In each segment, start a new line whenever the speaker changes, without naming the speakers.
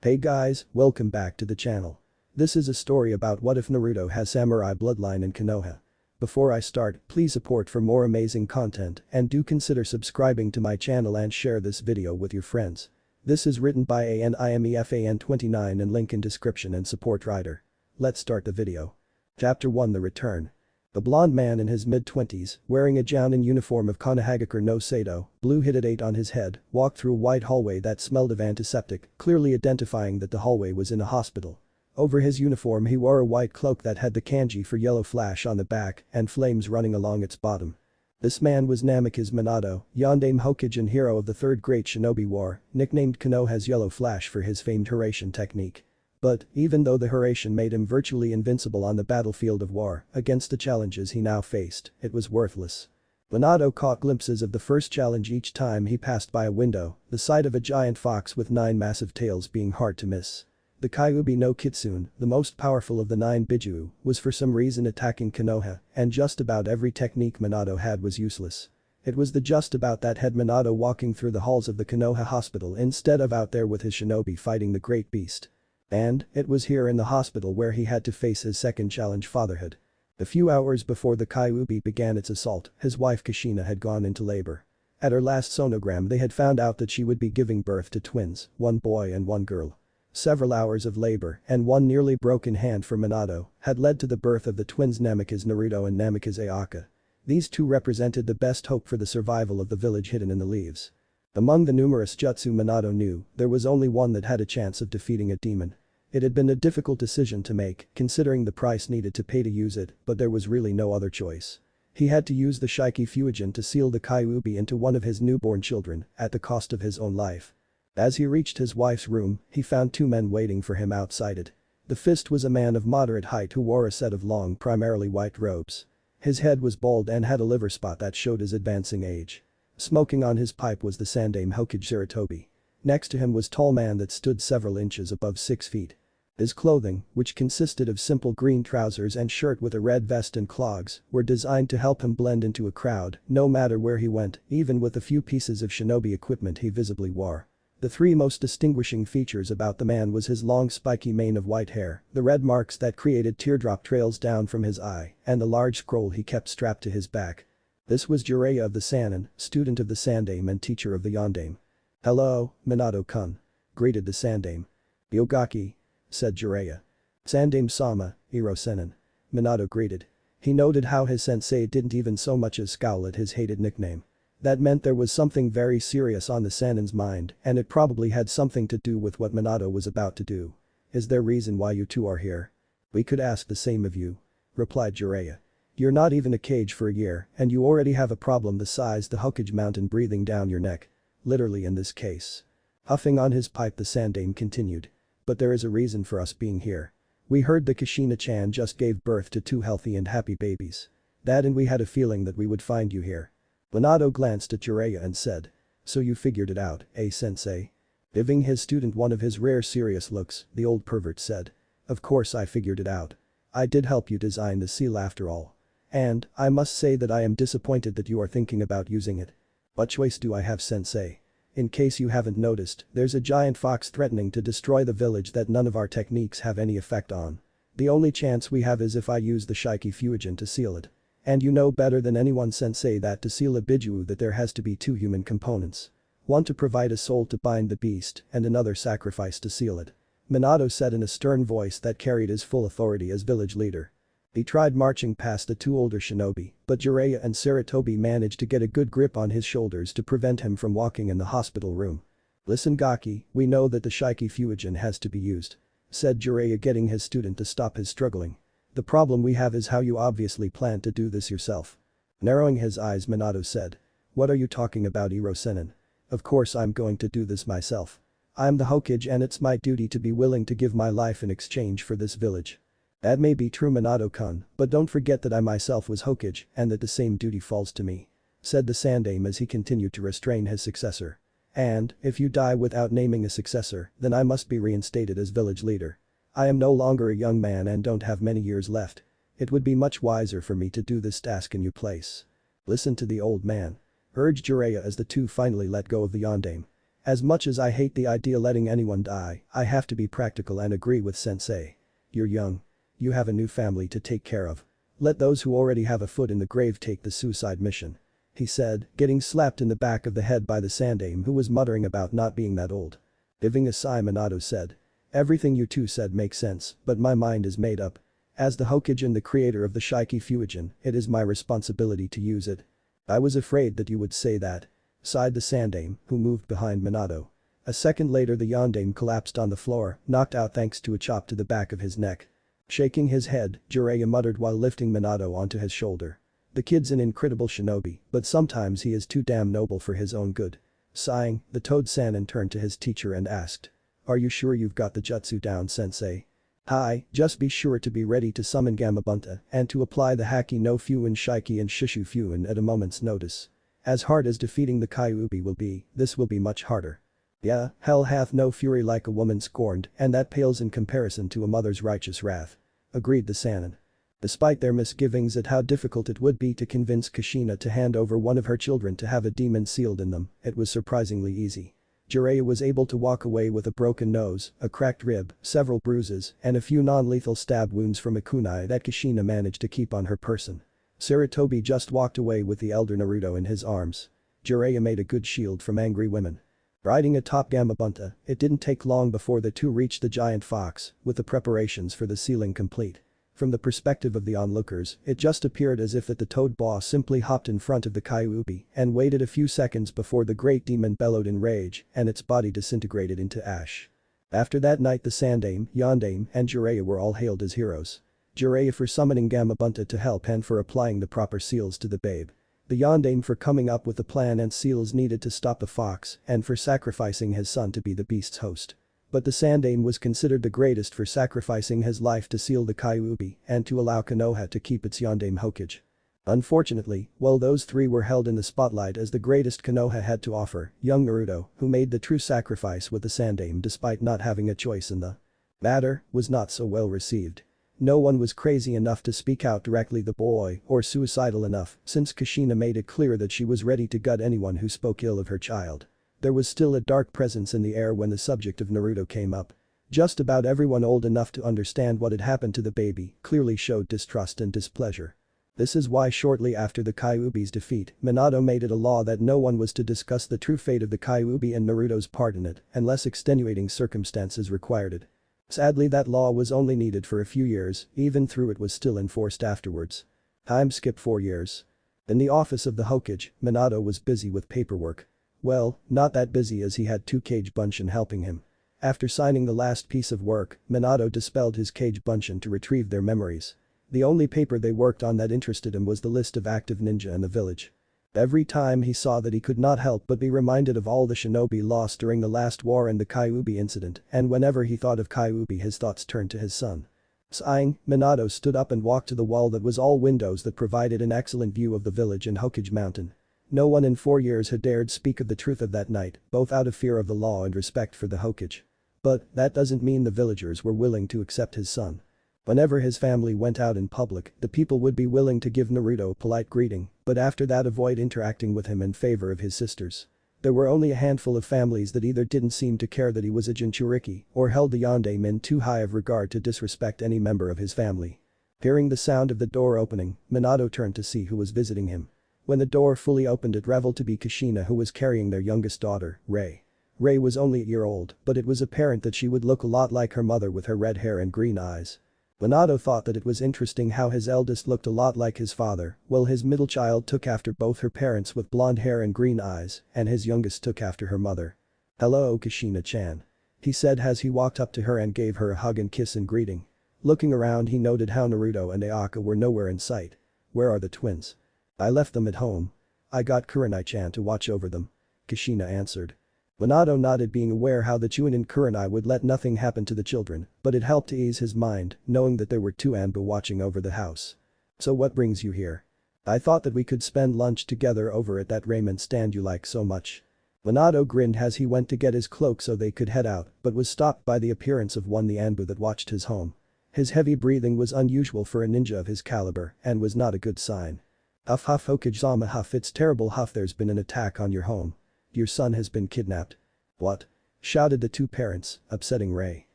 Hey guys, welcome back to the channel. This is a story about what if Naruto has samurai bloodline in Konoha. Before I start, please support for more amazing content and do consider subscribing to my channel and share this video with your friends. This is written by ANIMEFAN29 and link in description and support writer. Let's start the video. Chapter 1 The Return. A blond man in his mid-20s, wearing a jounin uniform of Konohagakure no Sado, blue hooded 8 on his head, walked through a wide hallway that smelled of antiseptic, clearly identifying that the hallway was in a hospital. Over his uniform he wore a white cloak that had the kanji for yellow flash on the back and flames running along its bottom. This man was Namikaze Minato, Yondaime Hokage and hero of the Third Great Shinobi War, nicknamed Konoha's Yellow Flash for his famed Hiraishin technique. But, even though the Hiraishin made him virtually invincible on the battlefield of war, against the challenges he now faced, it was worthless. Minato caught glimpses of the first challenge each time he passed by a window, the sight of a giant fox with 9 massive tails being hard to miss. The Kyuubi no Kitsune, the most powerful of the 9 Bijuu, was for some reason attacking Konoha, and just about every technique Minato had was useless. It was the just about that had Minato walking through the halls of the Konoha hospital instead of out there with his shinobi fighting the great beast. And, it was here in the hospital where he had to face his second challenge, fatherhood. A few hours before the Kyuubi began its assault, his wife Kushina had gone into labor. At her last sonogram they had found out that she would be giving birth to twins, 1 boy and 1 girl. Several hours of labor and 1 nearly broken hand for Minato had led to the birth of the twins Namikaze Naruto and Namikaze Ayaka. These two represented the best hope for the survival of the village hidden in the leaves. Among the numerous jutsu Minato knew, there was only one that had a chance of defeating a demon. It had been a difficult decision to make, considering the price needed to pay to use it, but there was really no other choice. He had to use the Shiki Fuijin to seal the Kyuubi into one of his newborn children, at the cost of his own life. As he reached his wife's room, he found 2 men waiting for him outside it. The first was a man of moderate height who wore a set of long, primarily white robes. His head was bald and had a liver spot that showed his advancing age. Smoking on his pipe was the Sandaime Hokage Sarutobi. Next to him was tall man that stood several inches above 6 feet. His clothing, which consisted of simple green trousers and shirt with a red vest and clogs, were designed to help him blend into a crowd, no matter where he went, even with the few pieces of shinobi equipment he visibly wore. The 3 most distinguishing features about the man was his long spiky mane of white hair, the red marks that created teardrop trails down from his eye, and the large scroll he kept strapped to his back. This was Jiraiya of the Sannin, student of the Sandaime and teacher of the Yondaime. "Hello, Minato-kun," greeted the Sandaime. "Yogaki," said Jiraiya. "Sandaime-sama, Iro-sennin," Minato greeted. He noted how his sensei didn't even so much as scowl at his hated nickname. That meant there was something very serious on the Sannin's mind and it probably had something to do with what Minato was about to do. "Is there reason why you two are here?" "We could ask the same of you," replied Jiraiya. "You're not even a Kage for a year and you already have a problem the size the Hokage mountain breathing down your neck. Literally in this case." Huffing on his pipe the Sandaime continued. "But there is a reason for us being here. We heard that Kushina-chan just gave birth to 2 healthy and happy babies. That and we had a feeling that we would find you here." Minato glanced at Jiraiya and said. "So you figured it out, eh sensei?" Giving his student one of his rare serious looks, the old pervert said. "Of course I figured it out. I did help you design the seal after all. And, I must say that I am disappointed that you are thinking about using it. What choice do I have, sensei? In case you haven't noticed, there's a giant fox threatening to destroy the village that none of our techniques have any effect on. The only chance we have is if I use the Shiki Fuijin to seal it. And you know better than anyone, sensei, that to seal a Bijuu that there has to be 2 human components. One to provide a soul to bind the beast and another sacrifice to seal it," Minato said in a stern voice that carried his full authority as village leader. He tried marching past the 2 older shinobi, but Jiraiya and Sarutobi managed to get a good grip on his shoulders to prevent him from walking in the hospital room. "Listen Gaki, we know that the Shiki Fuijin has to be used," said Jiraiya, getting his student to stop his struggling. "The problem we have is how you obviously plan to do this yourself." Narrowing his eyes Minato said. "What are you talking about, Iro-sennin? Of course I'm going to do this myself. I'm the Hokage and it's my duty to be willing to give my life in exchange for this village." "That may be true, Minato-kun, but don't forget that I myself was Hokage and that the same duty falls to me," said the Sandaime as he continued to restrain his successor. "And, if you die without naming a successor, then I must be reinstated as village leader. I am no longer a young man and don't have many years left. It would be much wiser for me to do this task in your place." "Listen to the old man," urged Jiraiya as the 2 finally let go of the Yondaime. As much as I hate the idea letting anyone die, I have to be practical and agree with sensei. You're young. You have a new family to take care of. Let those who already have a foot in the grave take the suicide mission. He said, getting slapped in the back of the head by the Sandaime who was muttering about not being that old. Giving a sigh, Minato said. Everything you two said makes sense, but my mind is made up. As the Hokage and the creator of the Shiki Fuijin, it is my responsibility to use it. I was afraid that you would say that. Sighed the Sandaime, who moved behind Minato. A second later the Yondaime collapsed on the floor, knocked out thanks to a chop to the back of his neck. Shaking his head, Jiraiya muttered while lifting Minato onto his shoulder. The kid's an incredible shinobi, but sometimes he is too damn noble for his own good. Sighing, the Toad Sannin turned to his teacher and asked. Are you sure you've got the jutsu down, sensei? Hi, just be sure to be ready to summon Gamabunta and to apply the Haki no Fuin Shiki and Shishu Fuin at a moment's notice. As hard as defeating the Kyuubi will be, this will be much harder. Yeah, hell hath no fury like a woman scorned, and that pales in comparison to a mother's righteous wrath. Agreed the Sannin. Despite their misgivings at how difficult it would be to convince Kushina to hand over one of her children to have a demon sealed in them, it was surprisingly easy. Jiraiya was able to walk away with a broken nose, a cracked rib, several bruises, and a few non-lethal stab wounds from a kunai that Kushina managed to keep on her person. Sarutobi just walked away with the elder Naruto in his arms. Jiraiya made a good shield from angry women. Riding atop Gamabunta, it didn't take long before the two reached the giant fox, with the preparations for the sealing complete. From the perspective of the onlookers, it just appeared as if that the toad boss simply hopped in front of the Kyuubi and waited a few seconds before the great demon bellowed in rage and its body disintegrated into ash. After that night the Sandaime, Yondaime, and Jiraiya were all hailed as heroes. Jiraiya for summoning Gamabunta to help and for applying the proper seals to the babe. The Yondaime for coming up with the plan and seals needed to stop the fox and for sacrificing his son to be the beast's host. But the Sandaime was considered the greatest for sacrificing his life to seal the Kyuubi and to allow Konoha to keep its Yondaime Hokage. Unfortunately, while those three were held in the spotlight as the greatest Konoha had to offer, young Naruto, who made the true sacrifice with the Sandaime despite not having a choice in the matter, was not so well received. No one was crazy enough to speak out directly the boy or suicidal enough since Kushina made it clear that she was ready to gut anyone who spoke ill of her child. There was still a dark presence in the air when the subject of Naruto came up. Just about everyone old enough to understand what had happened to the baby clearly showed distrust and displeasure. This is why shortly after the Kyuubi's defeat, Minato made it a law that no one was to discuss the true fate of the Kyuubi and Naruto's part in it unless extenuating circumstances required it. Sadly that law was only needed for a few years, even though it was still enforced afterwards. Time skip 4 years. In the office of the Hokage, Minato was busy with paperwork. Well, not that busy as he had two Kage Bunshin helping him. After signing the last piece of work, Minato dispelled his Kage Bunshin to retrieve their memories. The only paper they worked on that interested him was the list of active ninja in the village. Every time he saw that he could not help but be reminded of all the shinobi lost during the last war and the Kyuubi incident, and whenever he thought of Kyuubi his thoughts turned to his son. Sighing, Minato stood up and walked to the wall that was all windows that provided an excellent view of the village and Hokage Mountain. No one in 4 years had dared speak of the truth of that night, both out of fear of the law and respect for the Hokage. But that doesn't mean the villagers were willing to accept his son. Whenever his family went out in public, the people would be willing to give Naruto a polite greeting, but after that avoid interacting with him in favor of his sisters. There were only a handful of families that either didn't seem to care that he was a Jinchuriki or held the Yondaime in too high of regard to disrespect any member of his family. Hearing the sound of the door opening, Minato turned to see who was visiting him. When the door fully opened it revealed to be Kushina who was carrying their youngest daughter, Rei. Rei was only a year old, but it was apparent that she would look a lot like her mother with her red hair and green eyes. Minato thought that it was interesting how his eldest looked a lot like his father, while his middle child took after both her parents with blonde hair and green eyes, and his youngest took after her mother. "Hello Kushina-chan," he said as he walked up to her and gave her a hug and kiss in greeting. Looking around he noted how Naruto and Ayaka were nowhere in sight. "Where are the twins?" "I left them at home. I got Kurenai-chan to watch over them," Kushina answered. Minato nodded being aware how the Chunin and Kurenai would let nothing happen to the children, but it helped to ease his mind knowing that there were two Anbu watching over the house. "So what brings you here?" "I thought that we could spend lunch together over at that ramen stand you like so much." Minato grinned as he went to get his cloak so they could head out, but was stopped by the appearance of one the Anbu that watched his home. His heavy breathing was unusual for a ninja of his caliber and was not a good sign. "Huff huff Hokage-sama huff, it's terrible huff, there's been an attack on your home. Your son has been kidnapped." What? Shouted the two parents, upsetting Ray.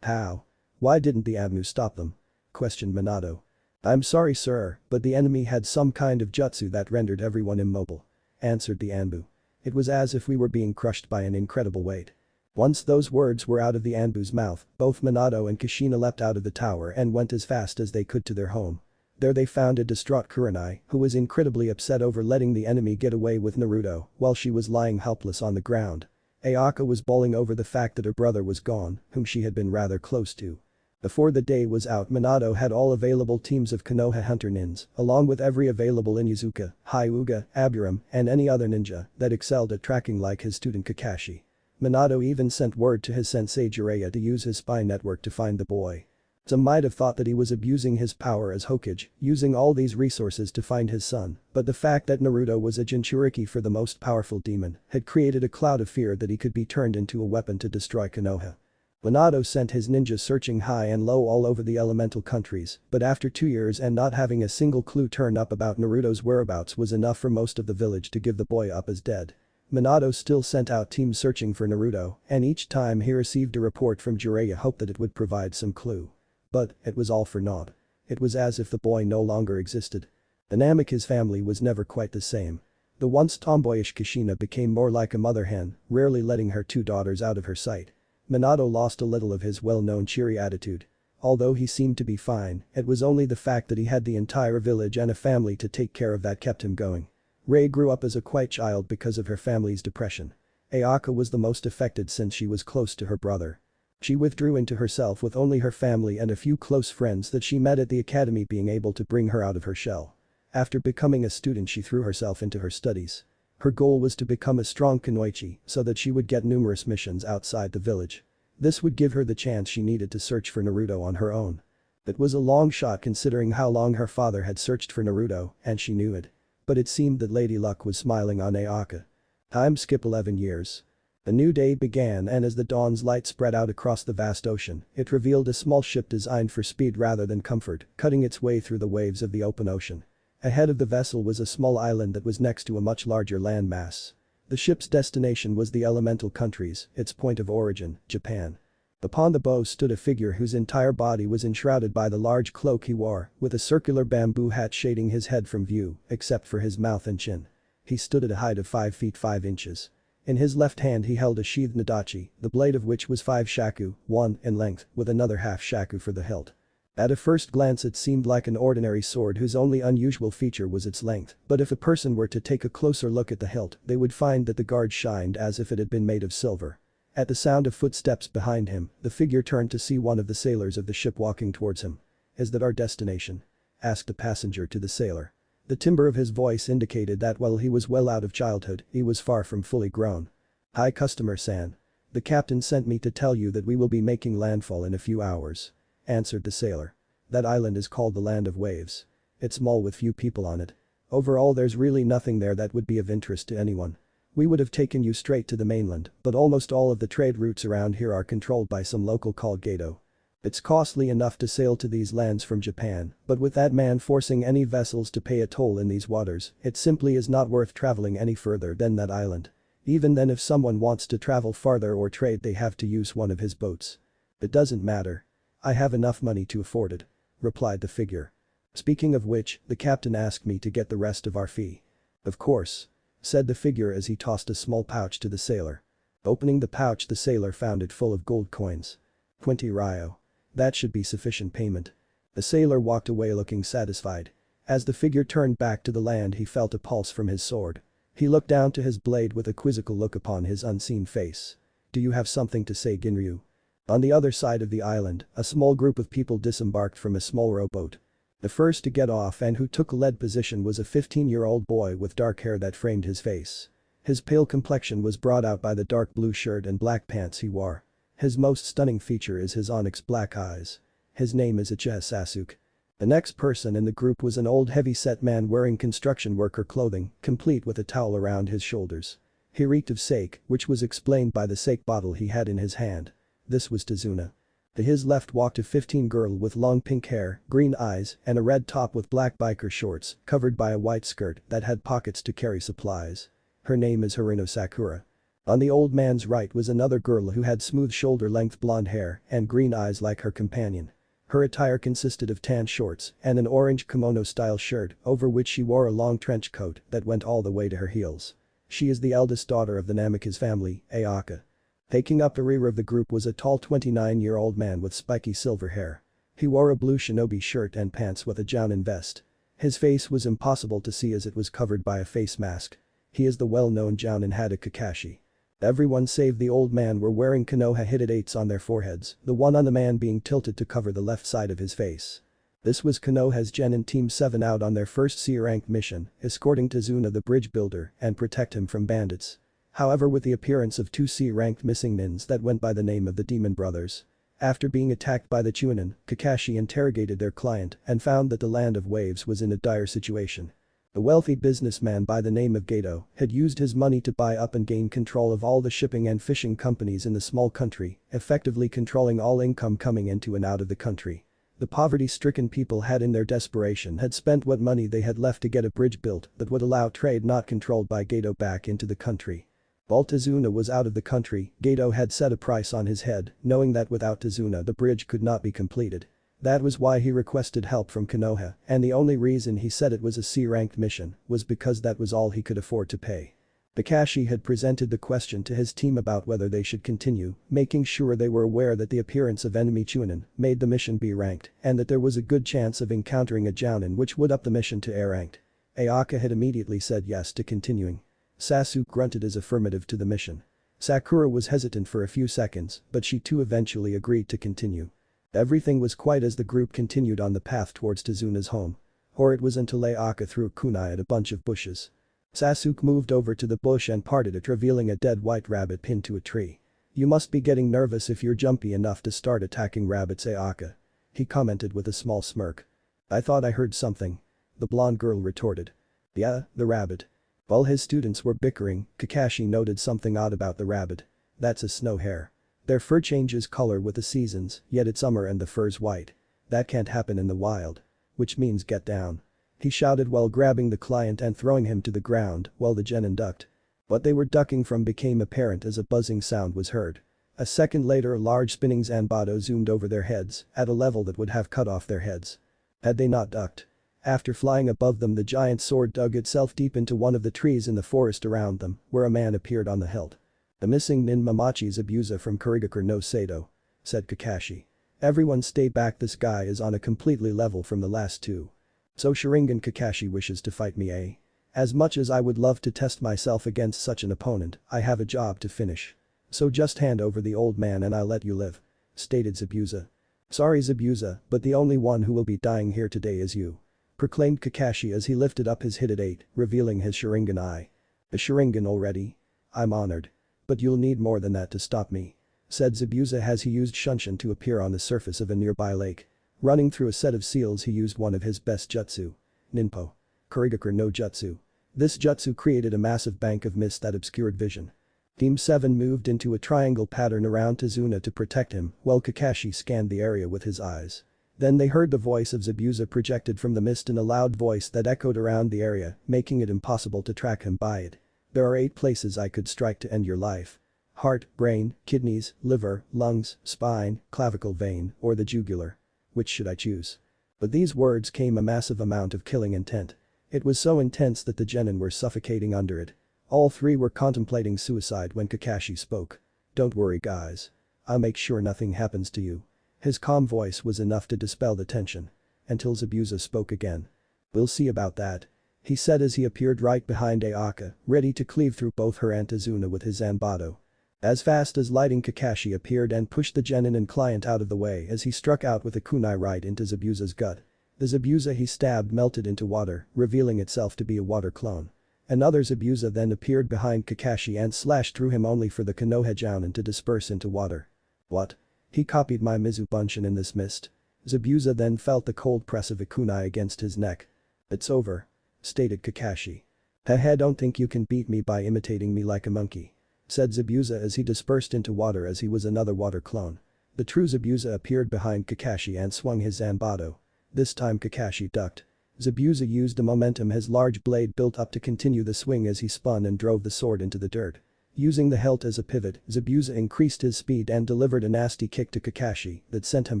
How? Why didn't the Amu stop them? Questioned Minato. I'm sorry sir, but the enemy had some kind of jutsu that rendered everyone immobile. Answered the Anbu. It was as if we were being crushed by an incredible weight. Once those words were out of the Anbu's mouth, both Minato and Kushina leapt out of the tower and went as fast as they could to their home. There they found a distraught Kurenai, who was incredibly upset over letting the enemy get away with Naruto while she was lying helpless on the ground. Ayaka was bawling over the fact that her brother was gone, whom she had been rather close to. Before the day was out, Minato had all available teams of Konoha hunter nins, along with every available Inuzuka, Hyuga, Aburam, and any other ninja that excelled at tracking like his student Kakashi. Minato even sent word to his sensei Jiraiya to use his spy network to find the boy. Some might have thought that he was abusing his power as Hokage, using all these resources to find his son, but the fact that Naruto was a Jinchuriki for the most powerful demon had created a cloud of fear that he could be turned into a weapon to destroy Konoha. Minato sent his ninjas searching high and low all over the elemental countries, but after 2 years and not having a single clue turn up about Naruto's whereabouts was enough for most of the village to give the boy up as dead. Minato still sent out teams searching for Naruto, and each time he received a report from Jiraiya hoped that it would provide some clue. But, it was all for naught. It was as if the boy no longer existed. The Namikaze family was never quite the same. The once tomboyish Kushina became more like a mother hen, rarely letting her two daughters out of her sight. Minato lost a little of his well-known cheery attitude. Although he seemed to be fine, it was only the fact that he had the entire village and a family to take care of that kept him going. Rei grew up as a quiet child because of her family's depression. Ayaka was the most affected since she was close to her brother. She withdrew into herself with only her family and a few close friends that she met at the academy being able to bring her out of her shell. After becoming a student she threw herself into her studies. Her goal was to become a strong kunoichi so that she would get numerous missions outside the village. This would give her the chance she needed to search for Naruto on her own. It was a long shot considering how long her father had searched for Naruto, and she knew it. But it seemed that Lady Luck was smiling on Ayaka. Time skip 11 years. A new day began and as the dawn's light spread out across the vast ocean, it revealed a small ship designed for speed rather than comfort, cutting its way through the waves of the open ocean. Ahead of the vessel was a small island that was next to a much larger landmass. The ship's destination was the elemental countries, its point of origin, Japan. Upon the bow stood a figure whose entire body was enshrouded by the large cloak he wore, with a circular bamboo hat shading his head from view, except for his mouth and chin. He stood at a height of 5 feet 5 inches. In his left hand he held a sheathed nadachi, the blade of which was 5 shaku, 1 in length, with another half shaku for the hilt. At a first glance it seemed like an ordinary sword whose only unusual feature was its length, but if a person were to take a closer look at the hilt, they would find that the guard shined as if it had been made of silver. At the sound of footsteps behind him, the figure turned to see one of the sailors of the ship walking towards him. "Is that our destination?" asked the passenger to the sailor. The timbre of his voice indicated that while he was well out of childhood, he was far from fully grown. "Hi customer-san. The captain sent me to tell you that we will be making landfall in a few hours," answered the sailor. "That island is called the Land of Waves. It's small with few people on it. Overall there's really nothing there that would be of interest to anyone. We would have taken you straight to the mainland, but almost all of the trade routes around here are controlled by some local called Gato. It's costly enough to sail to these lands from Japan, but with that man forcing any vessels to pay a toll in these waters, it simply is not worth traveling any further than that island. Even then if someone wants to travel farther or trade they have to use one of his boats. It doesn't matter. I have enough money to afford it," replied the figure. "Speaking of which, the captain asked me to get the rest of our fee." "Of course," said the figure as he tossed a small pouch to the sailor. Opening the pouch the sailor found it full of gold coins. 20 ryo. That should be sufficient payment. The sailor walked away looking satisfied. As the figure turned back to the land he felt a pulse from his sword. He looked down to his blade with a quizzical look upon his unseen face. "Do you have something to say, Ginryu?" On the other side of the island, a small group of people disembarked from a small rowboat. The first to get off and who took a lead position was a 15-year-old boy with dark hair that framed his face. His pale complexion was brought out by the dark blue shirt and black pants he wore. His most stunning feature is his onyx black eyes. His name is Uchiha Sasuke. The next person in the group was an old heavy-set man wearing construction worker clothing, complete with a towel around his shoulders. He reeked of sake, which was explained by the sake bottle he had in his hand. This was Tazuna. To his left walked a 15 girl with long pink hair, green eyes, and a red top with black biker shorts, covered by a white skirt that had pockets to carry supplies. Her name is Haruno Sakura. On the old man's right was another girl who had smooth shoulder-length blonde hair and green eyes like her companion. Her attire consisted of tan shorts and an orange kimono-style shirt over which she wore a long trench coat that went all the way to her heels. She is the eldest daughter of the Namikaze family, Ayaka. Taking up the rear of the group was a tall 29-year-old man with spiky silver hair. He wore a blue shinobi shirt and pants with a jounin vest. His face was impossible to see as it was covered by a face mask. He is the well-known jounin Hada Kakashi. Everyone save the old man were wearing konoha hidates on their foreheads, the one on the man being tilted to cover the left side of his face. This was Konoha's Genin Team 7 out on their first C-ranked mission, escorting Tazuna the bridge builder and protect him from bandits. However, with the appearance of two C-ranked missing nins that went by the name of the Demon Brothers. After being attacked by the Chunin, Kakashi interrogated their client and found that the Land of Waves was in a dire situation. A wealthy businessman by the name of Gato had used his money to buy up and gain control of all the shipping and fishing companies in the small country, effectively controlling all income coming into and out of the country. The poverty-stricken people had in their desperation had spent what money they had left to get a bridge built that would allow trade not controlled by Gato back into the country. While Tazuna was out of the country, Gato had set a price on his head, knowing that without Tazuna the bridge could not be completed. That was why he requested help from Konoha, and the only reason he said it was a C-ranked mission was because that was all he could afford to pay. Kakashi had presented the question to his team about whether they should continue, making sure they were aware that the appearance of enemy Chunin made the mission be ranked and that there was a good chance of encountering a jounin which would up the mission to A-ranked. Ayaka had immediately said yes to continuing. Sasuke grunted his affirmative to the mission. Sakura was hesitant for a few seconds, but she too eventually agreed to continue. Everything was quiet as the group continued on the path towards Tazuna's home. Or it was until Ayaka threw a kunai at a bunch of bushes. Sasuke moved over to the bush and parted it, revealing a dead white rabbit pinned to a tree. "You must be getting nervous if you're jumpy enough to start attacking rabbits, Ayaka," he commented with a small smirk. "I thought I heard something," the blonde girl retorted. "Yeah, the rabbit." While his students were bickering, Kakashi noted something odd about the rabbit. "That's a snow hare. Their fur changes color with the seasons, yet it's summer and the fur's white. That can't happen in the wild. Which means get down," he shouted while grabbing the client and throwing him to the ground while the genin ducked. What they were ducking from became apparent as a buzzing sound was heard. A second later, a large spinning zanbato zoomed over their heads at a level that would have cut off their heads. Had they not ducked? After flying above them, the giant sword dug itself deep into one of the trees in the forest around them, where a man appeared on the hilt. "The missing nin Mamachi's Abusa from Kurigakure no Sato," said Kakashi. "Everyone stay back, this guy is on a completely level from the last two." "So Sharingan Kakashi wishes to fight me, eh? As much as I would love to test myself against such an opponent, I have a job to finish. So just hand over the old man and I'll let you live," stated Zabuza. "Sorry Zabuza, but the only one who will be dying here today is you," proclaimed Kakashi as he lifted up his hidate, revealing his Sharingan eye. "A Sharingan already? I'm honored. But you'll need more than that to stop me," said Zabuza as he used Shunshin to appear on the surface of a nearby lake. Running through a set of seals, he used one of his best jutsu. Ninpo. Kurigakure no Jutsu. This jutsu created a massive bank of mist that obscured vision. Team 7 moved into a triangle pattern around Tazuna to protect him while Kakashi scanned the area with his eyes. Then they heard the voice of Zabuza projected from the mist in a loud voice that echoed around the area, making it impossible to track him by it. "There are 8 places I could strike to end your life. Heart, brain, kidneys, liver, lungs, spine, clavicle vein, or the jugular. Which should I choose?" But these words came a massive amount of killing intent. It was so intense that the genin were suffocating under it. All 3 were contemplating suicide when Kakashi spoke. "Don't worry guys. I'll make sure nothing happens to you." His calm voice was enough to dispel the tension. Until Zabuza spoke again. "We'll see about that," he said as he appeared right behind Ayaka, ready to cleave through both her and Tazuna with his zanbato. As fast as lightning, Kakashi appeared and pushed the genin and client out of the way as he struck out with a kunai right into Zabuza's gut. The Zabuza he stabbed melted into water, revealing itself to be a water clone. Another Zabuza then appeared behind Kakashi and slashed through him, only for the Konoha jounin to disperse into water. "What? He copied my Mizu Bunshin in this mist." Zabuza then felt the cold press of a kunai against his neck. "It's over," stated Kakashi. "Haha, don't think you can beat me by imitating me like a monkey," said Zabuza as he dispersed into water as he was another water clone. The true Zabuza appeared behind Kakashi and swung his zanbato. This time Kakashi ducked. Zabuza used the momentum his large blade built up to continue the swing as he spun and drove the sword into the dirt. Using the hilt as a pivot, Zabuza increased his speed and delivered a nasty kick to Kakashi that sent him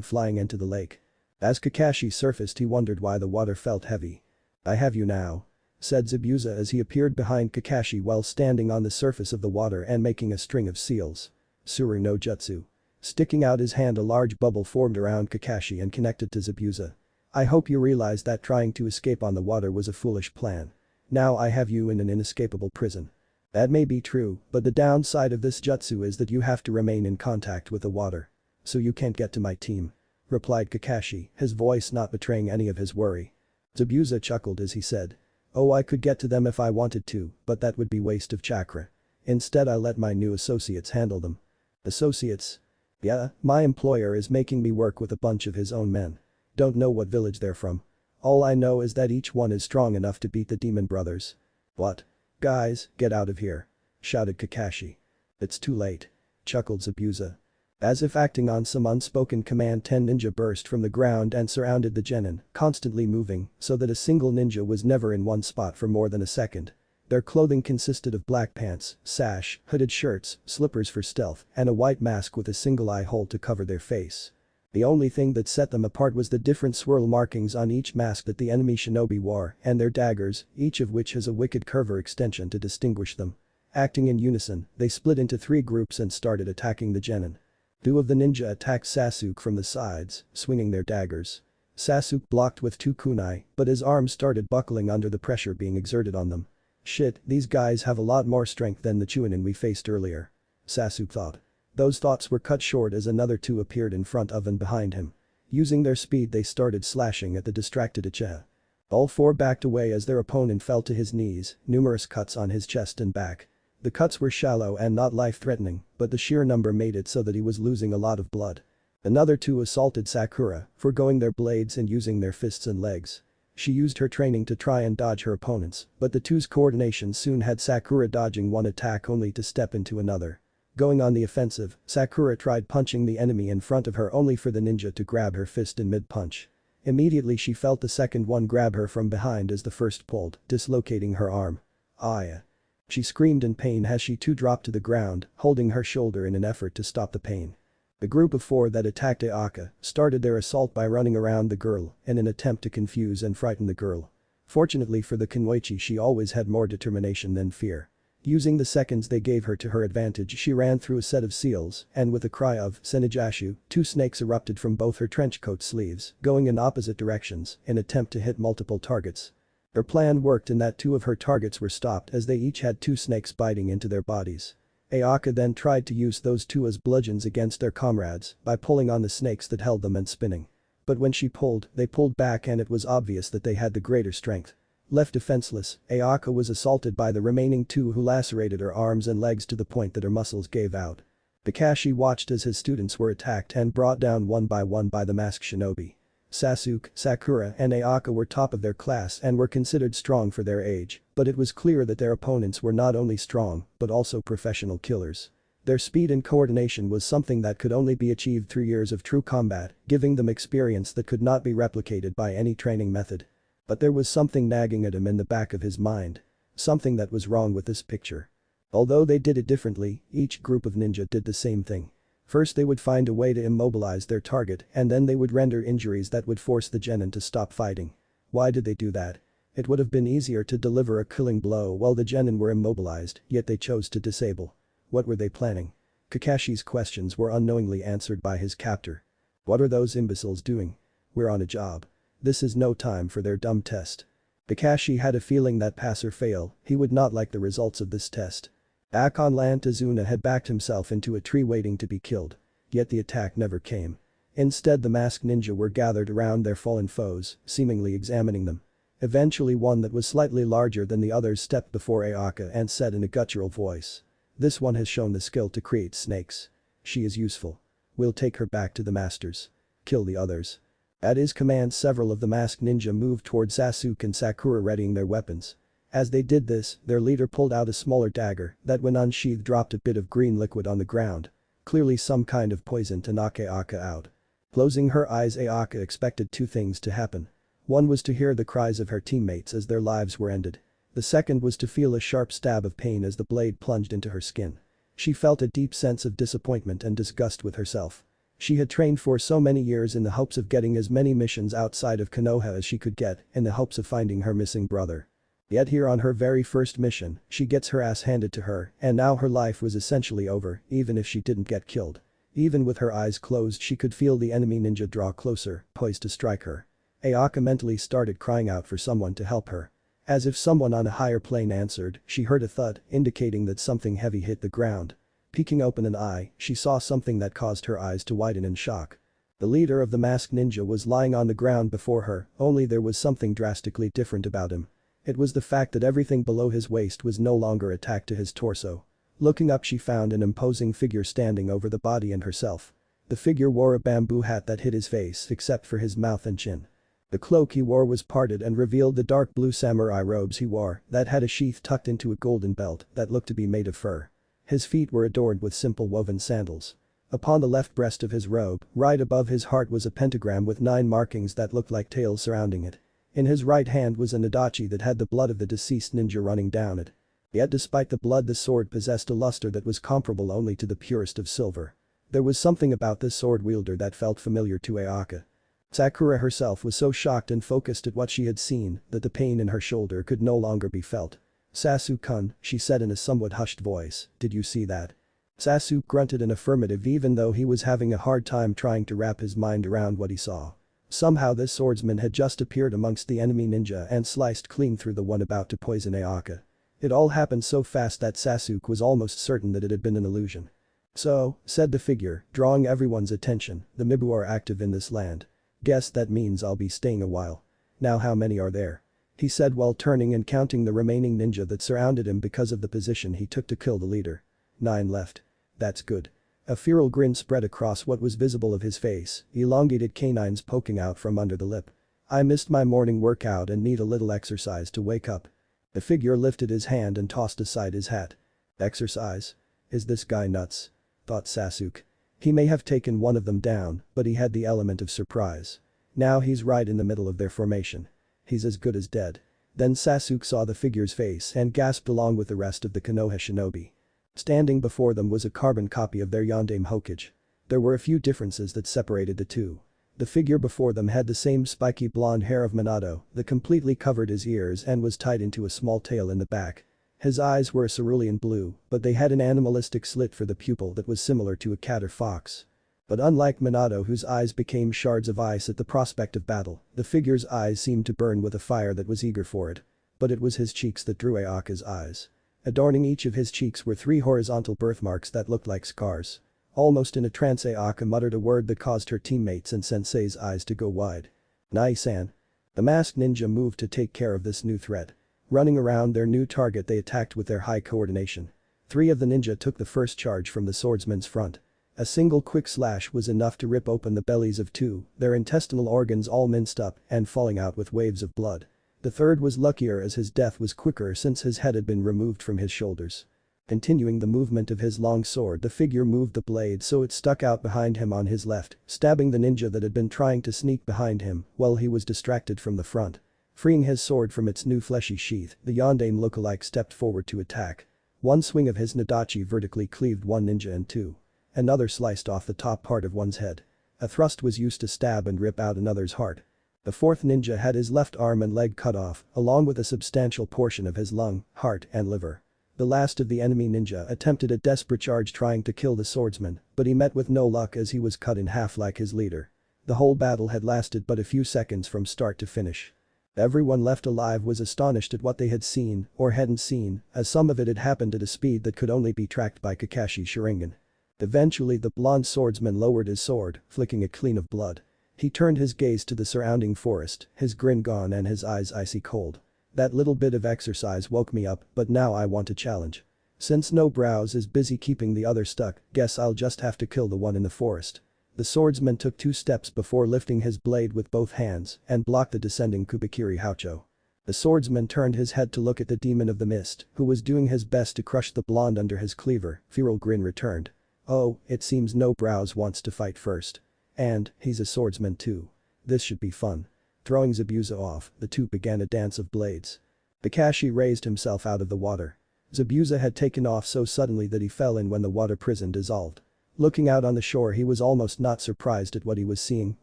flying into the lake. As Kakashi surfaced, he wondered why the water felt heavy. "I have you now," said Zabuza as he appeared behind Kakashi while standing on the surface of the water and making a string of seals. Suru no Jutsu. Sticking out his hand, a large bubble formed around Kakashi and connected to Zabuza. "I hope you realize that trying to escape on the water was a foolish plan. Now I have you in an inescapable prison." "That may be true, but the downside of this jutsu is that you have to remain in contact with the water. So you can't get to my team," replied Kakashi, his voice not betraying any of his worry. Zabuza chuckled as he said, "Oh, I could get to them if I wanted to, but that would be waste of chakra. Instead I let my new associates handle them." "Associates?" "Yeah, my employer is making me work with a bunch of his own men. Don't know what village they're from. All I know is that each one is strong enough to beat the demon brothers." "What? Guys, get out of here," shouted Kakashi. "It's too late," chuckled Zabuza. As if acting on some unspoken command, 10 ninja burst from the ground and surrounded the genin, constantly moving so that a single ninja was never in one spot for more than a second. Their clothing consisted of black pants, sash, hooded shirts, slippers for stealth, and a white mask with a single eye hole to cover their face. The only thing that set them apart was the different swirl markings on each mask that the enemy shinobi wore and their daggers, each of which has a wicked curver extension to distinguish them. Acting in unison, they split into 3 groups and started attacking the genin. 2 of the ninja attacked Sasuke from the sides, swinging their daggers. Sasuke blocked with 2 kunai, but his arms started buckling under the pressure being exerted on them. "Shit, these guys have a lot more strength than the Chunin we faced earlier," Sasuke thought. Those thoughts were cut short as another 2 appeared in front of and behind him. Using their speed, they started slashing at the distracted Uchiha. All 4 backed away as their opponent fell to his knees, numerous cuts on his chest and back. The cuts were shallow and not life-threatening, but the sheer number made it so that he was losing a lot of blood. Another 2 assaulted Sakura, forgoing their blades and using their fists and legs. She used her training to try and dodge her opponents, but the 2's coordination soon had Sakura dodging one attack only to step into another. Going on the offensive, Sakura tried punching the enemy in front of her only for the ninja to grab her fist in mid-punch. Immediately she felt the second one grab her from behind as the first pulled, dislocating her arm. "Aya." She screamed in pain as she too dropped to the ground, holding her shoulder in an effort to stop the pain. The group of 4 that attacked Ayaka started their assault by running around the girl in an attempt to confuse and frighten the girl. Fortunately for the Kunoichi, she always had more determination than fear. Using the seconds they gave her to her advantage, she ran through a set of seals and with a cry of "Senijashu," 2 snakes erupted from both her trench coat sleeves, going in opposite directions in attempt to hit multiple targets. Her plan worked in that 2 of her targets were stopped as they each had 2 snakes biting into their bodies. Ayaka then tried to use those 2 as bludgeons against their comrades by pulling on the snakes that held them and spinning. But when she pulled, they pulled back and it was obvious that they had the greater strength. Left defenseless, Ayaka was assaulted by the remaining 2 who lacerated her arms and legs to the point that her muscles gave out. Kakashi watched as his students were attacked and brought down one by the masked shinobi. Sasuke, Sakura and Ayaka were top of their class and were considered strong for their age, but it was clear that their opponents were not only strong but also professional killers. Their speed and coordination was something that could only be achieved through years of true combat, giving them experience that could not be replicated by any training method. But there was something nagging at him in the back of his mind. Something that was wrong with this picture. Although they did it differently, each group of ninja did the same thing. First they would find a way to immobilize their target and then they would render injuries that would force the genin to stop fighting. Why did they do that? It would have been easier to deliver a killing blow while the genin were immobilized, yet they chose to disable. What were they planning? Kakashi's questions were unknowingly answered by his captor. "What are those imbeciles doing? We're on a job. This is no time for their dumb test." Kakashi had a feeling that pass or fail, he would not like the results of this test. Back on land, Tazuna had backed himself into a tree waiting to be killed. Yet the attack never came. Instead, the masked ninja were gathered around their fallen foes, seemingly examining them. Eventually one that was slightly larger than the others stepped before Ayaka and said in a guttural voice. "This one has shown the skill to create snakes. She is useful. We'll take her back to the masters. Kill the others." At his command, several of the masked ninja moved toward Sasuke and Sakura, readying their weapons. As they did this, their leader pulled out a smaller dagger that when unsheathed dropped a bit of green liquid on the ground. Clearly some kind of poison to knock Ayaka out. Closing her eyes, Ayaka expected 2 things to happen. One was to hear the cries of her teammates as their lives were ended. The second was to feel a sharp stab of pain as the blade plunged into her skin. She felt a deep sense of disappointment and disgust with herself. She had trained for so many years in the hopes of getting as many missions outside of Konoha as she could get, in the hopes of finding her missing brother. Yet here on her very first mission, she gets her ass handed to her, and now her life was essentially over, even if she didn't get killed. Even with her eyes closed she could feel the enemy ninja draw closer, poised to strike her. Ayaka mentally started crying out for someone to help her. As if someone on a higher plane answered, she heard a thud, indicating that something heavy hit the ground. Peeking open an eye, she saw something that caused her eyes to widen in shock. The leader of the masked ninja was lying on the ground before her, only there was something drastically different about him. It was the fact that everything below his waist was no longer attached to his torso. Looking up she found an imposing figure standing over the body and herself. The figure wore a bamboo hat that hid his face except for his mouth and chin. The cloak he wore was parted and revealed the dark blue samurai robes he wore that had a sheath tucked into a golden belt that looked to be made of fur. His feet were adorned with simple woven sandals. Upon the left breast of his robe, right above his heart was a pentagram with 9 markings that looked like tails surrounding it. In his right hand was a nadachi that had the blood of the deceased ninja running down it. Yet despite the blood the sword possessed a luster that was comparable only to the purest of silver. There was something about this sword wielder that felt familiar to Ayaka. Sakura herself was so shocked and focused at what she had seen that the pain in her shoulder could no longer be felt. "Sasuke-kun," she said in a somewhat hushed voice, "did you see that?" Sasuke grunted an affirmative even though he was having a hard time trying to wrap his mind around what he saw. Somehow this swordsman had just appeared amongst the enemy ninja and sliced clean through the one about to poison Ayaka. It all happened so fast that Sasuke was almost certain that it had been an illusion. "So," said the figure, drawing everyone's attention, "the Mibu are active in this land. Guess that means I'll be staying a while. Now how many are there?" He said while turning and counting the remaining ninja that surrounded him because of the position he took to kill the leader. 9 left. That's good. A feral grin spread across what was visible of his face, elongated canines poking out from under the lip. "I missed my morning workout and need a little exercise to wake up." The figure lifted his hand and tossed aside his hat. "Exercise? Is this guy nuts?" thought Sasuke. He may have taken one of them down, but he had the element of surprise. Now he's right in the middle of their formation. He's as good as dead. Then Sasuke saw the figure's face and gasped along with the rest of the Konoha shinobi. Standing before them was a carbon copy of their Yondaime Hokage. There were a few differences that separated the two. The figure before them had the same spiky blonde hair of Minato that completely covered his ears and was tied into a small tail in the back. His eyes were a cerulean blue, but they had an animalistic slit for the pupil that was similar to a cat or fox. But unlike Minato whose eyes became shards of ice at the prospect of battle, the figure's eyes seemed to burn with a fire that was eager for it. But it was his cheeks that drew Ayaka's eyes. Adorning each of his cheeks were 3 horizontal birthmarks that looked like scars. Almost in a trance Ayaka muttered a word that caused her teammates and sensei's eyes to go wide. "Nai-san." The masked ninja moved to take care of this new threat. Running around their new target they attacked with their high coordination. 3 of the ninja took the first charge from the swordsman's front. A single quick slash was enough to rip open the bellies of 2, their intestinal organs all minced up and falling out with waves of blood. The third was luckier as his death was quicker since his head had been removed from his shoulders. Continuing the movement of his long sword the figure moved the blade so it stuck out behind him on his left, stabbing the ninja that had been trying to sneak behind him while he was distracted from the front. Freeing his sword from its new fleshy sheath, the Yondaime lookalike stepped forward to attack. One swing of his nadachi vertically cleaved one ninja in 2. Another sliced off the top part of one's head. A thrust was used to stab and rip out another's heart. The 4th ninja had his left arm and leg cut off, along with a substantial portion of his lung, heart and liver. The last of the enemy ninja attempted a desperate charge trying to kill the swordsman, but he met with no luck as he was cut in half like his leader. The whole battle had lasted but a few seconds from start to finish. Everyone left alive was astonished at what they had seen or hadn't seen, as some of it had happened at a speed that could only be tracked by Kakashi's Sharingan. Eventually the blonde swordsman lowered his sword, flicking it clean of blood. He turned his gaze to the surrounding forest, his grin gone and his eyes icy cold. "That little bit of exercise woke me up, but now I want a challenge. Since no brows is busy keeping the other stuck, guess I'll just have to kill the one in the forest." The swordsman took 2 steps before lifting his blade with both hands and blocked the descending Kubikiri Haucho. The swordsman turned his head to look at the demon of the mist, who was doing his best to crush the blonde under his cleaver. Feral grin returned. "Oh, it seems no brows wants to fight first. And, he's a swordsman too. This should be fun." Throwing Zabuza off, the two began a dance of blades. Kakashi raised himself out of the water. Zabuza had taken off so suddenly that he fell in when the water prison dissolved. Looking out on the shore, he was almost not surprised at what he was seeing,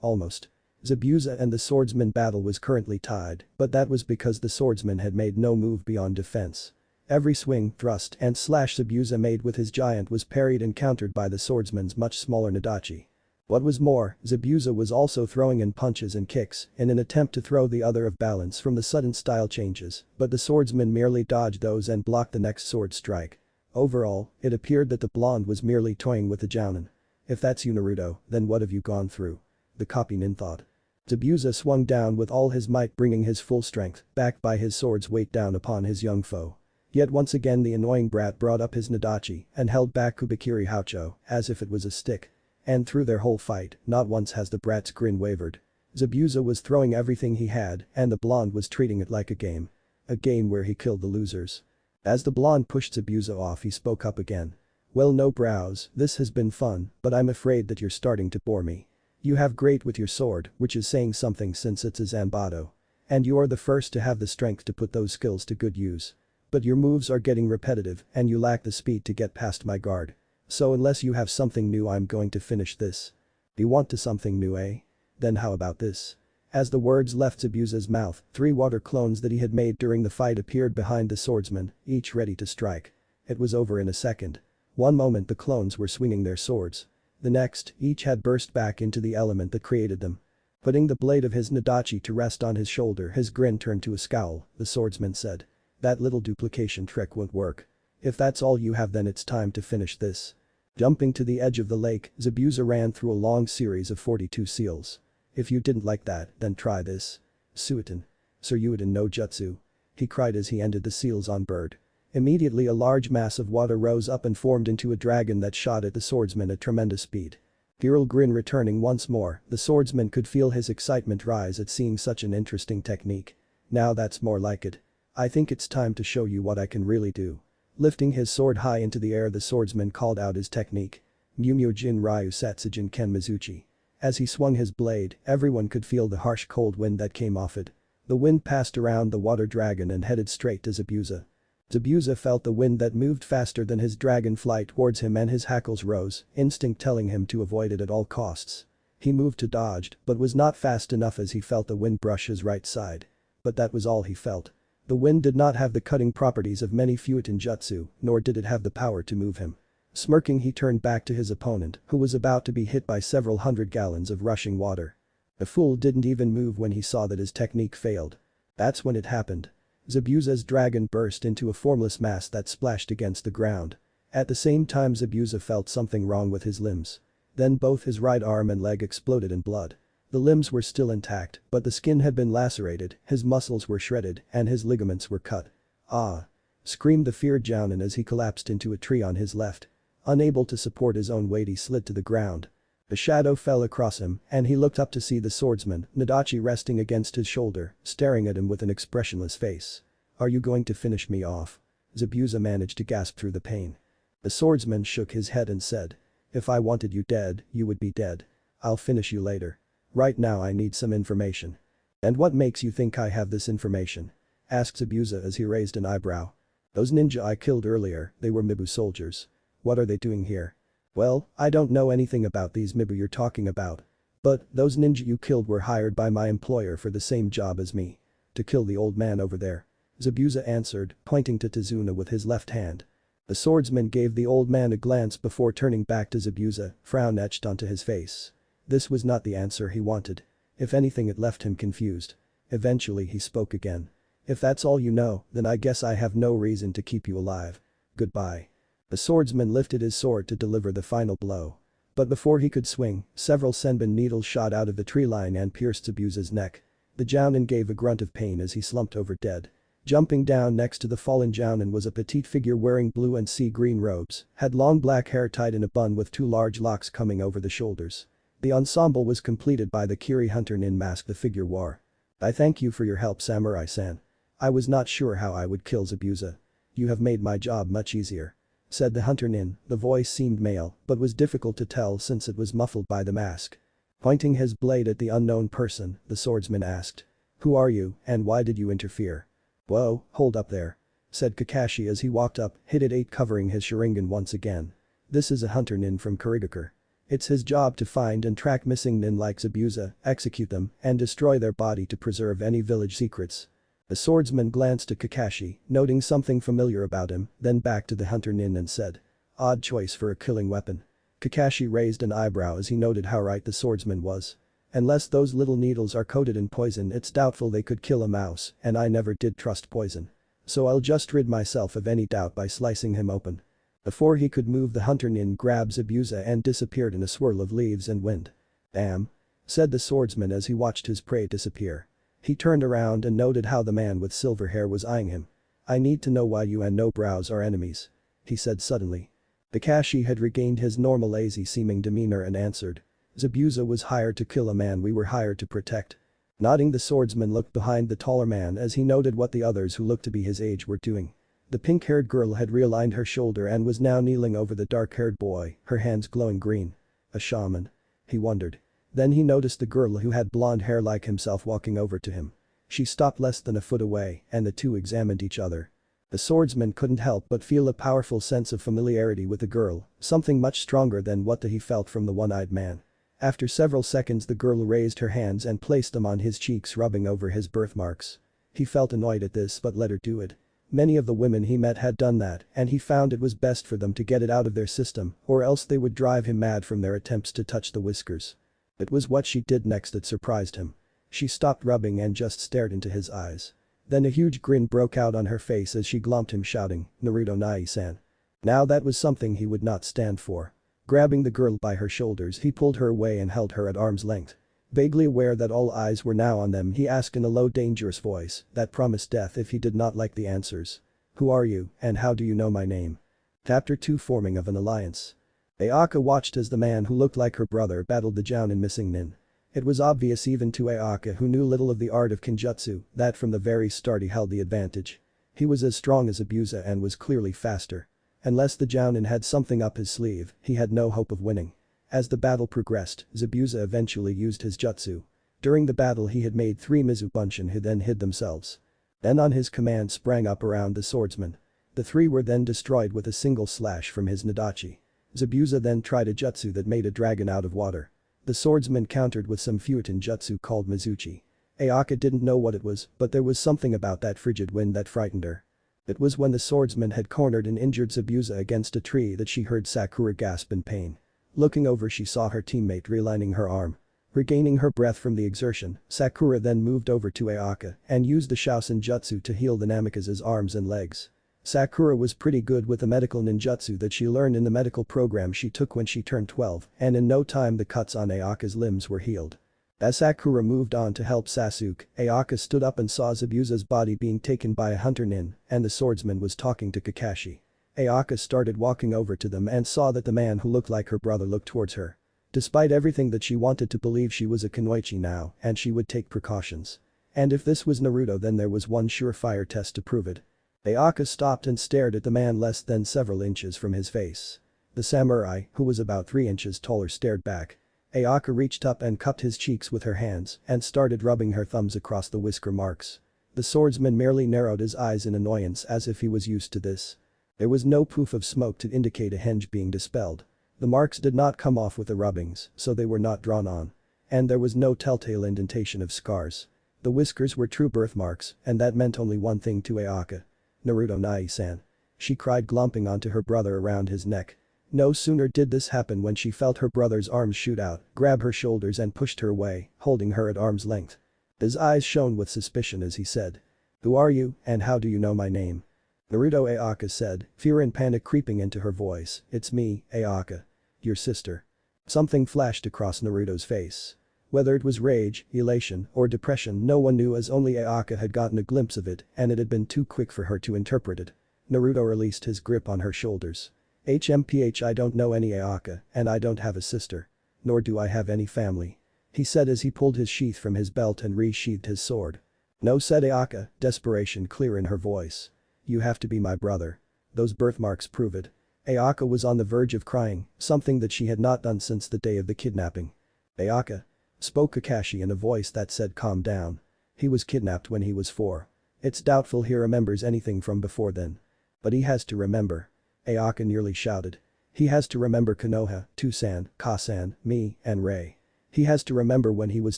almost. Zabuza and the swordsman battle was currently tied, but that was because the swordsman had made no move beyond defense. Every swing, thrust and slash Zabuza made with his giant was parried and countered by the swordsman's much smaller Nadachi. What was more, Zabuza was also throwing in punches and kicks in an attempt to throw the other off balance from the sudden style changes, but the swordsman merely dodged those and blocked the next sword strike. Overall, it appeared that the blonde was merely toying with the jounin. If that's you, Naruto, then what have you gone through? The copy nin thought. Zabuza swung down with all his might, bringing his full strength, backed by his sword's weight, down upon his young foe. Yet once again the annoying brat brought up his Nadachi and held back Kubikiri Haucho as if it was a stick. And through their whole fight, not once has the brat's grin wavered. Zabuza was throwing everything he had and the blonde was treating it like a game. A game where he killed the losers. As the blonde pushed Zabuza off, he spoke up again. Well, no brows, this has been fun, but I'm afraid that you're starting to bore me. You have great with your sword, which is saying something since it's a Zanbato. And you are the first to have the strength to put those skills to good use. But your moves are getting repetitive and you lack the speed to get past my guard. So unless you have something new, I'm going to finish this. You want to something new, eh? Then how about this? As the words left Zabuza's mouth, 3 water clones that he had made during the fight appeared behind the swordsman, each ready to strike. It was over in a second. One moment the clones were swinging their swords. The next, each had burst back into the element that created them. Putting the blade of his Nadachi to rest on his shoulder, his grin turned to a scowl, the swordsman said. That little duplication trick won't work. If that's all you have, then it's time to finish this. Jumping to the edge of the lake, Zabuza ran through a long series of 42 seals. If you didn't like that, then try this. Suiton. Suryuiten no Jutsu. He cried as he ended the seals on bird. Immediately a large mass of water rose up and formed into a dragon that shot at the swordsman at tremendous speed. Virile grin returning once more, the swordsman could feel his excitement rise at seeing such an interesting technique. Now that's more like it. I think it's time to show you what I can really do. Lifting his sword high into the air, the swordsman called out his technique. Mumyo Jin Ryu Satsujin Ken Mizuchi. As he swung his blade, everyone could feel the harsh cold wind that came off it. The wind passed around the water dragon and headed straight to Zabuza. Zabuza felt the wind that moved faster than his dragon fly towards him and his hackles rose, instinct telling him to avoid it at all costs. He moved to dodge, but was not fast enough as he felt the wind brush his right side. But that was all he felt. The wind did not have the cutting properties of many Fuitin jutsu, nor did it have the power to move him. Smirking, he turned back to his opponent, who was about to be hit by several hundred gallons of rushing water. The fool didn't even move when he saw that his technique failed. That's when it happened. Zabuza's dragon burst into a formless mass that splashed against the ground. At the same time, Zabuza felt something wrong with his limbs. Then both his right arm and leg exploded in blood. The limbs were still intact, but the skin had been lacerated, his muscles were shredded, and his ligaments were cut. Ah! Screamed the feared jounin as he collapsed into a tree on his left. Unable to support his own weight, he slid to the ground. A shadow fell across him, and he looked up to see the swordsman, Nadachi, resting against his shoulder, staring at him with an expressionless face. Are you going to finish me off? Zabuza managed to gasp through the pain. The swordsman shook his head and said. If I wanted you dead, you would be dead. I'll finish you later. Right now I need some information. And what makes you think I have this information? Asked Zabuza as he raised an eyebrow. Those ninja I killed earlier, they were Mibu soldiers. What are they doing here? Well, I don't know anything about these Mibu you're talking about. But those ninja you killed were hired by my employer for the same job as me. To kill the old man over there. Zabuza answered, pointing to Tazuna with his left hand. The swordsman gave the old man a glance before turning back to Zabuza, frown etched onto his face. This was not the answer he wanted. If anything, it left him confused. Eventually he spoke again. If that's all you know, then I guess I have no reason to keep you alive. Goodbye. The swordsman lifted his sword to deliver the final blow. But before he could swing, several senbon needles shot out of the tree line and pierced Zabuza's neck. The jounin gave a grunt of pain as he slumped over dead. Jumping down next to the fallen jounin was a petite figure wearing blue and sea green robes, had long black hair tied in a bun with 2 large locks coming over the shoulders. The ensemble was completed by the Kiri hunter nin mask the figure wore. I thank you for your help, Samurai-san. I was not sure how I would kill Zabuza. You have made my job much easier. Said the hunter nin, the voice seemed male but was difficult to tell since it was muffled by the mask. Pointing his blade at the unknown person, the swordsman asked. Who are you and why did you interfere? "Whoa, hold up there," said Kakashi as he walked up, hit it 8 covering his Sharingan once again. "This is a hunter nin from Kurigakure. It's his job to find and track missing nin like Zabuza, execute them, and destroy their body to preserve any village secrets." The swordsman glanced at Kakashi, noting something familiar about him, then back to the hunter nin and said, "Odd choice for a killing weapon." Kakashi raised an eyebrow as he noted how right the swordsman was. "Unless those little needles are coated in poison, it's doubtful they could kill a mouse, and I never did trust poison. So I'll just rid myself of any doubt by slicing him open." Before he could move, the hunter nin grabbed Zabuza and disappeared in a swirl of leaves and wind. "Damn," said the swordsman as he watched his prey disappear. He turned around and noted how the man with silver hair was eyeing him. "I need to know why you and no brows are enemies," he said suddenly. Kakashi had regained his normal lazy-seeming demeanor and answered. "Zabuza was hired to kill a man we were hired to protect." Nodding, the swordsman looked behind the taller man as he noted what the others who looked to be his age were doing. The pink-haired girl had realigned her shoulder and was now kneeling over the dark-haired boy, her hands glowing green. A shaman? He wondered. Then he noticed the girl who had blonde hair like himself walking over to him. She stopped less than a foot away, and the two examined each other. The swordsman couldn't help but feel a powerful sense of familiarity with the girl, something much stronger than what he felt from the one-eyed man. After several seconds, the girl raised her hands and placed them on his cheeks, rubbing over his birthmarks. He felt annoyed at this but let her do it. Many of the women he met had done that, and he found it was best for them to get it out of their system, or else they would drive him mad from their attempts to touch the whiskers. It was what she did next that surprised him. She stopped rubbing and just stared into his eyes. Then a huge grin broke out on her face as she glomped him, shouting, "Naruto Nai-san." Now that was something he would not stand for. Grabbing the girl by her shoulders, he pulled her away and held her at arm's length. Vaguely aware that all eyes were now on them, he asked in a low, dangerous voice that promised death if he did not like the answers. "Who are you, and how do you know my name?" Chapter 2: Forming of an Alliance. Ayaka watched as the man who looked like her brother battled the Jounin missing nin. It was obvious even to Ayaka, who knew little of the art of Kenjutsu, that from the very start he held the advantage. He was as strong as Zabuza and was clearly faster. Unless the Jounin had something up his sleeve, he had no hope of winning. As the battle progressed, Zabuza eventually used his jutsu. During the battle he had made 3 Mizu Bunshin who then hid themselves. Then on his command sprang up around the swordsman. The 3 were then destroyed with a single slash from his Nadachi. Zabuza then tried a jutsu that made a dragon out of water. The swordsman countered with some Futon jutsu called Mizuchi. Ayaka didn't know what it was, but there was something about that frigid wind that frightened her. It was when the swordsman had cornered and injured Zabuza against a tree that she heard Sakura gasp in pain. Looking over, she saw her teammate realigning her arm. Regaining her breath from the exertion, Sakura then moved over to Ayaka and used the Shaosen jutsu to heal the Namikaze's arms and legs. Sakura was pretty good with the medical ninjutsu that she learned in the medical program she took when she turned 12, and in no time the cuts on Ayaka's limbs were healed. As Sakura moved on to help Sasuke, Ayaka stood up and saw Zabuza's body being taken by a hunter nin, and the swordsman was talking to Kakashi. Ayaka started walking over to them and saw that the man who looked like her brother looked towards her. Despite everything that she wanted to believe, she was a kunoichi now, and she would take precautions. And if this was Naruto, then there was one surefire test to prove it. Ayaka stopped and stared at the man less than several inches from his face. The samurai, who was about 3 inches taller, stared back. Ayaka reached up and cupped his cheeks with her hands and started rubbing her thumbs across the whisker marks. The swordsman merely narrowed his eyes in annoyance as if he was used to this. There was no poof of smoke to indicate a henge being dispelled. The marks did not come off with the rubbings, so they were not drawn on. And there was no telltale indentation of scars. The whiskers were true birthmarks, and that meant only one thing to Ayaka. "Naruto Nai-san." She cried, glomping onto her brother around his neck. No sooner did this happen when she felt her brother's arms shoot out, grab her shoulders and pushed her away, holding her at arm's length. His eyes shone with suspicion as he said, "Who are you, and how do you know my name?" "Naruto," Ayaka said, fear and panic creeping into her voice. "It's me, Ayaka. Your sister." Something flashed across Naruto's face. Whether it was rage, elation, or depression, no one knew, as only Ayaka had gotten a glimpse of it, and it had been too quick for her to interpret it. Naruto released his grip on her shoulders. "HMPH, I don't know any Ayaka, and I don't have a sister. Nor do I have any family," he said as he pulled his sheath from his belt and resheathed his sword. "No," said Ayaka, desperation clear in her voice. "You have to be my brother. Those birthmarks prove it." Ayaka was on the verge of crying, something that she had not done since the day of the kidnapping. "Ayaka," spoke Kakashi in a voice that said calm down. "He was kidnapped when he was 4. It's doubtful he remembers anything from before then. But he has to remember. Ayaka nearly shouted. He has to remember Konoha, Tusan, Kasan, me, and Rei. He has to remember when he was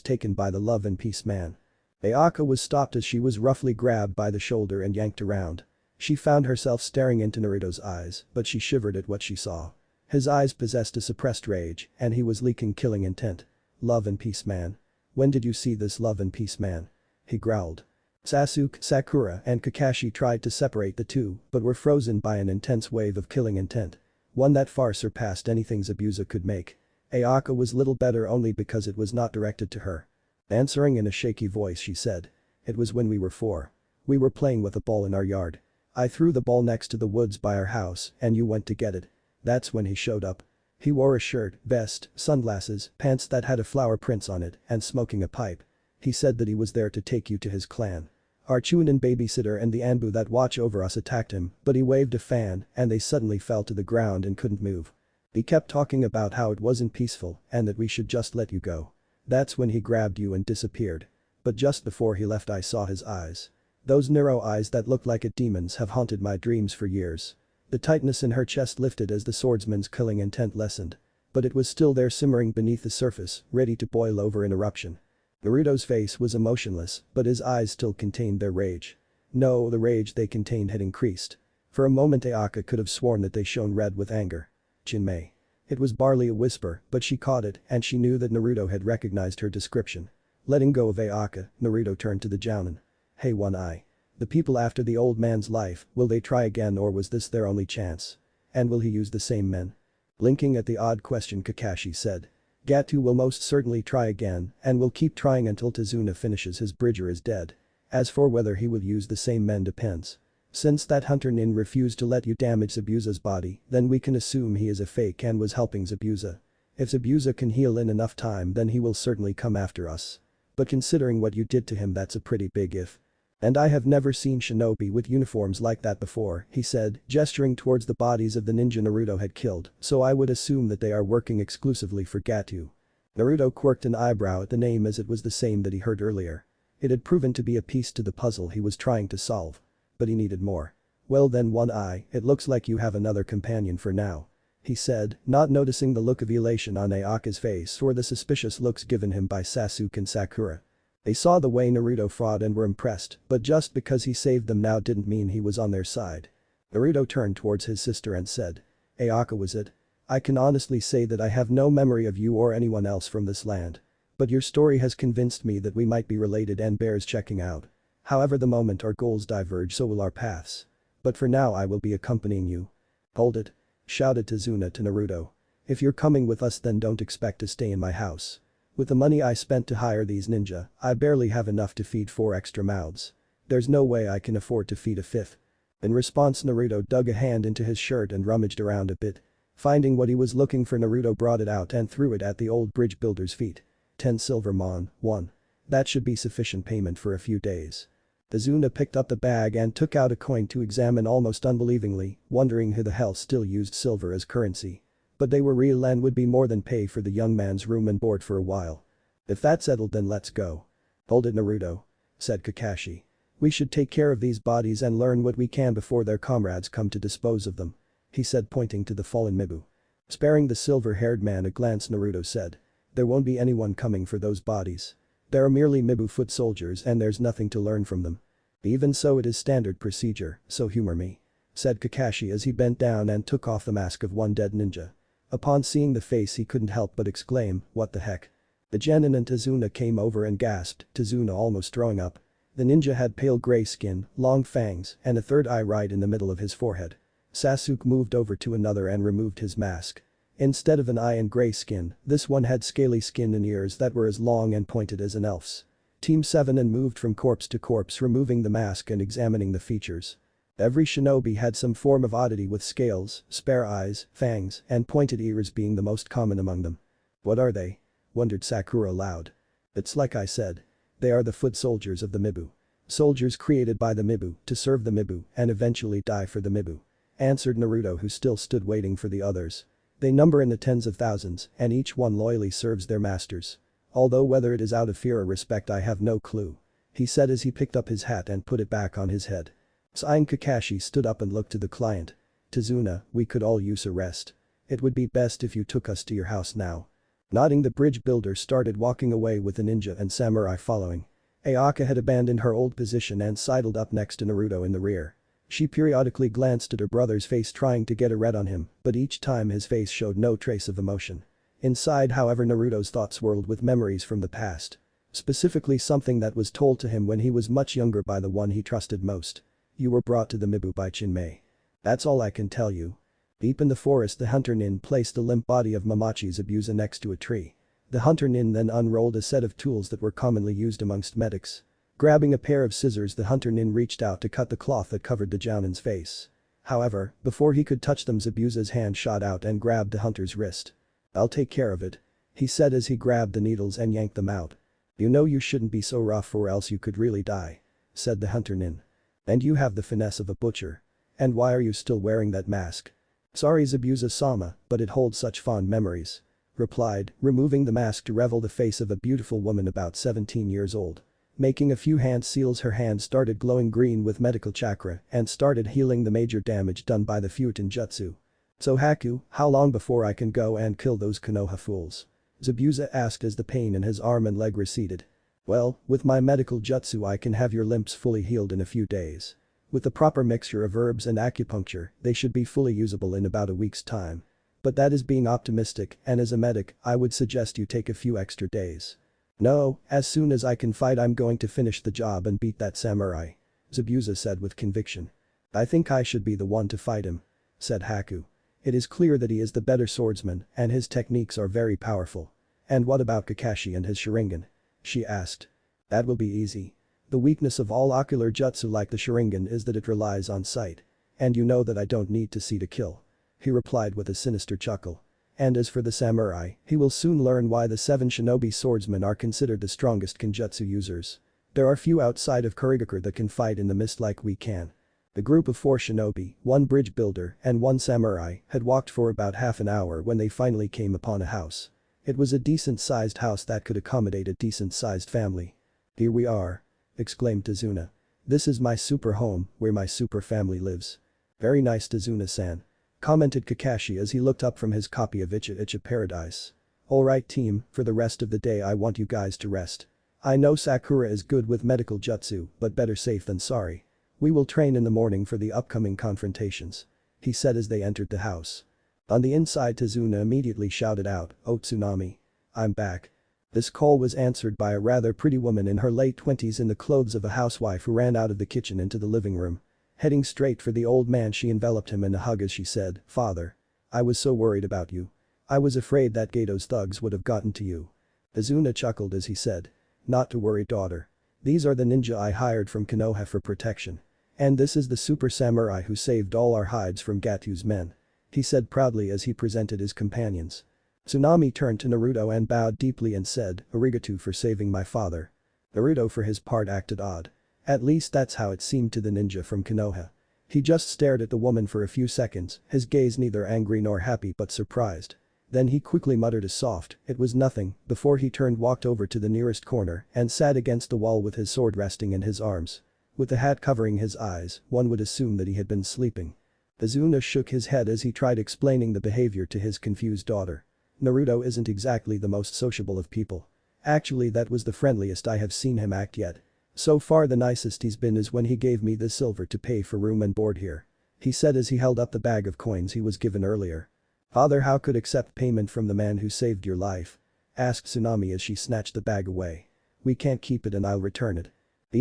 taken by the love and peace man. Ayaka was stopped as she was roughly grabbed by the shoulder and yanked around. She found herself staring into Naruto's eyes, but she shivered at what she saw. His eyes possessed a suppressed rage, and he was leaking killing intent. Love and peace man. When did you see this love and peace man? He growled. Sasuke, Sakura, and Kakashi tried to separate the two, but were frozen by an intense wave of killing intent. One that far surpassed anything Zabuza could make. Ayaka was little better only because it was not directed to her. Answering in a shaky voice she said. It was when we were 4. We were playing with a ball in our yard. I threw the ball next to the woods by our house and you went to get it. That's when he showed up. He wore a shirt, vest, sunglasses, pants that had a flower prints on it, and smoking a pipe. He said that he was there to take you to his clan. Our Chunin babysitter and the Anbu that watch over us attacked him, but he waved a fan and they suddenly fell to the ground and couldn't move. He kept talking about how it wasn't peaceful and that we should just let you go. That's when he grabbed you and disappeared. But just before he left I saw his eyes. Those narrow eyes that look like a demon's have haunted my dreams for years. The tightness in her chest lifted as the swordsman's killing intent lessened. But it was still there simmering beneath the surface, ready to boil over in eruption. Naruto's face was emotionless, but his eyes still contained their rage. No, the rage they contained had increased. For a moment Ayaka could have sworn that they shone red with anger. Jinmei. It was barely a whisper, but she caught it and she knew that Naruto had recognized her description. Letting go of Ayaka, Naruto turned to the Jounin. Hey One Eye. The people after the old man's life, will they try again or was this their only chance? And will he use the same men? Blinking at the odd question Kakashi said. Gato will most certainly try again and will keep trying until Tazuna finishes his bridge or is dead. As for whether he will use the same men depends. Since that hunter Nin refused to let you damage Zabuza's body, then we can assume he is a fake and was helping Zabuza. If Zabuza can heal in enough time then he will certainly come after us. But considering what you did to him that's a pretty big if. And I have never seen shinobi with uniforms like that before, he said, gesturing towards the bodies of the ninja Naruto had killed, so I would assume that they are working exclusively for Gato. Naruto quirked an eyebrow at the name as it was the same that he heard earlier. It had proven to be a piece to the puzzle he was trying to solve. But he needed more. Well then One Eye, it looks like you have another companion for now. He said, not noticing the look of elation on Ayaka's face or the suspicious looks given him by Sasuke and Sakura. They saw the way Naruto fought and were impressed, but just because he saved them now didn't mean he was on their side. Naruto turned towards his sister and said. Ayaka was it? I can honestly say that I have no memory of you or anyone else from this land. But your story has convinced me that we might be related and bears checking out. However the moment our goals diverge so will our paths. But for now I will be accompanying you. Hold it. Shouted Tazuna to Naruto. If you're coming with us then don't expect to stay in my house. With the money I spent to hire these ninja, I barely have enough to feed 4 extra mouths. There's no way I can afford to feed a 5th. In response Naruto dug a hand into his shirt and rummaged around a bit. Finding what he was looking for Naruto brought it out and threw it at the old bridge builder's feet. 10 silver mon, 1. That should be sufficient payment for a few days. Tazuna picked up the bag and took out a coin to examine almost unbelievingly, wondering who the hell still used silver as currency. But they were real and would be more than pay for the young man's room and board for a while. If that's settled then let's go. Hold it Naruto. Said Kakashi. We should take care of these bodies and learn what we can before their comrades come to dispose of them. He said pointing to the fallen Mibu. Sparing the silver-haired man a glance Naruto said. There won't be anyone coming for those bodies. There are merely Mibu foot soldiers and there's nothing to learn from them. Even so it is standard procedure, so humor me. Said Kakashi as he bent down and took off the mask of one dead ninja. Upon seeing the face he couldn't help but exclaim, what the heck? The genin and Tazuna came over and gasped, Tazuna almost throwing up. The ninja had pale gray skin, long fangs, and a third eye right in the middle of his forehead. Sasuke moved over to another and removed his mask. Instead of an eye and gray skin, this one had scaly skin and ears that were as long and pointed as an elf's. Team 7 and moved from corpse to corpse removing the mask and examining the features. Every shinobi had some form of oddity with scales, spare eyes, fangs, and pointed ears being the most common among them. What are they? Wondered Sakura aloud. It's like I said. They are the foot soldiers of the Mibu. Soldiers created by the Mibu to serve the Mibu and eventually die for the Mibu. Answered Naruto who still stood waiting for the others. They number in the tens of thousands and each one loyally serves their masters. Although whether it is out of fear or respect I have no clue. he said as he picked up his hat and put it back on his head. Sighing, Kakashi stood up and looked to the client. "Tazuna, we could all use a rest. It would be best if you took us to your house now." Nodding, the bridge builder started walking away with the ninja and samurai following. Ayaka had abandoned her old position and sidled up next to Naruto in the rear. She periodically glanced at her brother's face trying to get a read on him, but each time his face showed no trace of emotion. Inside, however, Naruto's thoughts swirled with memories from the past. Specifically something that was told to him when he was much younger by the one he trusted most. "You were brought to the Mibu by Chinmei. That's all I can tell you." Deep in the forest, the hunter nin placed the limp body of Mamachi's abuser next to a tree. The hunter nin then unrolled a set of tools that were commonly used amongst medics. Grabbing a pair of scissors, the hunter nin reached out to cut the cloth that covered the jounin's face. However, before he could touch them, Zabuza's hand shot out and grabbed the hunter's wrist. "I'll take care of it," he said as he grabbed the needles and yanked them out. "You know you shouldn't be so rough or else you could really die," said the hunter nin. "And you have the finesse of a butcher. And why are you still wearing that mask?" "Sorry Zabuza-sama, but it holds such fond memories," replied, removing the mask to reveal the face of a beautiful woman about 17 years old. Making a few hand seals, her hand started glowing green with medical chakra and started healing the major damage done by the Futon jutsu. "So Haku, how long before I can go and kill those Konoha fools?" Zabuza asked as the pain in his arm and leg receded. "Well, with my medical jutsu I can have your limbs fully healed in a few days. With the proper mixture of herbs and acupuncture, they should be fully usable in about a week's time. But that is being optimistic, and as a medic, I would suggest you take a few extra days." "No, as soon as I can fight I'm going to finish the job and beat that samurai," Zabuza said with conviction. "I think I should be the one to fight him," said Haku. "It is clear that he is the better swordsman and his techniques are very powerful." "And what about Kakashi and his Sharingan?" she asked. "That will be easy. The weakness of all ocular jutsu like the Sharingan is that it relies on sight. And you know that I don't need to see to kill," he replied with a sinister chuckle. "And as for the samurai, he will soon learn why the 7 shinobi swordsmen are considered the strongest kenjutsu users. There are few outside of Kurigakure that can fight in the mist like we can." The group of 4 shinobi, 1 bridge builder and 1 samurai had walked for about half an hour when they finally came upon a house. It was a decent-sized house that could accommodate a decent-sized family. "Here we are," exclaimed Tazuna. "This is my super home, where my super family lives." "Very nice, Tazuna-san," commented Kakashi as he looked up from his copy of Icha Icha Paradise. "Alright team, for the rest of the day I want you guys to rest. I know Sakura is good with medical jutsu, but better safe than sorry. We will train in the morning for the upcoming confrontations," he said as they entered the house. On the inside, Tazuna immediately shouted out, "Oh Tsunami. I'm back." This call was answered by a rather pretty woman in her late 20s in the clothes of a housewife who ran out of the kitchen into the living room. Heading straight for the old man, she enveloped him in a hug as she said, "Father. I was so worried about you. I was afraid that Gato's thugs would have gotten to you." Tazuna chuckled as he said, "Not to worry, daughter. These are the ninja I hired from Konoha for protection. And this is the super samurai who saved all our hides from Gatu's men," he said proudly as he presented his companions. Tsunami turned to Naruto and bowed deeply and said, "Arigato for saving my father." Naruto for his part acted odd. At least that's how it seemed to the ninja from Konoha. He just stared at the woman for a few seconds, his gaze neither angry nor happy but surprised. Then he quickly muttered a soft, "It was nothing," before he walked over to the nearest corner and sat against the wall with his sword resting in his arms. With the hat covering his eyes, one would assume that he had been sleeping. Tazuna shook his head as he tried explaining the behavior to his confused daughter. "Naruto isn't exactly the most sociable of people. Actually, that was the friendliest I have seen him act yet. So far the nicest he's been is when he gave me this silver to pay for room and board here," he said as he held up the bag of coins he was given earlier. "Father, how could accept payment from the man who saved your life?" asked Tsunami as she snatched the bag away. "We can't keep it and I'll return it."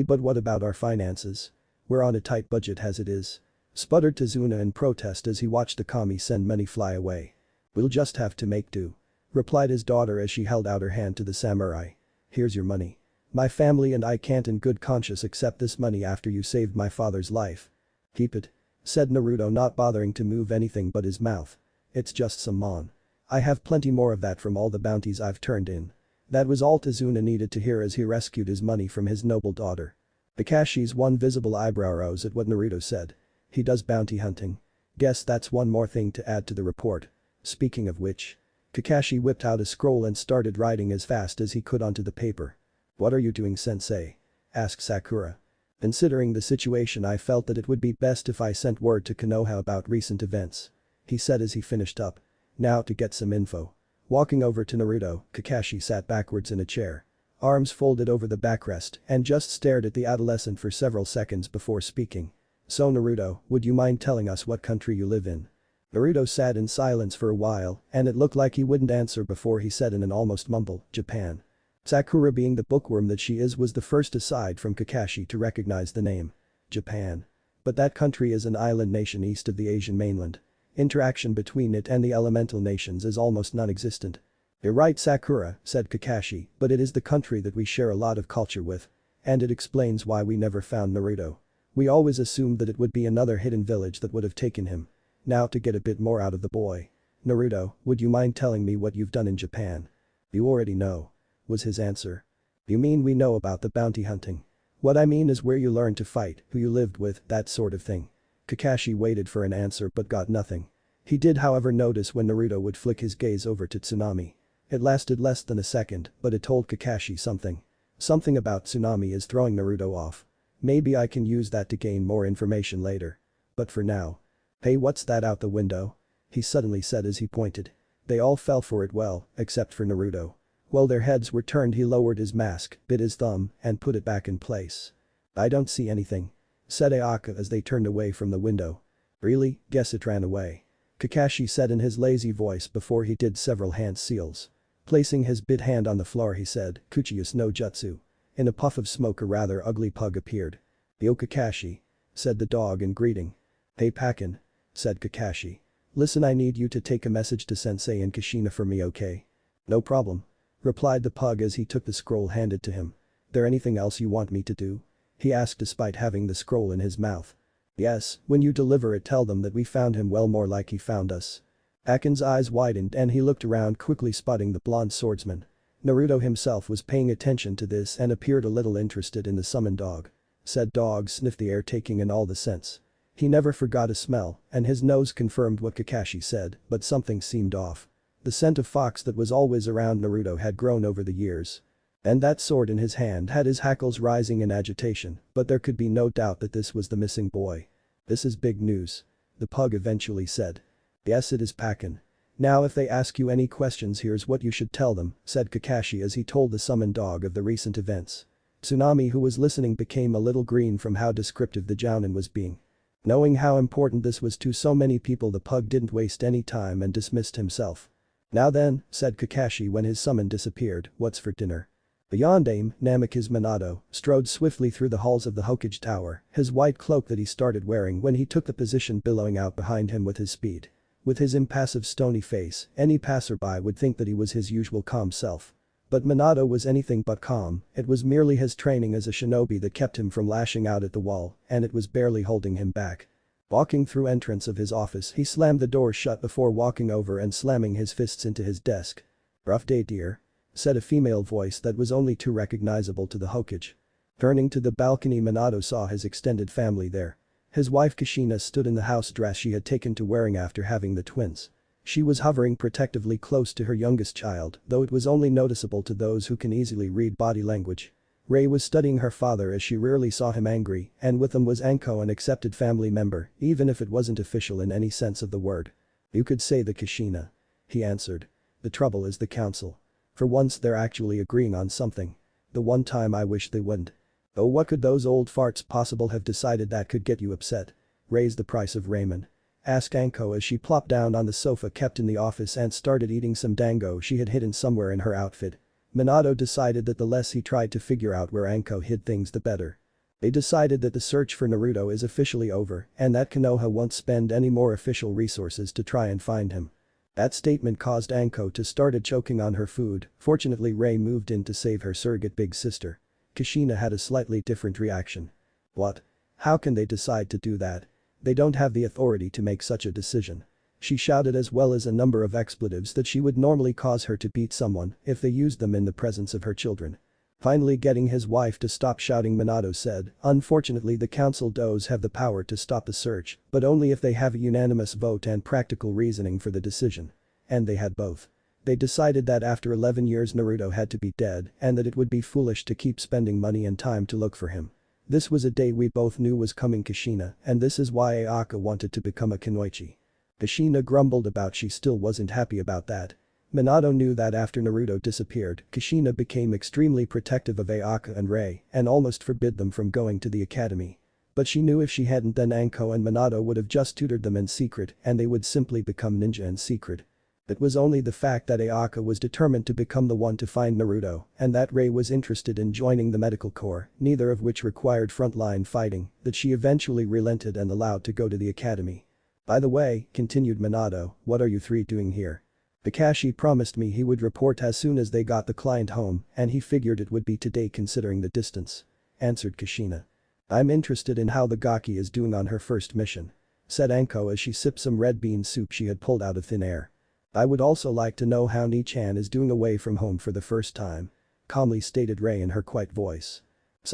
But what about our finances? We're on a tight budget as it is," sputtered Tazuna in protest as he watched the kami send money fly away. "We'll just have to make do," replied his daughter as she held out her hand to the samurai. "Here's your money. My family and I can't in good conscience accept this money after you saved my father's life." "Keep it," said Naruto, not bothering to move anything but his mouth. "It's just some mon. I have plenty more of that from all the bounties I've turned in." That was all Tazuna needed to hear as he rescued his money from his noble daughter. Kakashi's one visible eyebrow rose at what Naruto said. "He does bounty hunting. Guess that's one more thing to add to the report. Speaking of which." Kakashi whipped out a scroll and started writing as fast as he could onto the paper. "What are you doing, sensei?" asked Sakura. Considering the situation, I felt that it would be best if I sent word to Konoha about recent events. He said as he finished up. Now to get some info. Walking over to Naruto, Kakashi sat backwards in a chair. Arms folded over the backrest and just stared at the adolescent for several seconds before speaking. So Naruto, would you mind telling us what country you live in? Naruto sat in silence for a while and it looked like he wouldn't answer before he said in an almost mumble, Japan. Sakura, being the bookworm that she is, was the first aside from Kakashi to recognize the name. Japan. But that country is an island nation east of the Asian mainland. Interaction between it and the elemental nations is almost non-existent. You're right, Sakura, said Kakashi, but it is the country that we share a lot of culture with. And it explains why we never found Naruto. We always assumed that it would be another hidden village that would have taken him. Now to get a bit more out of the boy. Naruto, would you mind telling me what you've done in Japan? You already know. Was his answer. You mean we know about the bounty hunting? What I mean is where you learned to fight, who you lived with, that sort of thing. Kakashi waited for an answer but got nothing. He did however notice when Naruto would flick his gaze over to Tsunami. It lasted less than a second, but it told Kakashi something. Something about Tsunami is throwing Naruto off. Maybe I can use that to gain more information later. But for now. Hey, what's that out the window? He suddenly said as he pointed. They all fell for it, well, except for Naruto. While their heads were turned, he lowered his mask, bit his thumb, and put it back in place. I don't see anything, said Ayaka as they turned away from the window. Really? Guess it ran away. Kakashi said in his lazy voice before he did several hand seals. Placing his bit hand on the floor, he said, Kuchiyus no jutsu. In a puff of smoke, a rather ugly pug appeared. Yo Kakashi, said the dog in greeting. Hey Pakin, said Kakashi. Listen, I need you to take a message to Sensei and Kushina for me, okay? No problem, replied the pug as he took the scroll handed to him. There anything else you want me to do? He asked despite having the scroll in his mouth. Yes, when you deliver it, tell them that we found him, well, more like he found us. Akin's eyes widened and he looked around, quickly spotting the blonde swordsman. Naruto himself was paying attention to this and appeared a little interested in the summoned dog. Said dog sniffed the air, taking in all the scents. He never forgot a smell, and his nose confirmed what Kakashi said, but something seemed off. The scent of fox that was always around Naruto had grown over the years. And that sword in his hand had his hackles rising in agitation, but there could be no doubt that this was the missing boy. This is big news, the pug eventually said. Yes, it is, Pakin. Now if they ask you any questions, here's what you should tell them, said Kakashi as he told the summoned dog of the recent events. Tsunami, who was listening, became a little green from how descriptive the jounin was being. Knowing how important this was to so many people, the pug didn't waste any time and dismissed himself. Now then, said Kakashi when his summon disappeared, what's for dinner? Beyond aim, Namikaze Minato strode swiftly through the halls of the Hokage Tower, his white cloak that he started wearing when he took the position billowing out behind him with his speed. With his impassive stony face, any passerby would think that he was his usual calm self. But Minato was anything but calm, it was merely his training as a shinobi that kept him from lashing out at the wall, and it was barely holding him back. Walking through entrance of his office, he slammed the door shut before walking over and slamming his fists into his desk. Rough day, dear, said a female voice that was only too recognizable to the Hokage. Turning to the balcony, Minato saw his extended family there. His wife Kushina stood in the house dress she had taken to wearing after having the twins. She was hovering protectively close to her youngest child, though it was only noticeable to those who can easily read body language. Rei was studying her father as she rarely saw him angry, and with them was Anko, an accepted family member, even if it wasn't official in any sense of the word. You could say the Kushina, he answered. The trouble is the council. For once they're actually agreeing on something. The one time I wish they wouldn't. Oh, what could those old farts possible have decided that could get you upset? Raise the price of ramen, asked Anko as she plopped down on the sofa kept in the office and started eating some dango she had hidden somewhere in her outfit. Minato decided that the less he tried to figure out where Anko hid things, the better. They decided that the search for Naruto is officially over and that Konoha won't spend any more official resources to try and find him. That statement caused Anko to start choking on her food. Fortunately, Rei moved in to save her surrogate big sister. Kushina had a slightly different reaction. What? How can they decide to do that? They don't have the authority to make such a decision. She shouted, as well as a number of expletives that she would normally cause her to beat someone if they used them in the presence of her children. Finally getting his wife to stop shouting, Minato said, unfortunately the council does have the power to stop the search, but only if they have a unanimous vote and practical reasoning for the decision. And they had both. They decided that after 11 years Naruto had to be dead and that it would be foolish to keep spending money and time to look for him. This was a day we both knew was coming Kushina, and this is why Ayaka wanted to become a kunoichi. Kushina grumbled about she still wasn't happy about that. Minato knew that after Naruto disappeared, Kushina became extremely protective of Ayaka and Rei and almost forbid them from going to the academy. But she knew if she hadn't, then Anko and Minato would have just tutored them in secret and they would simply become ninja in secret. It was only the fact that Ayaka was determined to become the one to find Naruto and that Rei was interested in joining the medical corps, neither of which required frontline fighting, that she eventually relented and allowed to go to the academy. By the way, continued Minato, what are you three doing here? Kakashi promised me he would report as soon as they got the client home and he figured it would be today considering the distance. Answered Kushina. I'm interested in how the Gaki is doing on her first mission. Said Anko as she sipped some red bean soup she had pulled out of thin air. I would also like to know how Nichan is doing away from home for the first time. Calmly stated Rei in her quiet voice.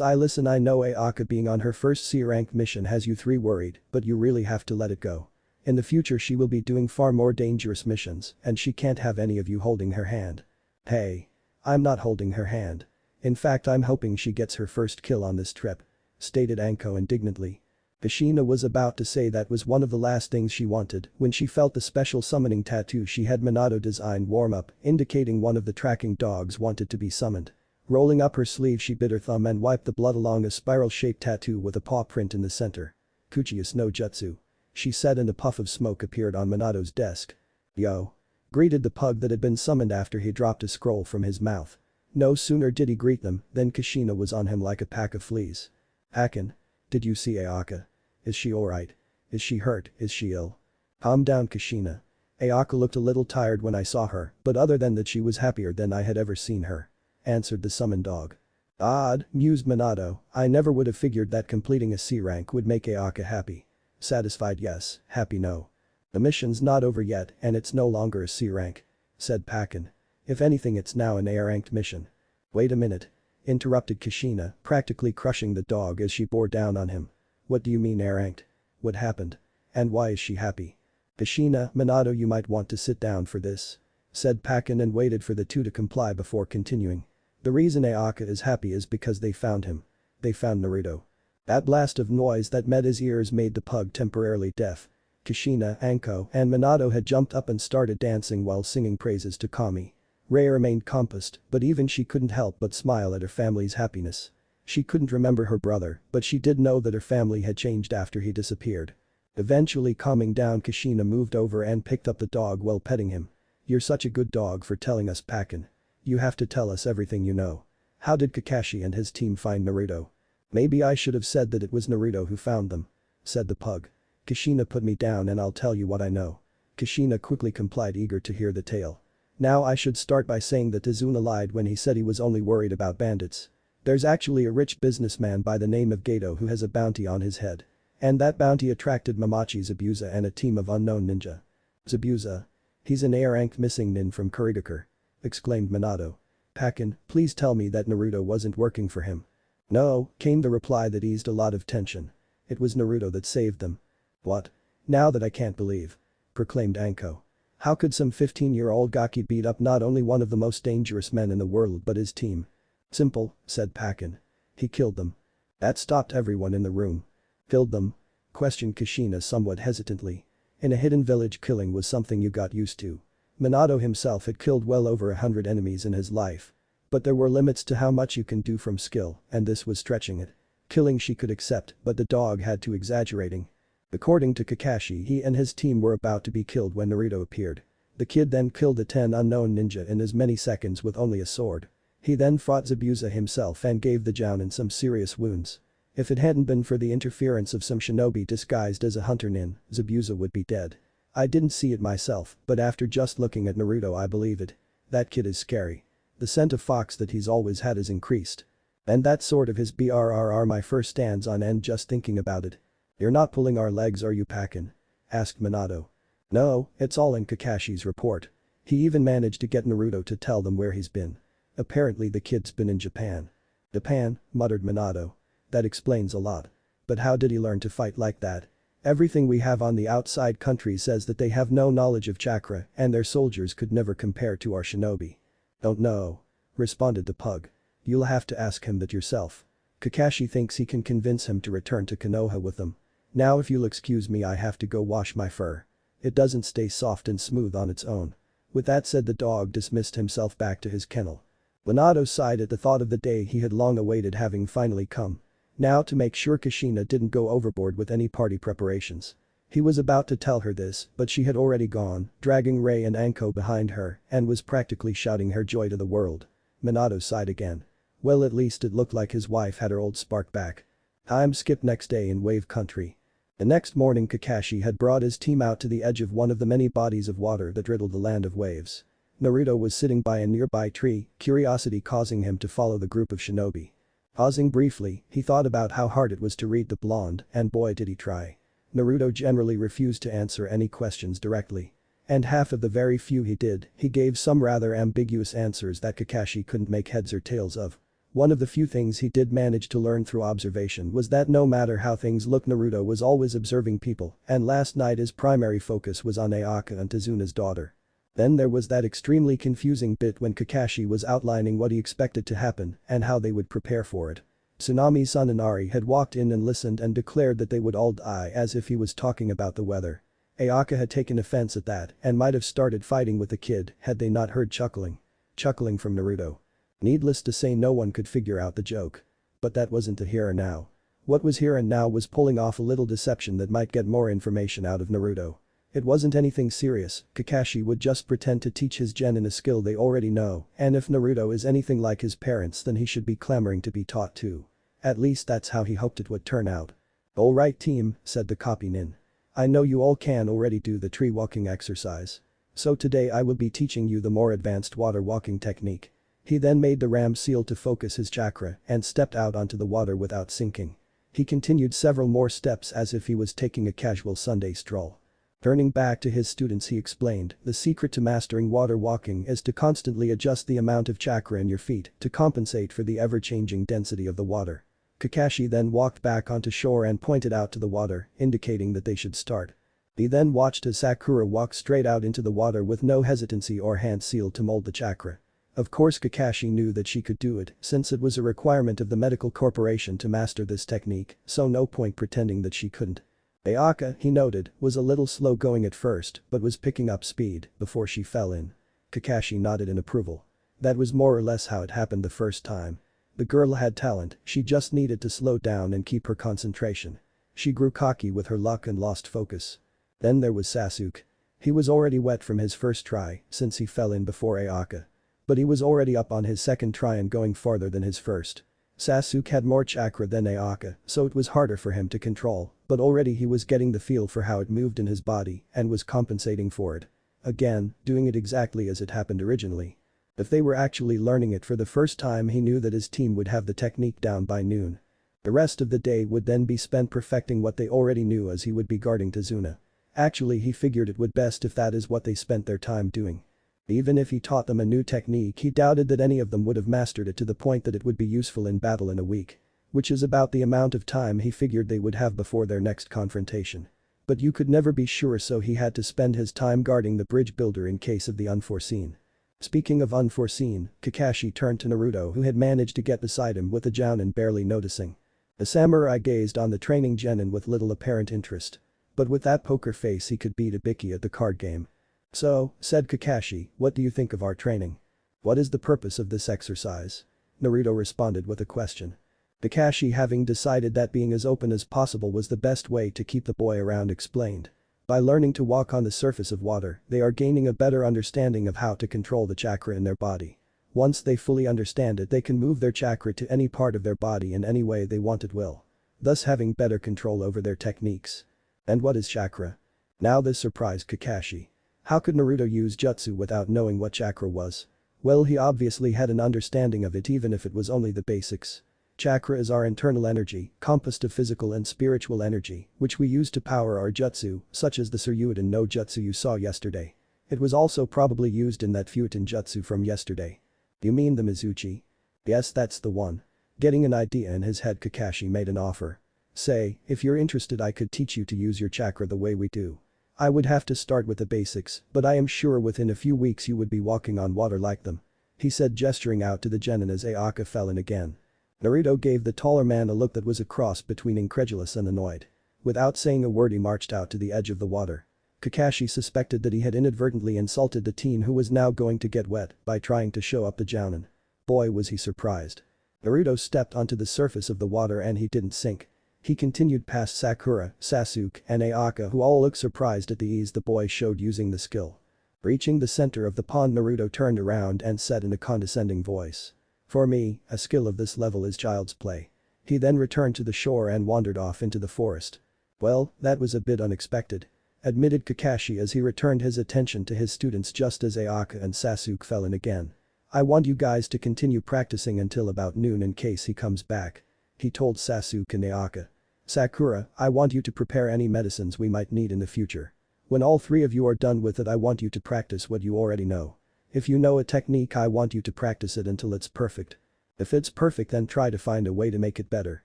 Listen, I know Ayaka being on her first C-rank mission has you three worried, but you really have to let it go. In the future she will be doing far more dangerous missions and she can't have any of you holding her hand. Hey. I'm not holding her hand. In fact, I'm hoping she gets her first kill on this trip. Stated Anko indignantly. Kushina was about to say that was one of the last things she wanted when she felt the special summoning tattoo she had Minato designed warm up, indicating one of the tracking dogs wanted to be summoned. Rolling up her sleeve she bit her thumb and wiped the blood along a spiral-shaped tattoo with a paw print in the center. Kuchius no jutsu. She said and a puff of smoke appeared on Minato's desk. Yo. Greeted the pug that had been summoned after he dropped a scroll from his mouth. No sooner did he greet them than Kushina was on him like a pack of fleas. Hakken. Did you see Ayaka? Is she alright? Is she hurt? Is she ill? Calm down, Kushina. Ayaka looked a little tired when I saw her, but other than that she was happier than I had ever seen her. Answered the summoned dog. Odd, mused Minato, I never would have figured that completing a C rank would make Ayaka happy. Satisfied yes, happy no. The mission's not over yet and it's no longer a C rank. Said Pakken. If anything it's now an A ranked mission. Wait a minute. Interrupted Kushina, practically crushing the dog as she bore down on him. What do you mean A ranked? What happened? And why is she happy? Kushina, Minato, you might want to sit down for this. Said Pakken and waited for the two to comply before continuing. The reason Ayaka is happy is because they found him. They found Naruto. That blast of noise that met his ears made the pug temporarily deaf. Kushina, Anko, and Minato had jumped up and started dancing while singing praises to Kami. Rei remained composed, but even she couldn't help but smile at her family's happiness. She couldn't remember her brother, but she did know that her family had changed after he disappeared. Eventually calming down, Kushina moved over and picked up the dog while petting him. You're such a good dog for telling us, Pakken. You have to tell us everything you know. How did Kakashi and his team find Naruto? Maybe I should have said that it was Naruto who found them. Said the pug. Kushina, put me down and I'll tell you what I know. Kushina quickly complied, eager to hear the tale. Now I should start by saying that Tazuna lied when he said he was only worried about bandits. There's actually a rich businessman by the name of Gato who has a bounty on his head. And that bounty attracted Mamachi Zabuza and a team of unknown ninja. Zabuza? He's an A-ranked missing nin from Kurigakure. Exclaimed Minato. Pakken, please tell me that Naruto wasn't working for him. No, came the reply that eased a lot of tension. It was Naruto that saved them. What? Now that I can't believe. Proclaimed Anko. How could some 15-year-old Gaki beat up not only one of the most dangerous men in the world but his team? Simple, said Pakken. He killed them. That stopped everyone in the room. Killed them? Questioned Kushina somewhat hesitantly. In a hidden village, killing was something you got used to. Minato himself had killed well over 100 enemies in his life. But there were limits to how much you can do from skill, and this was stretching it. Killing she could accept, but the dog had to exaggerating. According to Kakashi, he and his team were about to be killed when Naruto appeared. The kid then killed the 10 unknown ninja in as many seconds with only a sword. He then fought Zabuza himself and gave the Jounin some serious wounds. If it hadn't been for the interference of some shinobi disguised as a hunter nin, Zabuza would be dead. I didn't see it myself, but after just looking at Naruto I believe it. That kid is scary. The scent of fox that he's always had is increased. And that sword of his brrr, my fur stands on end just thinking about it. You're not pulling our legs, are you, Pakken? Asked Minato. No, it's all in Kakashi's report. He even managed to get Naruto to tell them where he's been. Apparently the kid's been in Japan. Japan, muttered Minato. That explains a lot. But how did he learn to fight like that? Everything we have on the outside country says that they have no knowledge of chakra and their soldiers could never compare to our shinobi. Don't know. Responded the pug. You'll have to ask him that yourself. Kakashi thinks he can convince him to return to Konoha with them. Now if you'll excuse me, I have to go wash my fur. It doesn't stay soft and smooth on its own. With that said, the dog dismissed himself back to his kennel. Minato sighed at the thought of the day he had long awaited having finally come. Now to make sure Kushina didn't go overboard with any party preparations. He was about to tell her this, but she had already gone, dragging Rei and Anko behind her, and was practically shouting her joy to the world. Minato sighed again. Well, at least it looked like his wife had her old spark back. Time skipped next day in Wave Country. The next morning Kakashi had brought his team out to the edge of one of the many bodies of water that riddled the land of waves. Naruto was sitting by a nearby tree, curiosity causing him to follow the group of shinobi. Pausing briefly, he thought about how hard it was to read the blonde, and boy did he try. Naruto generally refused to answer any questions directly. And half of the very few he did, he gave some rather ambiguous answers that Kakashi couldn't make heads or tails of. One of the few things he did manage to learn through observation was that no matter how things look, Naruto was always observing people, and last night his primary focus was on Ayaka and Tazuna's daughter. Then there was that extremely confusing bit when Kakashi was outlining what he expected to happen and how they would prepare for it. Tsunami Sananari had walked in and listened and declared that they would all die as if he was talking about the weather. Ayaka had taken offense at that and might have started fighting with the kid had they not heard chuckling. Chuckling from Naruto. Needless to say, no one could figure out the joke. But that wasn't the here and now. What was here and now was pulling off a little deception that might get more information out of Naruto. It wasn't anything serious, Kakashi would just pretend to teach his genin a skill they already know, and if Naruto is anything like his parents then he should be clamoring to be taught too. At least that's how he hoped it would turn out. Alright team, said the copy nin. I know you all can already do the tree walking exercise. So today I will be teaching you the more advanced water walking technique. He then made the ram seal to focus his chakra and stepped out onto the water without sinking. He continued several more steps as if he was taking a casual Sunday stroll. Turning back to his students, he explained, the secret to mastering water walking is to constantly adjust the amount of chakra in your feet to compensate for the ever-changing density of the water. Kakashi then walked back onto shore and pointed out to the water, indicating that they should start. He then watched as Sakura walked straight out into the water with no hesitancy or hand seal to mold the chakra. Of course Kakashi knew that she could do it since it was a requirement of the medical corporation to master this technique, so no point pretending that she couldn't. Ayaka, he noted, was a little slow going at first but was picking up speed before she fell in. Kakashi nodded in approval. That was more or less how it happened the first time. The girl had talent, she just needed to slow down and keep her concentration. She grew cocky with her luck and lost focus. Then there was Sasuke. He was already wet from his first try since he fell in before Ayaka. But he was already up on his second try and going farther than his first. Sasuke had more chakra than Ayaka, so it was harder for him to control, but already he was getting the feel for how it moved in his body and was compensating for it. Again, doing it exactly as it happened originally. If they were actually learning it for the first time, he knew that his team would have the technique down by noon. The rest of the day would then be spent perfecting what they already knew, as he would be guarding Tazuna. Actually, he figured it would best if that is what they spent their time doing. Even if he taught them a new technique, he doubted that any of them would have mastered it to the point that it would be useful in battle in a week. Which is about the amount of time he figured they would have before their next confrontation. But you could never be sure, so he had to spend his time guarding the bridge builder in case of the unforeseen. Speaking of unforeseen, Kakashi turned to Naruto, who had managed to get beside him with the jounin barely noticing. The samurai gazed on the training genin with little apparent interest. But with that poker face he could beat Ibiki at the card game. So, said Kakashi, what do you think of our training? What is the purpose of this exercise? Naruto responded with a question. Kakashi, having decided that being as open as possible was the best way to keep the boy around, explained. By learning to walk on the surface of water, they are gaining a better understanding of how to control the chakra in their body. Once they fully understand it, they can move their chakra to any part of their body in any way they want at will. Thus having better control over their techniques. And what is chakra? Now this surprised Kakashi. How could Naruto use jutsu without knowing what chakra was? Well, he obviously had an understanding of it, even if it was only the basics. Chakra is our internal energy, composed of physical and spiritual energy, which we use to power our jutsu, such as the Suryudan no jutsu you saw yesterday. It was also probably used in that Futon jutsu from yesterday. You mean the Mizuchi? Yes, that's the one. Getting an idea in his head, Kakashi made an offer. Say, if you're interested I could teach you to use your chakra the way we do. I would have to start with the basics, but I am sure within a few weeks you would be walking on water like them. He said, gesturing out to the genin as Ayaka fell in again. Naruto gave the taller man a look that was a cross between incredulous and annoyed. Without saying a word he marched out to the edge of the water. Kakashi suspected that he had inadvertently insulted the teen who was now going to get wet by trying to show up the jounin. Boy was he surprised. Naruto stepped onto the surface of the water and he didn't sink. He continued past Sakura, Sasuke and Ayaka who all looked surprised at the ease the boy showed using the skill. Reaching the center of the pond Naruto turned around and said in a condescending voice. For me, a skill of this level is child's play. He then returned to the shore and wandered off into the forest. Well, that was a bit unexpected. Admitted Kakashi as he returned his attention to his students just as Ayaka and Sasuke fell in again. I want you guys to continue practicing until about noon in case he comes back. He told Sasuke and Ayaka. Sakura, I want you to prepare any medicines we might need in the future. When all three of you are done with it I want you to practice what you already know. If you know a technique I want you to practice it until it's perfect. If it's perfect then try to find a way to make it better.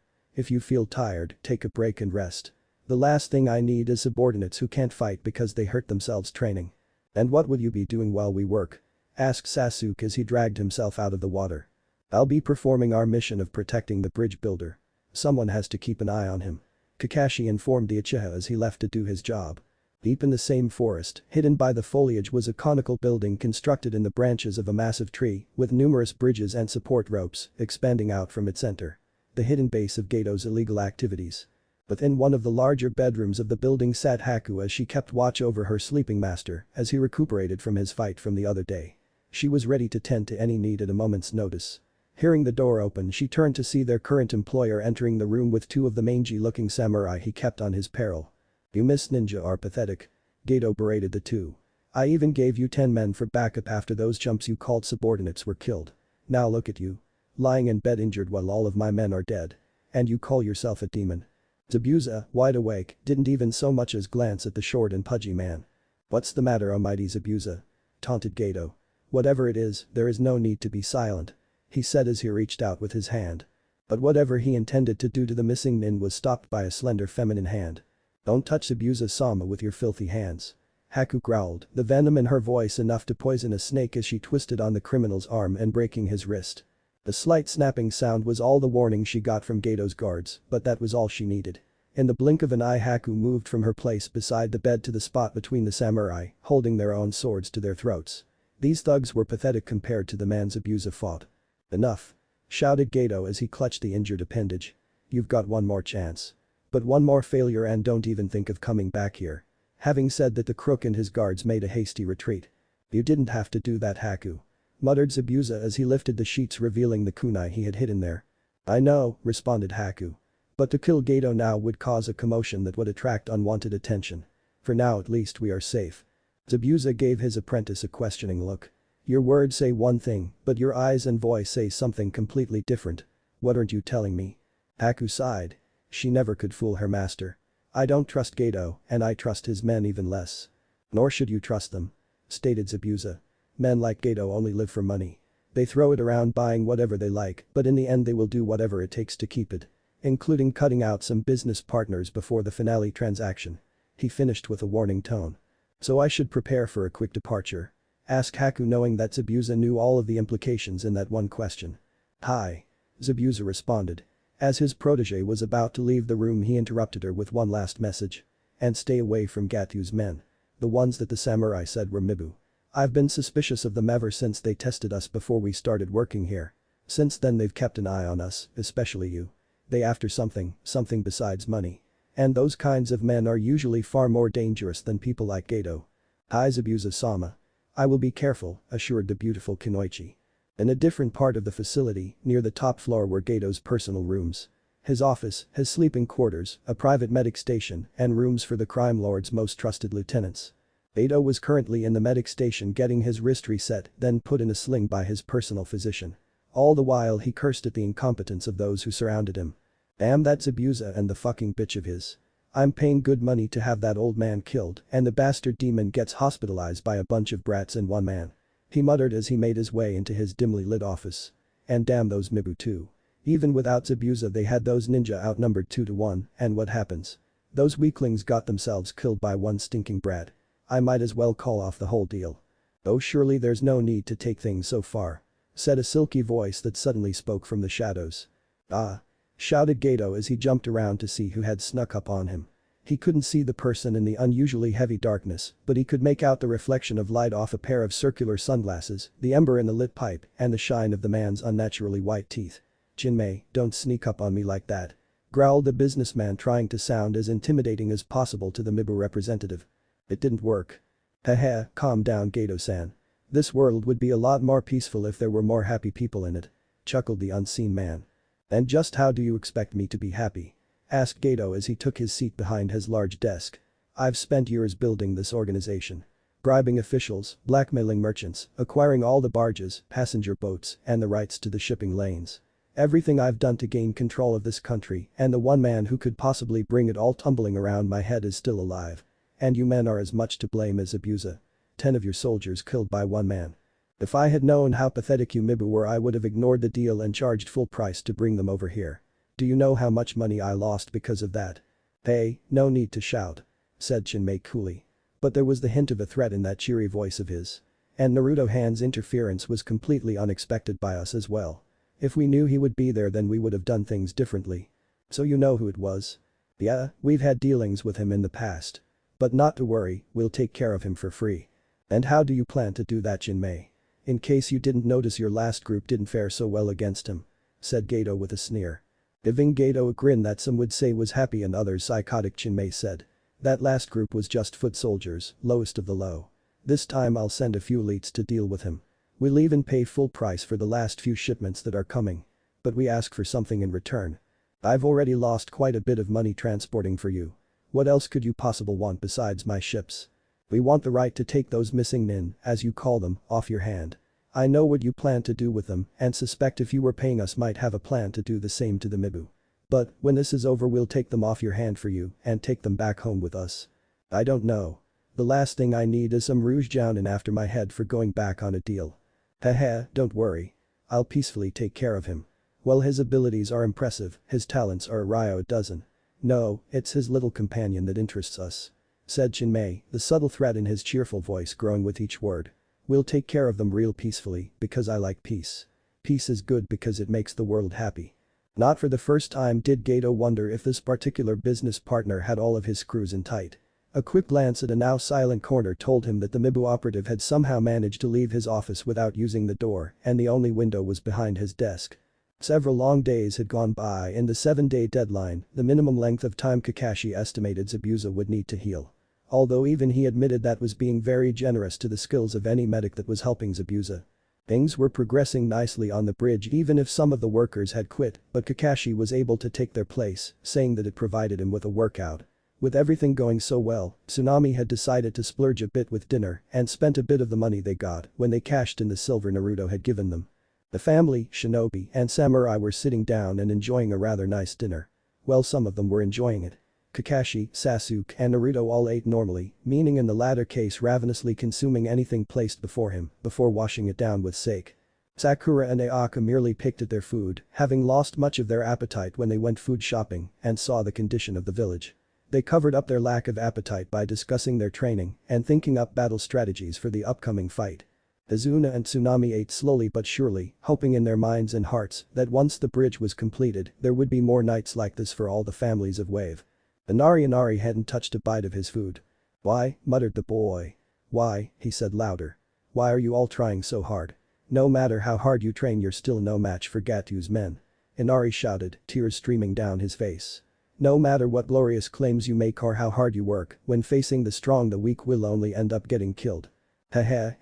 If you feel tired, take a break and rest. The last thing I need is subordinates who can't fight because they hurt themselves training. And what will you be doing while we work? Asked Sasuke as he dragged himself out of the water. I'll be performing our mission of protecting the bridge builder. Someone has to keep an eye on him. Kakashi informed the Uchiha as he left to do his job. Deep in the same forest, hidden by the foliage was a conical building constructed in the branches of a massive tree, with numerous bridges and support ropes expanding out from its center. The hidden base of Gato's illegal activities. Within one of the larger bedrooms of the building sat Haku as she kept watch over her sleeping master as he recuperated from his fight from the other day. She was ready to tend to any need at a moment's notice. Hearing the door open she turned to see their current employer entering the room with two of the mangy-looking samurai he kept on his peril. You Miss Ninja are pathetic. Gato berated the two. I even gave you 10 men for backup after those chumps you called subordinates were killed. Now look at you. Lying in bed injured while all of my men are dead. And you call yourself a demon. Zabuza, wide awake, didn't even so much as glance at the short and pudgy man. What's the matter almighty Zabuza? Taunted Gato. Whatever it is, there is no need to be silent. He said as he reached out with his hand. But whatever he intended to do to the missing nin was stopped by a slender feminine hand. Don't touch Zabuza-sama with your filthy hands. Haku growled, the venom in her voice enough to poison a snake as she twisted on the criminal's arm and breaking his wrist. The slight snapping sound was all the warning she got from Gato's guards, but that was all she needed. In the blink of an eye Haku moved from her place beside the bed to the spot between the samurai, holding their own swords to their throats. These thugs were pathetic compared to the man Zabuza fought. Enough. Shouted Gato as he clutched the injured appendage. You've got one more chance. But one more failure and don't even think of coming back here. Having said that the crook and his guards made a hasty retreat. You didn't have to do that Haku. Muttered Zabuza as he lifted the sheets revealing the kunai he had hidden there. I know, responded Haku. But to kill Gato now would cause a commotion that would attract unwanted attention. For now at least we are safe. Zabuza gave his apprentice a questioning look. Your words say one thing, but your eyes and voice say something completely different. What aren't you telling me? Haku sighed. She never could fool her master. I don't trust Gato, and I trust his men even less. Nor should you trust them. Stated Zabuza. Men like Gato only live for money. They throw it around buying whatever they like, but in the end they will do whatever it takes to keep it. Including cutting out some business partners before the finale transaction. He finished with a warning tone. So I should prepare for a quick departure? Asked Haku knowing that Zabuza knew all of the implications in that one question. Hi. Zabuza responded. As his protege was about to leave the room he interrupted her with one last message. And stay away from Gatu's men. The ones that the samurai said were Mibu. I've been suspicious of them ever since they tested us before we started working here. Since then they've kept an eye on us, especially you. They after something besides money. And those kinds of men are usually far more dangerous than people like Gato. Hi Zabuza-sama. I will be careful, assured the beautiful Kunoichi. In a different part of the facility, near the top floor were Gato's personal rooms. His office, his sleeping quarters, a private medic station, and rooms for the crime lord's most trusted lieutenants. Gato was currently in the medic station getting his wrist reset, then put in a sling by his personal physician. All the while he cursed at the incompetence of those who surrounded him. Damn that Zabuza and the fucking bitch of his. I'm paying good money to have that old man killed and the bastard demon gets hospitalized by a bunch of brats and one man. He muttered as he made his way into his dimly lit office. And damn those Mibu too. Even without Zabuza they had those ninja outnumbered 2 to 1, and what happens? Those weaklings got themselves killed by one stinking brat. I might as well call off the whole deal. Oh surely there's no need to take things so far. Said a silky voice that suddenly spoke from the shadows. Ah! Shouted Gato as he jumped around to see who had snuck up on him. He couldn't see the person in the unusually heavy darkness, but he could make out the reflection of light off a pair of circular sunglasses, the ember in the lit pipe, and the shine of the man's unnaturally white teeth. "Jinmei, don't sneak up on me like that," growled the businessman trying to sound as intimidating as possible to the Mibu representative. It didn't work. Haha, calm down Gato-san. This world would be a lot more peaceful if there were more happy people in it, chuckled the unseen man. And just how do you expect me to be happy? Asked Gato as he took his seat behind his large desk. I've spent years building this organization. Bribing officials, blackmailing merchants, acquiring all the barges, passenger boats, and the rights to the shipping lanes. Everything I've done to gain control of this country, and the one man who could possibly bring it all tumbling around my head is still alive. And you men are as much to blame as Abusa. 10 of your soldiers killed by one man. If I had known how pathetic you Mibu were I would have ignored the deal and charged full price to bring them over here. Do you know how much money I lost because of that? Hey, no need to shout. Said Shinmei coolly. But there was the hint of a threat in that cheery voice of his. And Naruto Han's interference was completely unexpected by us as well. If we knew he would be there then we would have done things differently. So you know who it was? Yeah, we've had dealings with him in the past. But not to worry, we'll take care of him for free. And how do you plan to do that Jinmei? In case you didn't notice your last group didn't fare so well against him. Said Gato with a sneer. Giving Gato a grin that some would say was happy and others psychotic Jinmei said. That last group was just foot soldiers, lowest of the low. This time I'll send a few elites to deal with him. We'll even pay full price for the last few shipments that are coming. But we ask for something in return. I've already lost quite a bit of money transporting for you. What else could you possibly want besides my ships? We want the right to take those missing nin, as you call them, off your hand. I know what you plan to do with them and suspect if you were paying us might have a plan to do the same to the Mibu. But when this is over we'll take them off your hand for you and take them back home with us. I don't know. The last thing I need is some rouge jounin after my head for going back on a deal. Haha, don't worry. I'll peacefully take care of him. Well his abilities are impressive, his talents are a Ryo a dozen. No, it's his little companion that interests us. Said Shinmei, the subtle threat in his cheerful voice growing with each word. We'll take care of them real peacefully because I like peace. Peace is good because it makes the world happy. Not for the first time did Gato wonder if this particular business partner had all of his screws in tight. A quick glance at a now silent corner told him that the Mibu operative had somehow managed to leave his office without using the door and the only window was behind his desk. Several long days had gone by and the 7-day deadline, the minimum length of time Kakashi estimated Zabuza would need to heal. Although even he admitted that was being very generous to the skills of any medic that was helping Zabuza. Things were progressing nicely on the bridge even if some of the workers had quit, but Kakashi was able to take their place, saying that it provided him with a workout. With everything going so well, Tsunami had decided to splurge a bit with dinner and spent a bit of the money they got when they cashed in the silver Naruto had given them. The family, shinobi, and samurai were sitting down and enjoying a rather nice dinner. Well, some of them were enjoying it. Kakashi, Sasuke, and Naruto all ate normally, meaning in the latter case ravenously consuming anything placed before him before washing it down with sake. Sakura and Ayaka merely picked at their food, having lost much of their appetite when they went food shopping and saw the condition of the village. They covered up their lack of appetite by discussing their training and thinking up battle strategies for the upcoming fight. Azuna and Tsunami ate slowly but surely, hoping in their minds and hearts that once the bridge was completed there would be more nights like this for all the families of Wave. Inari hadn't touched a bite of his food. Why, muttered the boy. Why, he said louder. Why are you all trying so hard? No matter how hard you train you're still no match for Gatu's men. Inari shouted, tears streaming down his face. No matter what glorious claims you make or how hard you work, when facing the strong the weak will only end up getting killed. Ha.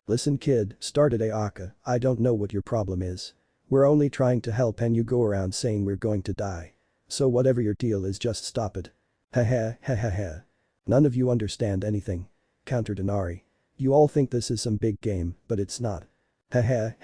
Listen kid, started Ayaka, I don't know what your problem is. We're only trying to help and you go around saying we're going to die. So whatever your deal is just stop it. Ha. None of you understand anything. Countered Inari. You all think this is some big game, but it's not. Ha.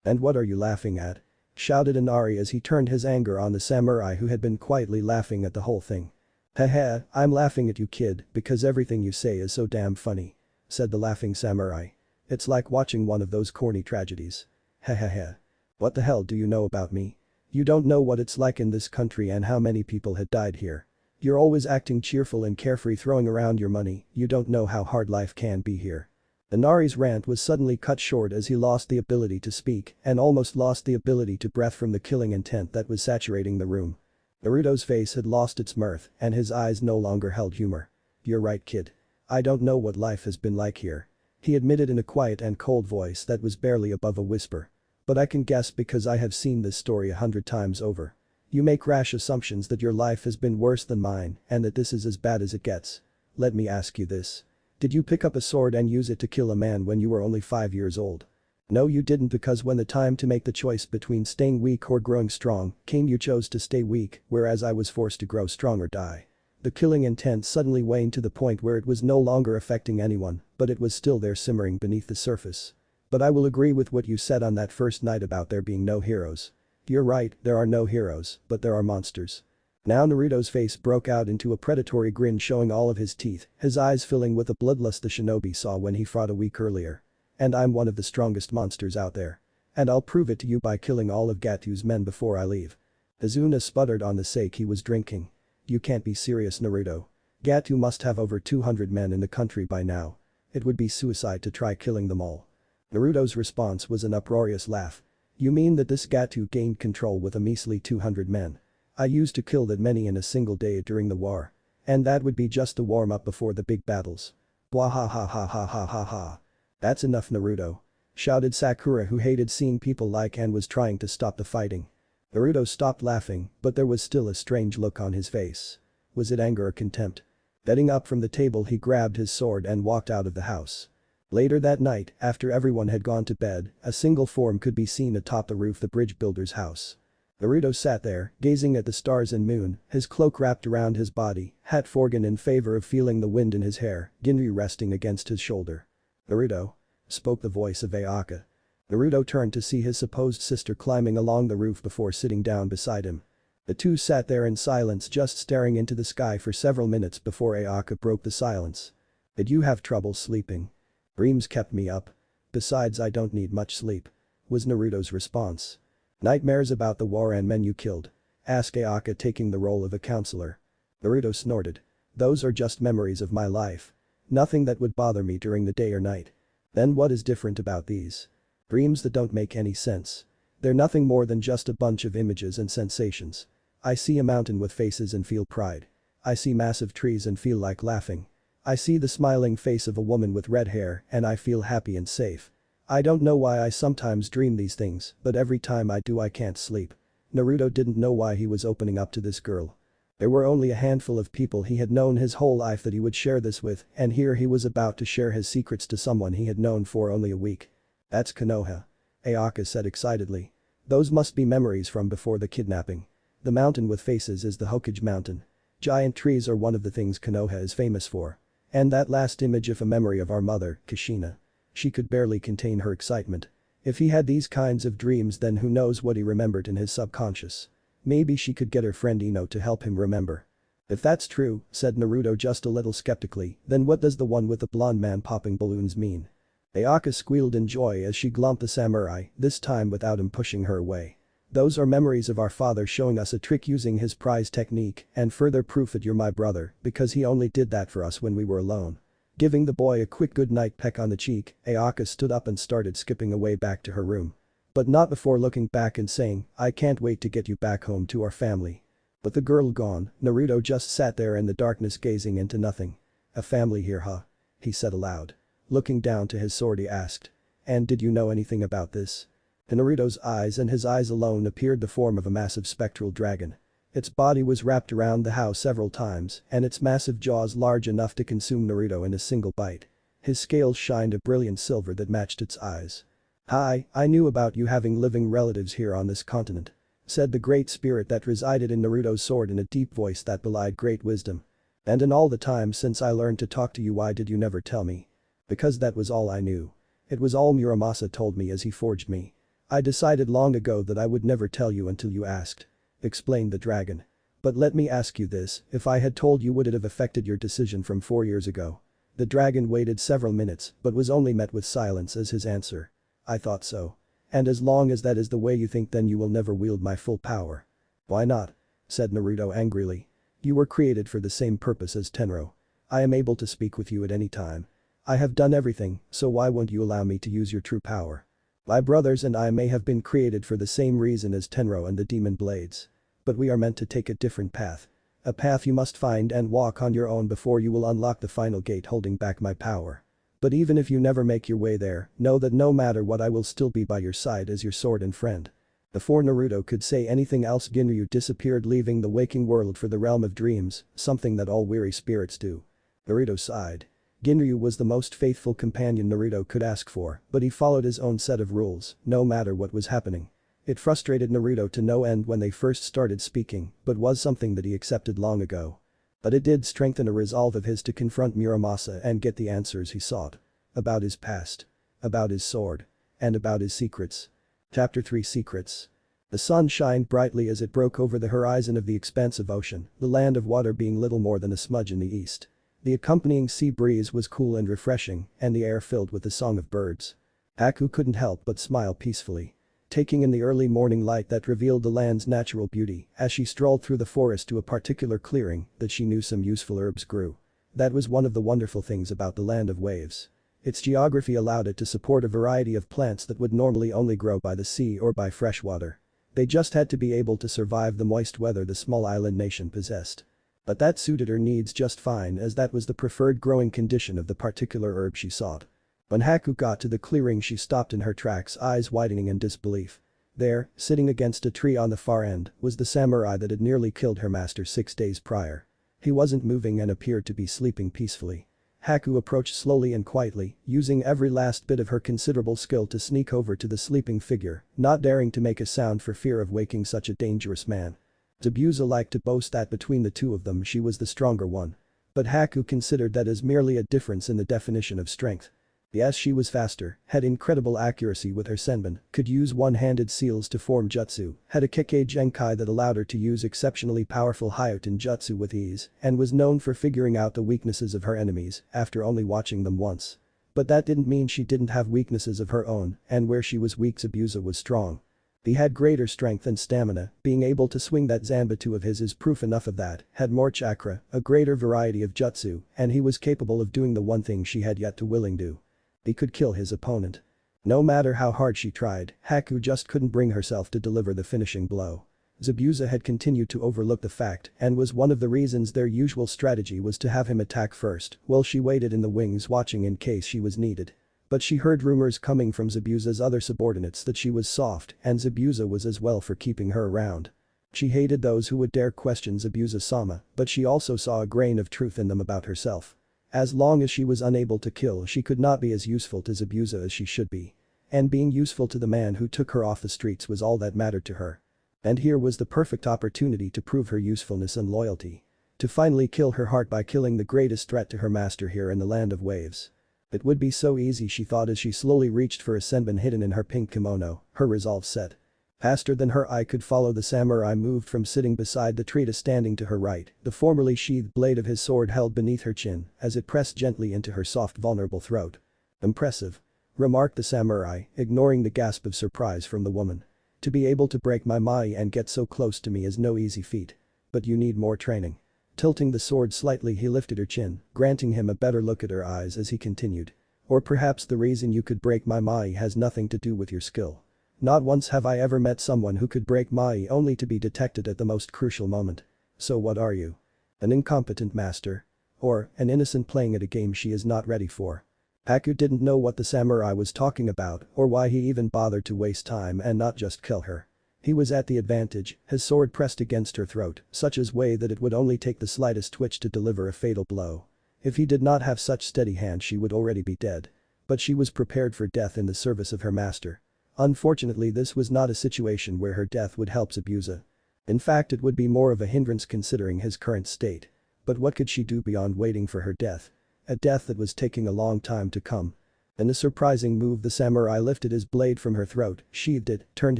And what are you laughing at? Shouted Inari as he turned his anger on the samurai who had been quietly laughing at the whole thing. Ha, I'm laughing at you kid because everything you say is so damn funny. Said the laughing samurai. It's like watching one of those corny tragedies. Ha. What the hell do you know about me? You don't know what it's like in this country and how many people had died here. You're always acting cheerful and carefree, throwing around your money, you don't know how hard life can be here." Inari's rant was suddenly cut short as he lost the ability to speak and almost lost the ability to breathe from the killing intent that was saturating the room. Naruto's face had lost its mirth and his eyes no longer held humor. "You're right, kid. I don't know what life has been like here," he admitted in a quiet and cold voice that was barely above a whisper. "But I can guess because I have seen this story 100 times over. You make rash assumptions that your life has been worse than mine and that this is as bad as it gets. Let me ask you this. Did you pick up a sword and use it to kill a man when you were only 5 years old? No, you didn't, because when the time to make the choice between staying weak or growing strong came, you chose to stay weak, whereas I was forced to grow strong or die." The killing intent suddenly waned to the point where it was no longer affecting anyone, but it was still there simmering beneath the surface. "But I will agree with what you said on that first night about there being no heroes. You're right, there are no heroes, but there are monsters." Now Naruto's face broke out into a predatory grin, showing all of his teeth, his eyes filling with the bloodlust the shinobi saw when he fought a week earlier. "And I'm one of the strongest monsters out there. And I'll prove it to you by killing all of Gatu's men before I leave." Izuna sputtered on the sake he was drinking. "You can't be serious, Naruto. Gatu must have over 200 men in the country by now. It would be suicide to try killing them all." Naruto's response was an uproarious laugh. "You mean that this Gatu gained control with a measly 200 men? I used to kill that many in a single day during the war. And that would be just the warm-up before the big battles. Blah ha ha ha ha ha ha ha. That's enough, Naruto," shouted Sakura, who hated seeing people like and was trying to stop the fighting. Naruto stopped laughing, but there was still a strange look on his face. Was it anger or contempt? Getting up from the table, he grabbed his sword and walked out of the house. Later that night, after everyone had gone to bed, a single form could be seen atop the roof of the bridge builder's house. Naruto sat there, gazing at the stars and moon, his cloak wrapped around his body, hat forgotten in favor of feeling the wind in his hair, Ginryu resting against his shoulder. "Naruto?" spoke the voice of Ayaka. Naruto turned to see his supposed sister climbing along the roof before sitting down beside him. The two sat there in silence, just staring into the sky for several minutes before Ayaka broke the silence. "Did you have trouble sleeping?" "Dreams kept me up. Besides, I don't need much sleep," was Naruto's response. "Nightmares about the war and men you killed?" asked Ayaka, taking the role of a counselor. Naruto snorted. "Those are just memories of my life. Nothing that would bother me during the day or night." "Then what is different about these? Dreams that don't make any sense. They're nothing more than just a bunch of images and sensations. I see a mountain with faces and feel pride. I see massive trees and feel like laughing. I see the smiling face of a woman with red hair and I feel happy and safe. I don't know why I sometimes dream these things, but every time I do I can't sleep." Naruto didn't know why he was opening up to this girl. There were only a handful of people he had known his whole life that he would share this with, and here he was about to share his secrets to someone he had known for only a week. "That's Konoha," Ayaka said excitedly. "Those must be memories from before the kidnapping. The mountain with faces is the Hokage mountain. Giant trees are one of the things Konoha is famous for. And that last image of a memory of our mother, Kushina." She could barely contain her excitement. If he had these kinds of dreams, then who knows what he remembered in his subconscious. Maybe she could get her friend Ino to help him remember. "If that's true," said Naruto just a little skeptically, "then what does the one with the blonde man popping balloons mean?" Ayaka squealed in joy as she glomped the samurai, this time without him pushing her away. "Those are memories of our father showing us a trick using his prize technique and further proof that you're my brother because he only did that for us when we were alone." Giving the boy a quick goodnight peck on the cheek, Ayaka stood up and started skipping away back to her room. But not before looking back and saying, "I can't wait to get you back home to our family." But the girl gone, Naruto just sat there in the darkness gazing into nothing. "A family here, huh?" he said aloud. Looking down to his sword, he asked. "And did you know anything about this?" In Naruto's eyes and his eyes alone appeared the form of a massive spectral dragon. Its body was wrapped around the house several times and its massive jaws large enough to consume Naruto in a single bite. His scales shined a brilliant silver that matched its eyes. "Hi, I knew about you having living relatives here on this continent," said the great spirit that resided in Naruto's sword in a deep voice that belied great wisdom. "And in all the time since I learned to talk to you, why did you never tell me?" "Because that was all I knew. It was all Muramasa told me as he forged me. I decided long ago that I would never tell you until you asked," explained the dragon. "But let me ask you this, if I had told you, would it have affected your decision from 4 years ago?" The dragon waited several minutes but was only met with silence as his answer. "I thought so. And as long as that is the way you think, then you will never wield my full power." "Why not?" said Naruto angrily. "You were created for the same purpose as Tenro. I am able to speak with you at any time. I have done everything, so why won't you allow me to use your true power? My brothers and I may have been created for the same reason as Tenro and the Demon Blades. But we are meant to take a different path. A path you must find and walk on your own before you will unlock the final gate holding back my power. But even if you never make your way there, know that no matter what, I will still be by your side as your sword and friend." Before Naruto could say anything else, Ginryu disappeared, leaving the waking world for the realm of dreams, something that all weary spirits do. Naruto sighed. Ginryu was the most faithful companion Naruto could ask for, but he followed his own set of rules, no matter what was happening. It frustrated Naruto to no end when they first started speaking, but was something that he accepted long ago. But it did strengthen a resolve of his to confront Muramasa and get the answers he sought. About his past. About his sword. And about his secrets. Chapter 3: Secrets. The sun shined brightly as it broke over the horizon of the expansive ocean, the land of water being little more than a smudge in the east. The accompanying sea breeze was cool and refreshing, and the air filled with the song of birds. Haku couldn't help but smile peacefully. Taking in the early morning light that revealed the land's natural beauty, as she strolled through the forest to a particular clearing that she knew some useful herbs grew. That was one of the wonderful things about the land of waves. Its geography allowed it to support a variety of plants that would normally only grow by the sea or by fresh water. They just had to be able to survive the moist weather the small island nation possessed. But that suited her needs just fine, as that was the preferred growing condition of the particular herb she sought. When Haku got to the clearing, she stopped in her tracks, eyes widening in disbelief. There, sitting against a tree on the far end, was the samurai that had nearly killed her master 6 days prior. He wasn't moving and appeared to be sleeping peacefully. Haku approached slowly and quietly, using every last bit of her considerable skill to sneak over to the sleeping figure, not daring to make a sound for fear of waking such a dangerous man. Zabuza liked to boast that between the two of them she was the stronger one. But Haku considered that as merely a difference in the definition of strength. Yes, she was faster, had incredible accuracy with her senbon, could use one-handed seals to form jutsu, had a Kekkei Genkai that allowed her to use exceptionally powerful Hyoten jutsu with ease, and was known for figuring out the weaknesses of her enemies after only watching them once. But that didn't mean she didn't have weaknesses of her own, and where she was weak, Zabuza was strong. He had greater strength and stamina, being able to swing that Zanbatsu of his is proof enough of that, had more chakra, a greater variety of jutsu, and he was capable of doing the one thing she had yet to willing do. He could kill his opponent. No matter how hard she tried, Haku just couldn't bring herself to deliver the finishing blow. Zabuza had continued to overlook the fact and was one of the reasons their usual strategy was to have him attack first while she waited in the wings watching in case she was needed. But she heard rumors coming from Zabuza's other subordinates that she was soft, and Zabuza was as well for keeping her around. She hated those who would dare question Zabuza-sama, but she also saw a grain of truth in them about herself. As long as she was unable to kill, she could not be as useful to Zabuza as she should be. And being useful to the man who took her off the streets was all that mattered to her. And here was the perfect opportunity to prove her usefulness and loyalty. To finally kill her heart by killing the greatest threat to her master here in the land of waves. It would be so easy, she thought as she slowly reached for a senbon hidden in her pink kimono, her resolve set. Faster than her eye could follow, the samurai moved from sitting beside the tree to standing to her right, the formerly sheathed blade of his sword held beneath her chin as it pressed gently into her soft vulnerable throat. "Impressive," remarked the samurai, ignoring the gasp of surprise from the woman. "To be able to break my mai and get so close to me is no easy feat. But you need more training." Tilting the sword slightly, he lifted her chin, granting him a better look at her eyes as he continued. "Or perhaps the reason you could break my mai has nothing to do with your skill. Not once have I ever met someone who could break mai only to be detected at the most crucial moment. So what are you? An incompetent master? Or an innocent playing at a game she is not ready for?" Haku didn't know what the samurai was talking about or why he even bothered to waste time and not just kill her. He was at the advantage, his sword pressed against her throat, such a way that it would only take the slightest twitch to deliver a fatal blow. If he did not have such steady hands, she would already be dead. But she was prepared for death in the service of her master. Unfortunately, this was not a situation where her death would help Zabuza. In fact, it would be more of a hindrance considering his current state. But what could she do beyond waiting for her death? A death that was taking a long time to come. In a surprising move, the samurai lifted his blade from her throat, sheathed it, turned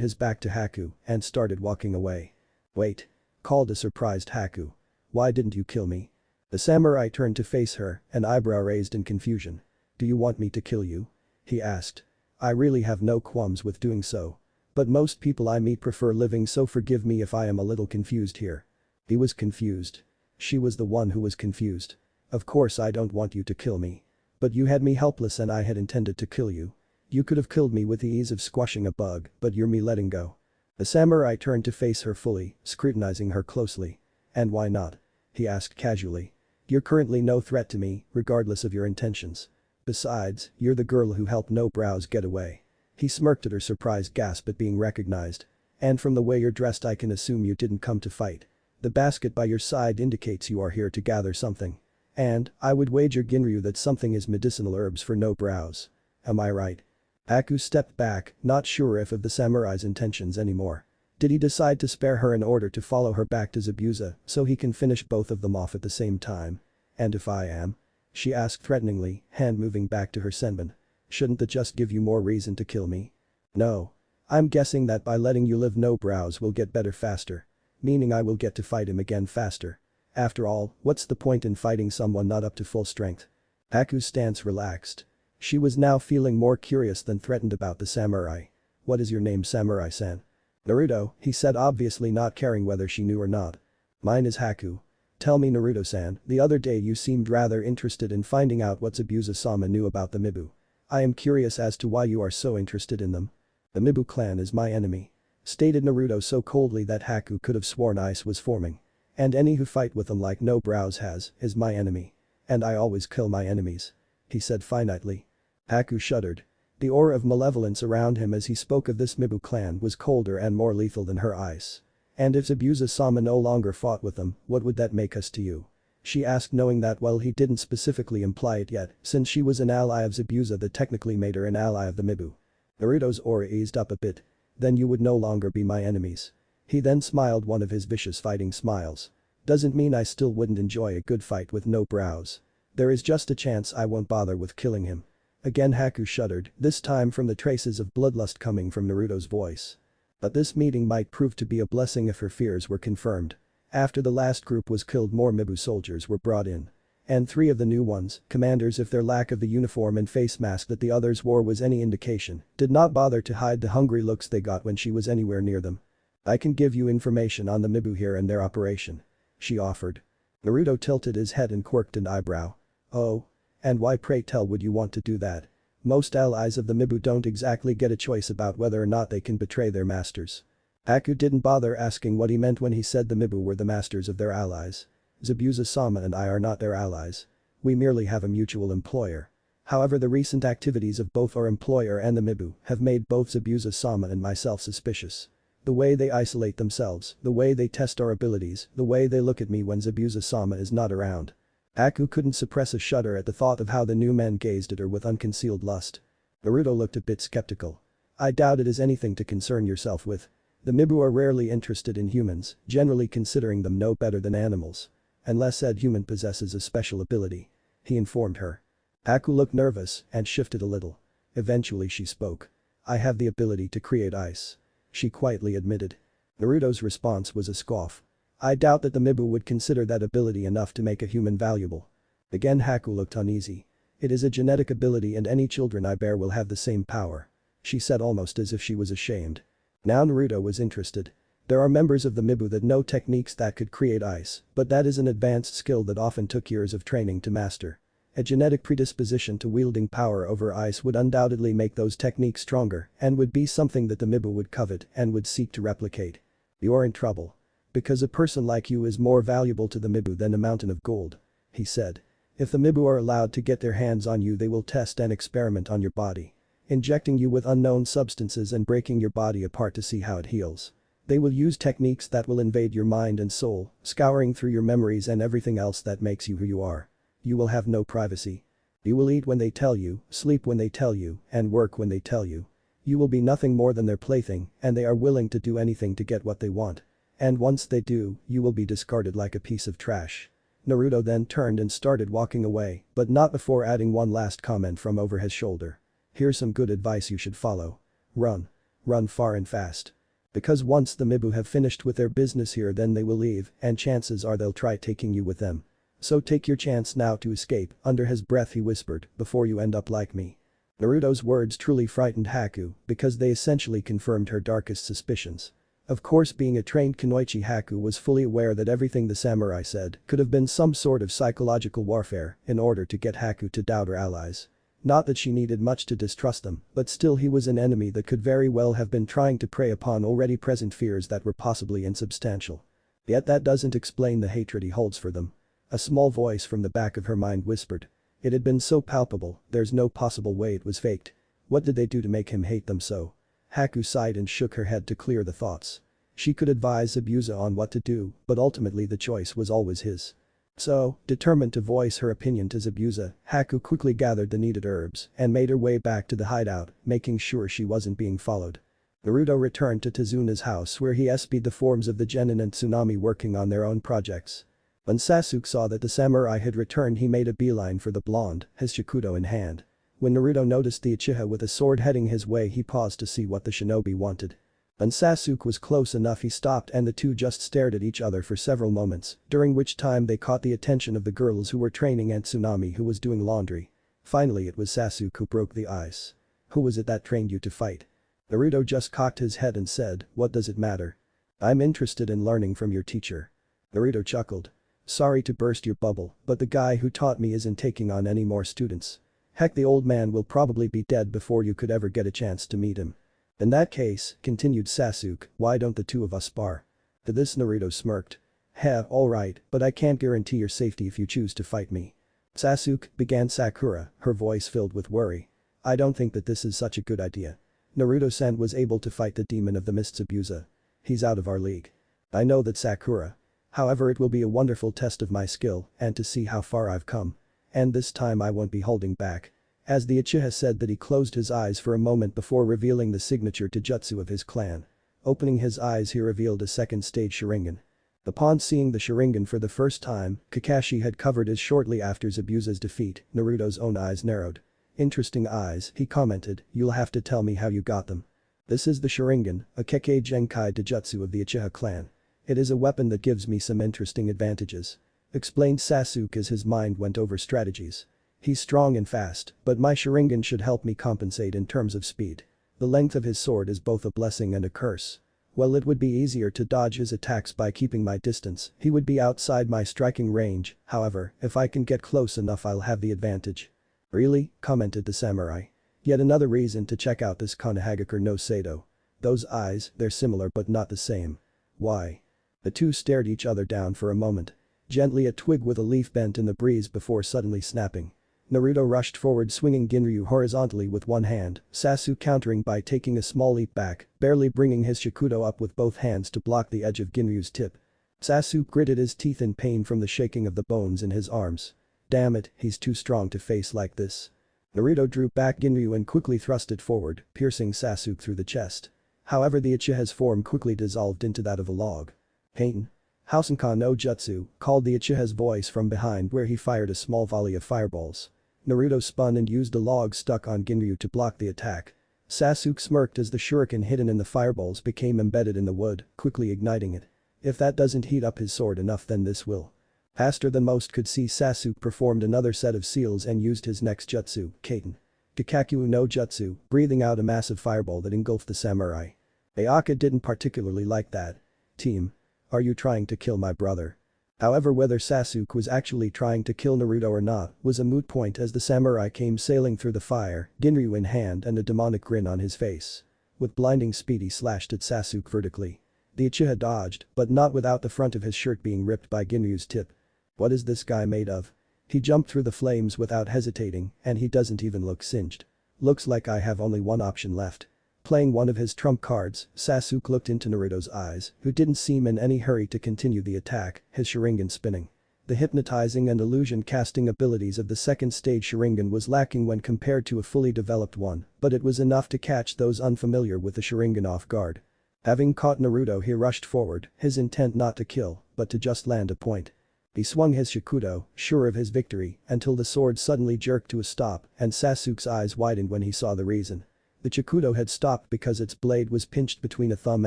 his back to Haku, and started walking away. "Wait," called a surprised Haku. "Why didn't you kill me?" The samurai turned to face her, an eyebrow raised in confusion. "Do you want me to kill you?" he asked. I really have no qualms with doing so. But most people I meet prefer living, so forgive me if I am a little confused here. He was confused. She was the one who was confused. Of course I don't want you to kill me. But you had me helpless and I had intended to kill you. You could have killed me with the ease of squashing a bug, but you're me letting go. The samurai turned to face her fully, scrutinizing her closely. And why not? He asked casually. You're currently no threat to me, regardless of your intentions. Besides, you're the girl who helped No Brows get away. He smirked at her surprised gasp at being recognized. And from the way you're dressed I can assume you didn't come to fight. The basket by your side indicates you are here to gather something. And, I would wager Ginryu that something is medicinal herbs for No Brows. Am I right? Aku stepped back, not sure if of the samurai's intentions anymore. Did he decide to spare her in order to follow her back to Zabuza so he can finish both of them off at the same time? And if I am? She asked threateningly, hand moving back to her senbon. Shouldn't that just give you more reason to kill me? No. I'm guessing that by letting you live No Brows will get better faster. Meaning I will get to fight him again faster. After all, what's the point in fighting someone not up to full strength? Aku's stance relaxed. She was now feeling more curious than threatened about the samurai. What is your name, Samurai-san? Naruto, he said, obviously not caring whether she knew or not. Mine is Haku. Tell me, Naruto-san, the other day you seemed rather interested in finding out what Zabuza-sama knew about the Mibu. I am curious as to why you are so interested in them. The Mibu clan is my enemy. Stated Naruto so coldly that Haku could have sworn ice was forming. And any who fight with them like No Brows is my enemy. And I always kill my enemies. He said finitely. Haku shuddered. The aura of malevolence around him as he spoke of this Mibu clan was colder and more lethal than her ice. And if Zabuza-sama no longer fought with them, what would that make us to you? She asked, knowing that while he didn't specifically imply it yet, since she was an ally of Zabuza that technically made her an ally of the Mibu. Naruto's aura eased up a bit. Then you would no longer be my enemies. He then smiled one of his vicious fighting smiles. Doesn't mean I still wouldn't enjoy a good fight with No Brows. There is just a chance I won't bother with killing him. Again Haku shuddered, this time from the traces of bloodlust coming from Naruto's voice. But this meeting might prove to be a blessing if her fears were confirmed. After the last group was killed, more Mibu soldiers were brought in. And 3 of the new ones, commanders, if their lack of the uniform and face mask that the others wore was any indication, did not bother to hide the hungry looks they got when she was anywhere near them. I can give you information on the Mibu here and their operation. She offered. Naruto tilted his head and quirked an eyebrow. Oh? And why, pray tell, would you want to do that? Most allies of the Mibu don't exactly get a choice about whether or not they can betray their masters. Aku didn't bother asking what he meant when he said the Mibu were the masters of their allies. Zabuza-sama and I are not their allies. We merely have a mutual employer. However, the recent activities of both our employer and the Mibu have made both Zabuza-sama and myself suspicious. The way they isolate themselves, the way they test our abilities, the way they look at me when Zabuza-sama is not around. Aku couldn't suppress a shudder at the thought of how the new men gazed at her with unconcealed lust. Naruto looked a bit skeptical. I doubt it is anything to concern yourself with. The Mibu are rarely interested in humans, generally considering them no better than animals. Unless said human possesses a special ability. He informed her. Aku looked nervous and shifted a little. Eventually she spoke. I have the ability to create ice. She quietly admitted. Naruto's response was a scoff. I doubt that the Mibu would consider that ability enough to make a human valuable. Again Haku looked uneasy. It is a genetic ability and any children I bear will have the same power. She said almost as if she was ashamed. Now Naruto was interested. There are members of the Mibu that know techniques that could create ice, but that is an advanced skill that often took years of training to master. A genetic predisposition to wielding power over ice would undoubtedly make those techniques stronger and would be something that the Mibu would covet and would seek to replicate. You're in trouble. Because a person like you is more valuable to the Mibu than a mountain of gold. He said. If the Mibu are allowed to get their hands on you, they will test and experiment on your body. Injecting you with unknown substances and breaking your body apart to see how it heals. They will use techniques that will invade your mind and soul, scouring through your memories and everything else that makes you who you are. You will have no privacy. You will eat when they tell you, sleep when they tell you, and work when they tell you. You will be nothing more than their plaything, and they are willing to do anything to get what they want. And once they do, you will be discarded like a piece of trash. Naruto then turned and started walking away, but not before adding one last comment from over his shoulder. Here's some good advice you should follow. Run. Run far and fast. Because once the Mibu have finished with their business here, then they will leave, and chances are they'll try taking you with them. So take your chance now to escape, under his breath he whispered, before you end up like me. Naruto's words truly frightened Haku because they essentially confirmed her darkest suspicions. Of course, being a trained kunoichi, Haku was fully aware that everything the samurai said could have been some sort of psychological warfare in order to get Haku to doubt her allies. Not that she needed much to distrust them, but still he was an enemy that could very well have been trying to prey upon already present fears that were possibly insubstantial. Yet that doesn't explain the hatred he holds for them. A small voice from the back of her mind whispered. It had been so palpable, there's no possible way it was faked. What did they do to make him hate them so? Haku sighed and shook her head to clear the thoughts. She could advise Zabuza on what to do, but ultimately the choice was always his. So, determined to voice her opinion to Zabuza, Haku quickly gathered the needed herbs and made her way back to the hideout, making sure she wasn't being followed. Naruto returned to Tezuna's house where he espied the forms of the Genin and Tsunami working on their own projects. When Sasuke saw that the samurai had returned, he made a beeline for the blonde, his Shikudo in hand. When Naruto noticed the Uchiha with a sword heading his way, he paused to see what the shinobi wanted. When Sasuke was close enough, he stopped and the two just stared at each other for several moments, during which time they caught the attention of the girls who were training and Tsunami, who was doing laundry. Finally it was Sasuke who broke the ice. "Who was it that trained you to fight?" Naruto just cocked his head and said, "What does it matter? I'm interested in learning from your teacher." Naruto chuckled. "Sorry to burst your bubble, but the guy who taught me isn't taking on any more students. Heck, the old man will probably be dead before you could ever get a chance to meet him." "In that case," continued Sasuke, "why don't the two of us spar?" To this Naruto smirked. "Heh, alright, but I can't guarantee your safety if you choose to fight me." "Sasuke," began Sakura, her voice filled with worry. "I don't think that this is such a good idea. Naruto-san was able to fight the demon of the mist Zabuza. He's out of our league." "I know that, Sakura. However, it will be a wonderful test of my skill and to see how far I've come. And this time I won't be holding back." As the Uchiha said that, he closed his eyes for a moment before revealing the signature jutsu of his clan. Opening his eyes, he revealed a second stage Sharingan. Upon seeing the Sharingan for the first time, Kakashi had covered his shortly after Zabuza's defeat. Naruto's own eyes narrowed. "Interesting eyes," he commented, "you'll have to tell me how you got them." "This is the Sharingan, a Kekkei Genkai jutsu of the Uchiha clan. It is a weapon that gives me some interesting advantages," explained Sasuke as his mind went over strategies. "He's strong and fast, but my Sharingan should help me compensate in terms of speed. The length of his sword is both a blessing and a curse. While it would be easier to dodge his attacks by keeping my distance, he would be outside my striking range. However, if I can get close enough, I'll have the advantage." "Really?" commented the samurai. "Yet another reason to check out this Konohagakure no Sado. Those eyes, they're similar but not the same. Why?" The two stared each other down for a moment. Gently, a twig with a leaf bent in the breeze before suddenly snapping. Naruto rushed forward, swinging Ginryu horizontally with one hand, Sasuke countering by taking a small leap back, barely bringing his Shikudo up with both hands to block the edge of Ginryu's tip. Sasuke gritted his teeth in pain from the shaking of the bones in his arms. "Damn it, he's too strong to face like this." Naruto drew back Ginryu and quickly thrust it forward, piercing Sasuke through the chest. However, the Uchiha's form quickly dissolved into that of a log. "Pain. Housenkan no Jutsu," called the Uchiha's voice from behind, where he fired a small volley of fireballs. Naruto spun and used a log stuck on Ginryu to block the attack. Sasuke smirked as the shuriken hidden in the fireballs became embedded in the wood, quickly igniting it. "If that doesn't heat up his sword enough, then this will." Faster than most could see, Sasuke performed another set of seals and used his next jutsu, Kaiten. Kikaku no Jutsu, breathing out a massive fireball that engulfed the samurai. Ayaka didn't particularly like that. "Team. Are you trying to kill my brother?" However, whether Sasuke was actually trying to kill Naruto or not was a moot point as the samurai came sailing through the fire, Ginryu in hand and a demonic grin on his face. With blinding speed, he slashed at Sasuke vertically. The Uchiha dodged, but not without the front of his shirt being ripped by Ginryu's tip. "What is this guy made of?" He jumped through the flames without hesitating, and he doesn't even look singed. "Looks like I have only one option left." Playing one of his trump cards, Sasuke looked into Naruto's eyes, who didn't seem in any hurry to continue the attack, his Sharingan spinning. The hypnotizing and illusion-casting abilities of the second stage Sharingan was lacking when compared to a fully developed one, but it was enough to catch those unfamiliar with the Sharingan off guard. Having caught Naruto, he rushed forward, his intent not to kill, but to just land a point. He swung his Shikudo, sure of his victory, until the sword suddenly jerked to a stop and Sasuke's eyes widened when he saw the reason. The Chikudo had stopped because its blade was pinched between a thumb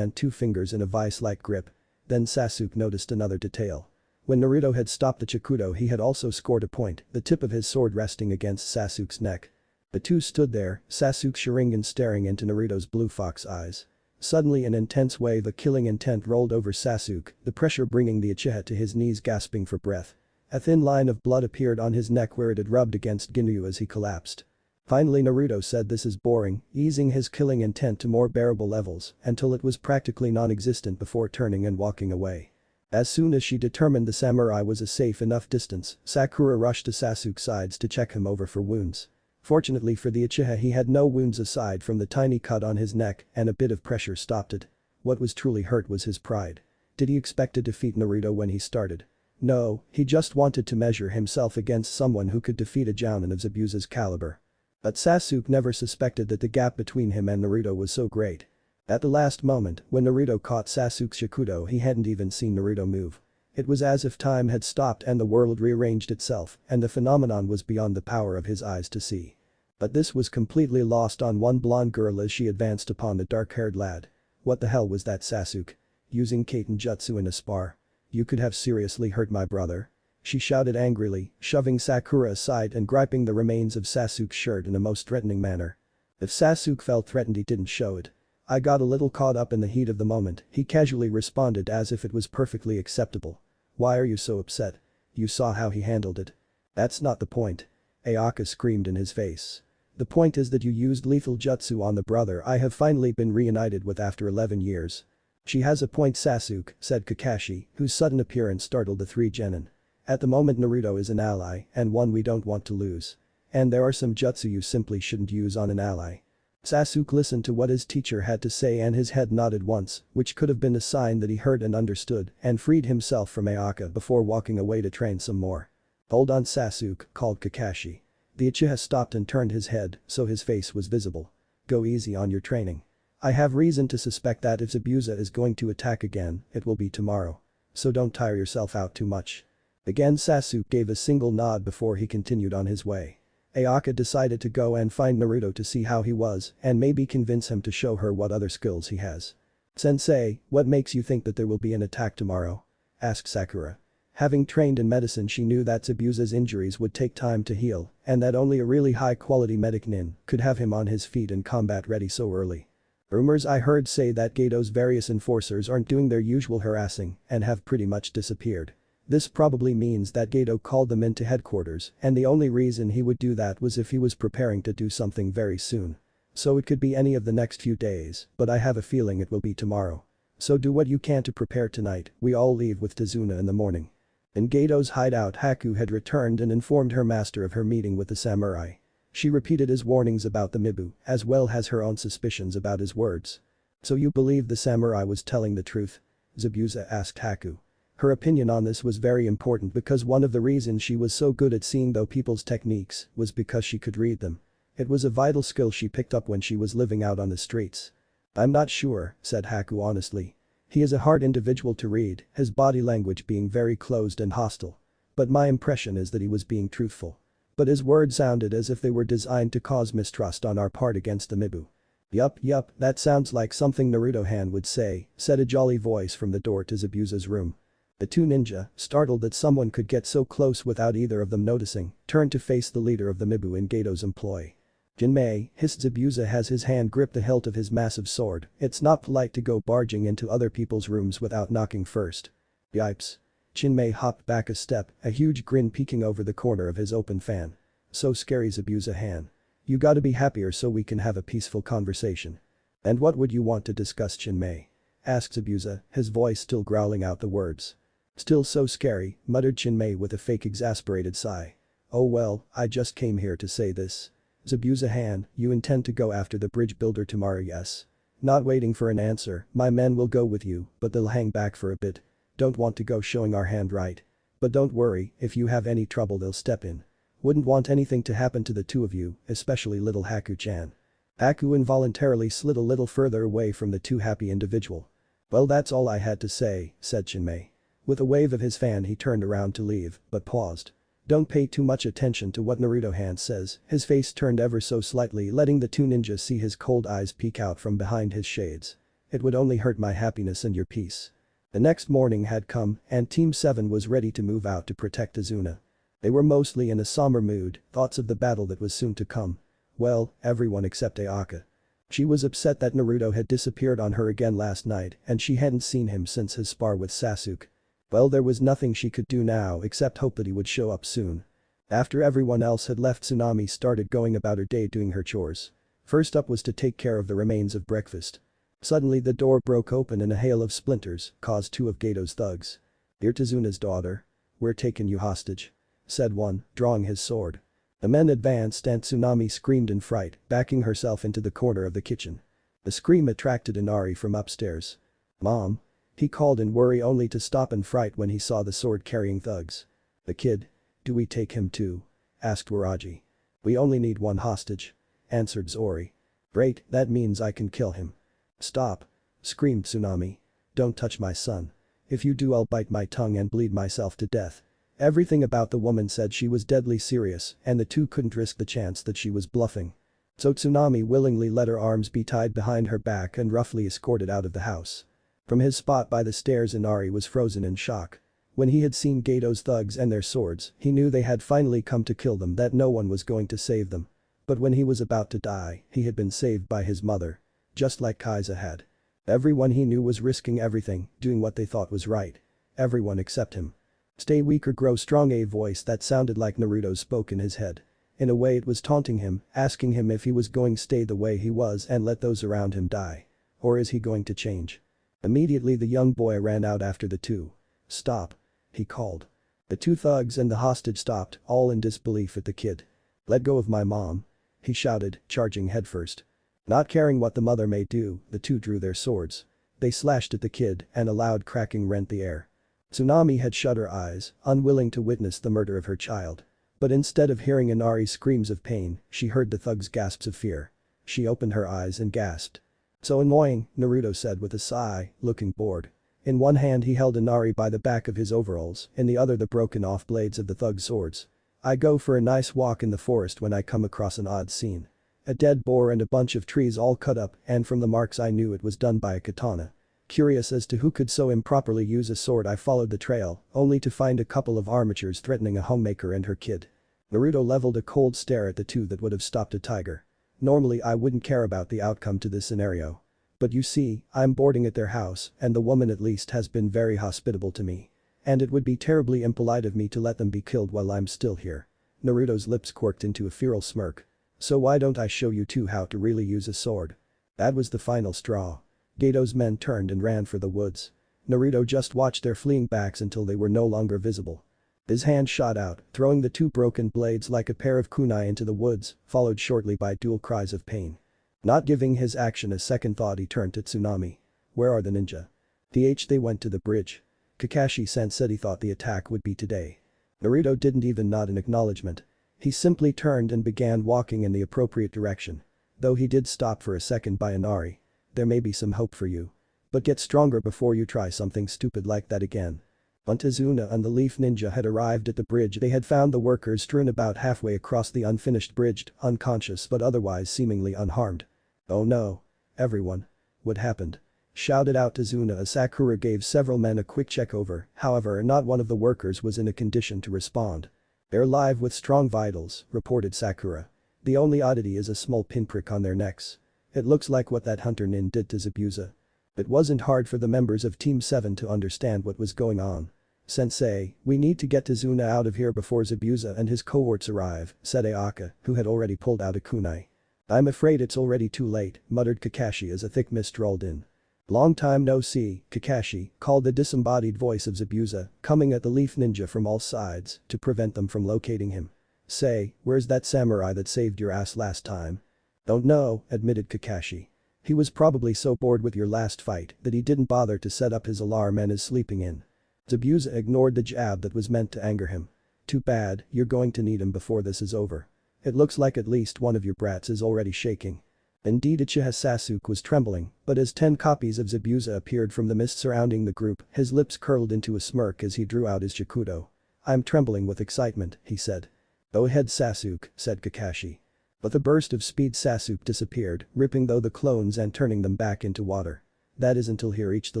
and two fingers in a vice-like grip. Then Sasuke noticed another detail. When Naruto had stopped the Chikudo, he had also scored a point, the tip of his sword resting against Sasuke's neck. The two stood there, Sasuke Sharingan staring into Naruto's blue fox eyes. Suddenly an intense wave of killing intent rolled over Sasuke, the pressure bringing the Uchiha to his knees gasping for breath. A thin line of blood appeared on his neck where it had rubbed against Ginyu as he collapsed. Finally Naruto said this is boring, easing his killing intent to more bearable levels until it was practically non-existent before turning and walking away. As soon as she determined the samurai was a safe enough distance, Sakura rushed to Sasuke's sides to check him over for wounds. Fortunately for the Uchiha he had no wounds aside from the tiny cut on his neck and a bit of pressure stopped it. What was truly hurt was his pride. Did he expect to defeat Naruto when he started? No, he just wanted to measure himself against someone who could defeat a jounin of Zabuza's caliber. But Sasuke never suspected that the gap between him and Naruto was so great. At the last moment, when Naruto caught Sasuke's Shakudo he hadn't even seen Naruto move. It was as if time had stopped and the world rearranged itself and the phenomenon was beyond the power of his eyes to see. But this was completely lost on one blonde girl as she advanced upon the dark-haired lad. What the hell was that, Sasuke? Using Kaiten Jutsu in a spar? You could have seriously hurt my brother. She shouted angrily, shoving Sakura aside and griping the remains of Sasuke's shirt in a most threatening manner. If Sasuke felt threatened he didn't show it. I got a little caught up in the heat of the moment, he casually responded as if it was perfectly acceptable. Why are you so upset? You saw how he handled it. That's not the point. Ayaka screamed in his face. The point is that you used lethal jutsu on the brother I have finally been reunited with after 11 years. She has a point, Sasuke, said Kakashi, whose sudden appearance startled the three genin. At the moment Naruto is an ally and one we don't want to lose. And there are some jutsu you simply shouldn't use on an ally. Sasuke listened to what his teacher had to say and his head nodded once, which could have been a sign that he heard and understood, and freed himself from Ayaka before walking away to train some more. Hold on, Sasuke, called Kakashi. The Uchiha stopped and turned his head, so his face was visible. Go easy on your training. I have reason to suspect that if Zabuza is going to attack again, it will be tomorrow. So don't tire yourself out too much. Again Sasuke gave a single nod before he continued on his way. Ayaka decided to go and find Naruto to see how he was and maybe convince him to show her what other skills he has. Sensei, what makes you think that there will be an attack tomorrow? Asked Sakura. Having trained in medicine she knew that Zabuza's injuries would take time to heal and that only a really high-quality medic nin could have him on his feet and combat ready so early. Rumors I heard say that Gedo's various enforcers aren't doing their usual harassing and have pretty much disappeared. This probably means that Gedo called them into headquarters and the only reason he would do that was if he was preparing to do something very soon. So it could be any of the next few days, but I have a feeling it will be tomorrow. So do what you can to prepare tonight, we all leave with Tazuna in the morning. In Gedo's hideout Haku had returned and informed her master of her meeting with the samurai. She repeated his warnings about the Mibu, as well as her own suspicions about his words. So you believe the samurai was telling the truth? Zabuza asked Haku. Her opinion on this was very important because one of the reasons she was so good at seeing though people's techniques was because she could read them. It was a vital skill she picked up when she was living out on the streets. I'm not sure, said Haku honestly. He is a hard individual to read, his body language being very closed and hostile. But my impression is that he was being truthful. But his words sounded as if they were designed to cause mistrust on our part against the Mibu. Yup, that sounds like something Naruto-han would say, said a jolly voice from the door to Zabuza's room. The two ninja, startled that someone could get so close without either of them noticing, turned to face the leader of the Mibu in Gedo's employ. Jinmei, hissed Zabuza as his hand gripped the hilt of his massive sword, it's not polite to go barging into other people's rooms without knocking first. Yipes. Jinmei hopped back a step, a huge grin peeking over the corner of his open fan. So scary, Zabuza-han. You gotta be happier so we can have a peaceful conversation. And what would you want to discuss, Jinmei? Asked Zabuza, his voice still growling out the words. Still so scary, muttered Jinmei with a fake exasperated sigh. Oh well, I just came here to say this. Zabuza-han, you intend to go after the bridge builder tomorrow, yes? Not waiting for an answer, my men will go with you, but they'll hang back for a bit. Don't want to go showing our hand right. But don't worry, if you have any trouble they'll step in. Wouldn't want anything to happen to the two of you, especially little Haku-chan. Haku involuntarily slid a little further away from the too happy individual. Well, that's all I had to say, said Jinmei. With a wave of his fan he turned around to leave, but paused. Don't pay too much attention to what Naruto-han says, his face turned ever so slightly letting the two ninjas see his cold eyes peek out from behind his shades. It would only hurt my happiness and your peace. The next morning had come and Team 7 was ready to move out to protect Azuna. They were mostly in a somber mood, thoughts of the battle that was soon to come. Well, everyone except Ayaka. She was upset that Naruto had disappeared on her again last night and she hadn't seen him since his spar with Sasuke. Well, there was nothing she could do now except hope that he would show up soon. After everyone else had left, Tsunami started going about her day doing her chores. First up was to take care of the remains of breakfast. Suddenly the door broke open and a hail of splinters caused two of Gato's thugs. "You're Tazuna's daughter. We're taking you hostage," said one, drawing his sword. The men advanced and Tsunami screamed in fright, backing herself into the corner of the kitchen. The scream attracted Inari from upstairs. "Mom," he called in worry only to stop in fright when he saw the sword-carrying thugs. "The kid? Do we take him too?" asked Waraji. "We only need one hostage," answered Zori. "Great, that means I can kill him." "Stop," screamed Tsunami. "Don't touch my son. If you do, I'll bite my tongue and bleed myself to death." Everything about the woman said she was deadly serious and the two couldn't risk the chance that she was bluffing. So Tsunami willingly let her arms be tied behind her back and roughly escorted out of the house. From his spot by the stairs, Inari was frozen in shock. When he had seen Gato's thugs and their swords, he knew they had finally come to kill them, that no one was going to save them. But when he was about to die, he had been saved by his mother. Just like Kaiza had. Everyone he knew was risking everything, doing what they thought was right. Everyone except him. "Stay weak or grow strong," a voice that sounded like Naruto spoke in his head. In a way it was taunting him, asking him if he was going to stay the way he was and let those around him die. Or is he going to change? Immediately the young boy ran out after the two. "Stop," he called. The two thugs and the hostage stopped, all in disbelief at the kid. "Let go of my mom," he shouted, charging headfirst. Not caring what the mother may do, the two drew their swords. They slashed at the kid and a loud cracking rent the air. Tsunami had shut her eyes, unwilling to witness the murder of her child. But instead of hearing Inari's screams of pain, she heard the thug's gasps of fear. She opened her eyes and gasped. "So annoying," Naruto said with a sigh, looking bored. In one hand he held Inari by the back of his overalls, in the other the broken off blades of the thug's swords. "I go for a nice walk in the forest when I come across an odd scene. A dead boar and a bunch of trees all cut up, and from the marks I knew it was done by a katana. Curious as to who could so improperly use a sword, I followed the trail, only to find a couple of armatures threatening a homemaker and her kid." Naruto leveled a cold stare at the two that would have stopped a tiger. "Normally I wouldn't care about the outcome to this scenario. But you see, I'm boarding at their house and the woman at least has been very hospitable to me. And it would be terribly impolite of me to let them be killed while I'm still here." Naruto's lips quirked into a feral smirk. "So why don't I show you two how to really use a sword?" That was the final straw. Gato's men turned and ran for the woods. Naruto just watched their fleeing backs until they were no longer visible. His hand shot out, throwing the two broken blades like a pair of kunai into the woods, followed shortly by dual cries of pain. Not giving his action a second thought, he turned to Tsunami. "Where are the ninja?" They went to the bridge. Kakashi-sen said he thought the attack would be today. Naruto didn't even nod in acknowledgement. He simply turned and began walking in the appropriate direction. Though he did stop for a second by Inari. "There may be some hope for you. But get stronger before you try something stupid like that again." When Tazuna and the Leaf Ninja had arrived at the bridge, they had found the workers strewn about halfway across the unfinished bridge, unconscious but otherwise seemingly unharmed. "Oh no. Everyone. What happened?" shouted out Tazuna as Sakura gave several men a quick check over, however not one of the workers was in a condition to respond. "They're alive with strong vitals," reported Sakura. "The only oddity is a small pinprick on their necks. It looks like what that hunter nin did to Zabuza." It wasn't hard for the members of Team 7 to understand what was going on. "Sensei, we need to get Tazuna out of here before Zabuza and his cohorts arrive," said Ayaka, who had already pulled out a kunai. "I'm afraid it's already too late," muttered Kakashi as a thick mist rolled in. "Long time no see, Kakashi," called the disembodied voice of Zabuza, coming at the Leaf Ninja from all sides to prevent them from locating him. "Say, where's that samurai that saved your ass last time?" "Don't know," admitted Kakashi. "He was probably so bored with your last fight that he didn't bother to set up his alarm and is sleeping in." Zabuza ignored the jab that was meant to anger him. "Too bad, you're going to need him before this is over. It looks like at least one of your brats is already shaking." Indeed, Uchiha Sasuke was trembling, but as 10 copies of Zabuza appeared from the mist surrounding the group, his lips curled into a smirk as he drew out his Shakudo. "I'm trembling with excitement," he said. "Go ahead, Sasuke," said Kakashi. But the burst of speed Sasuke disappeared, ripping though the clones and turning them back into water. That is until he reached the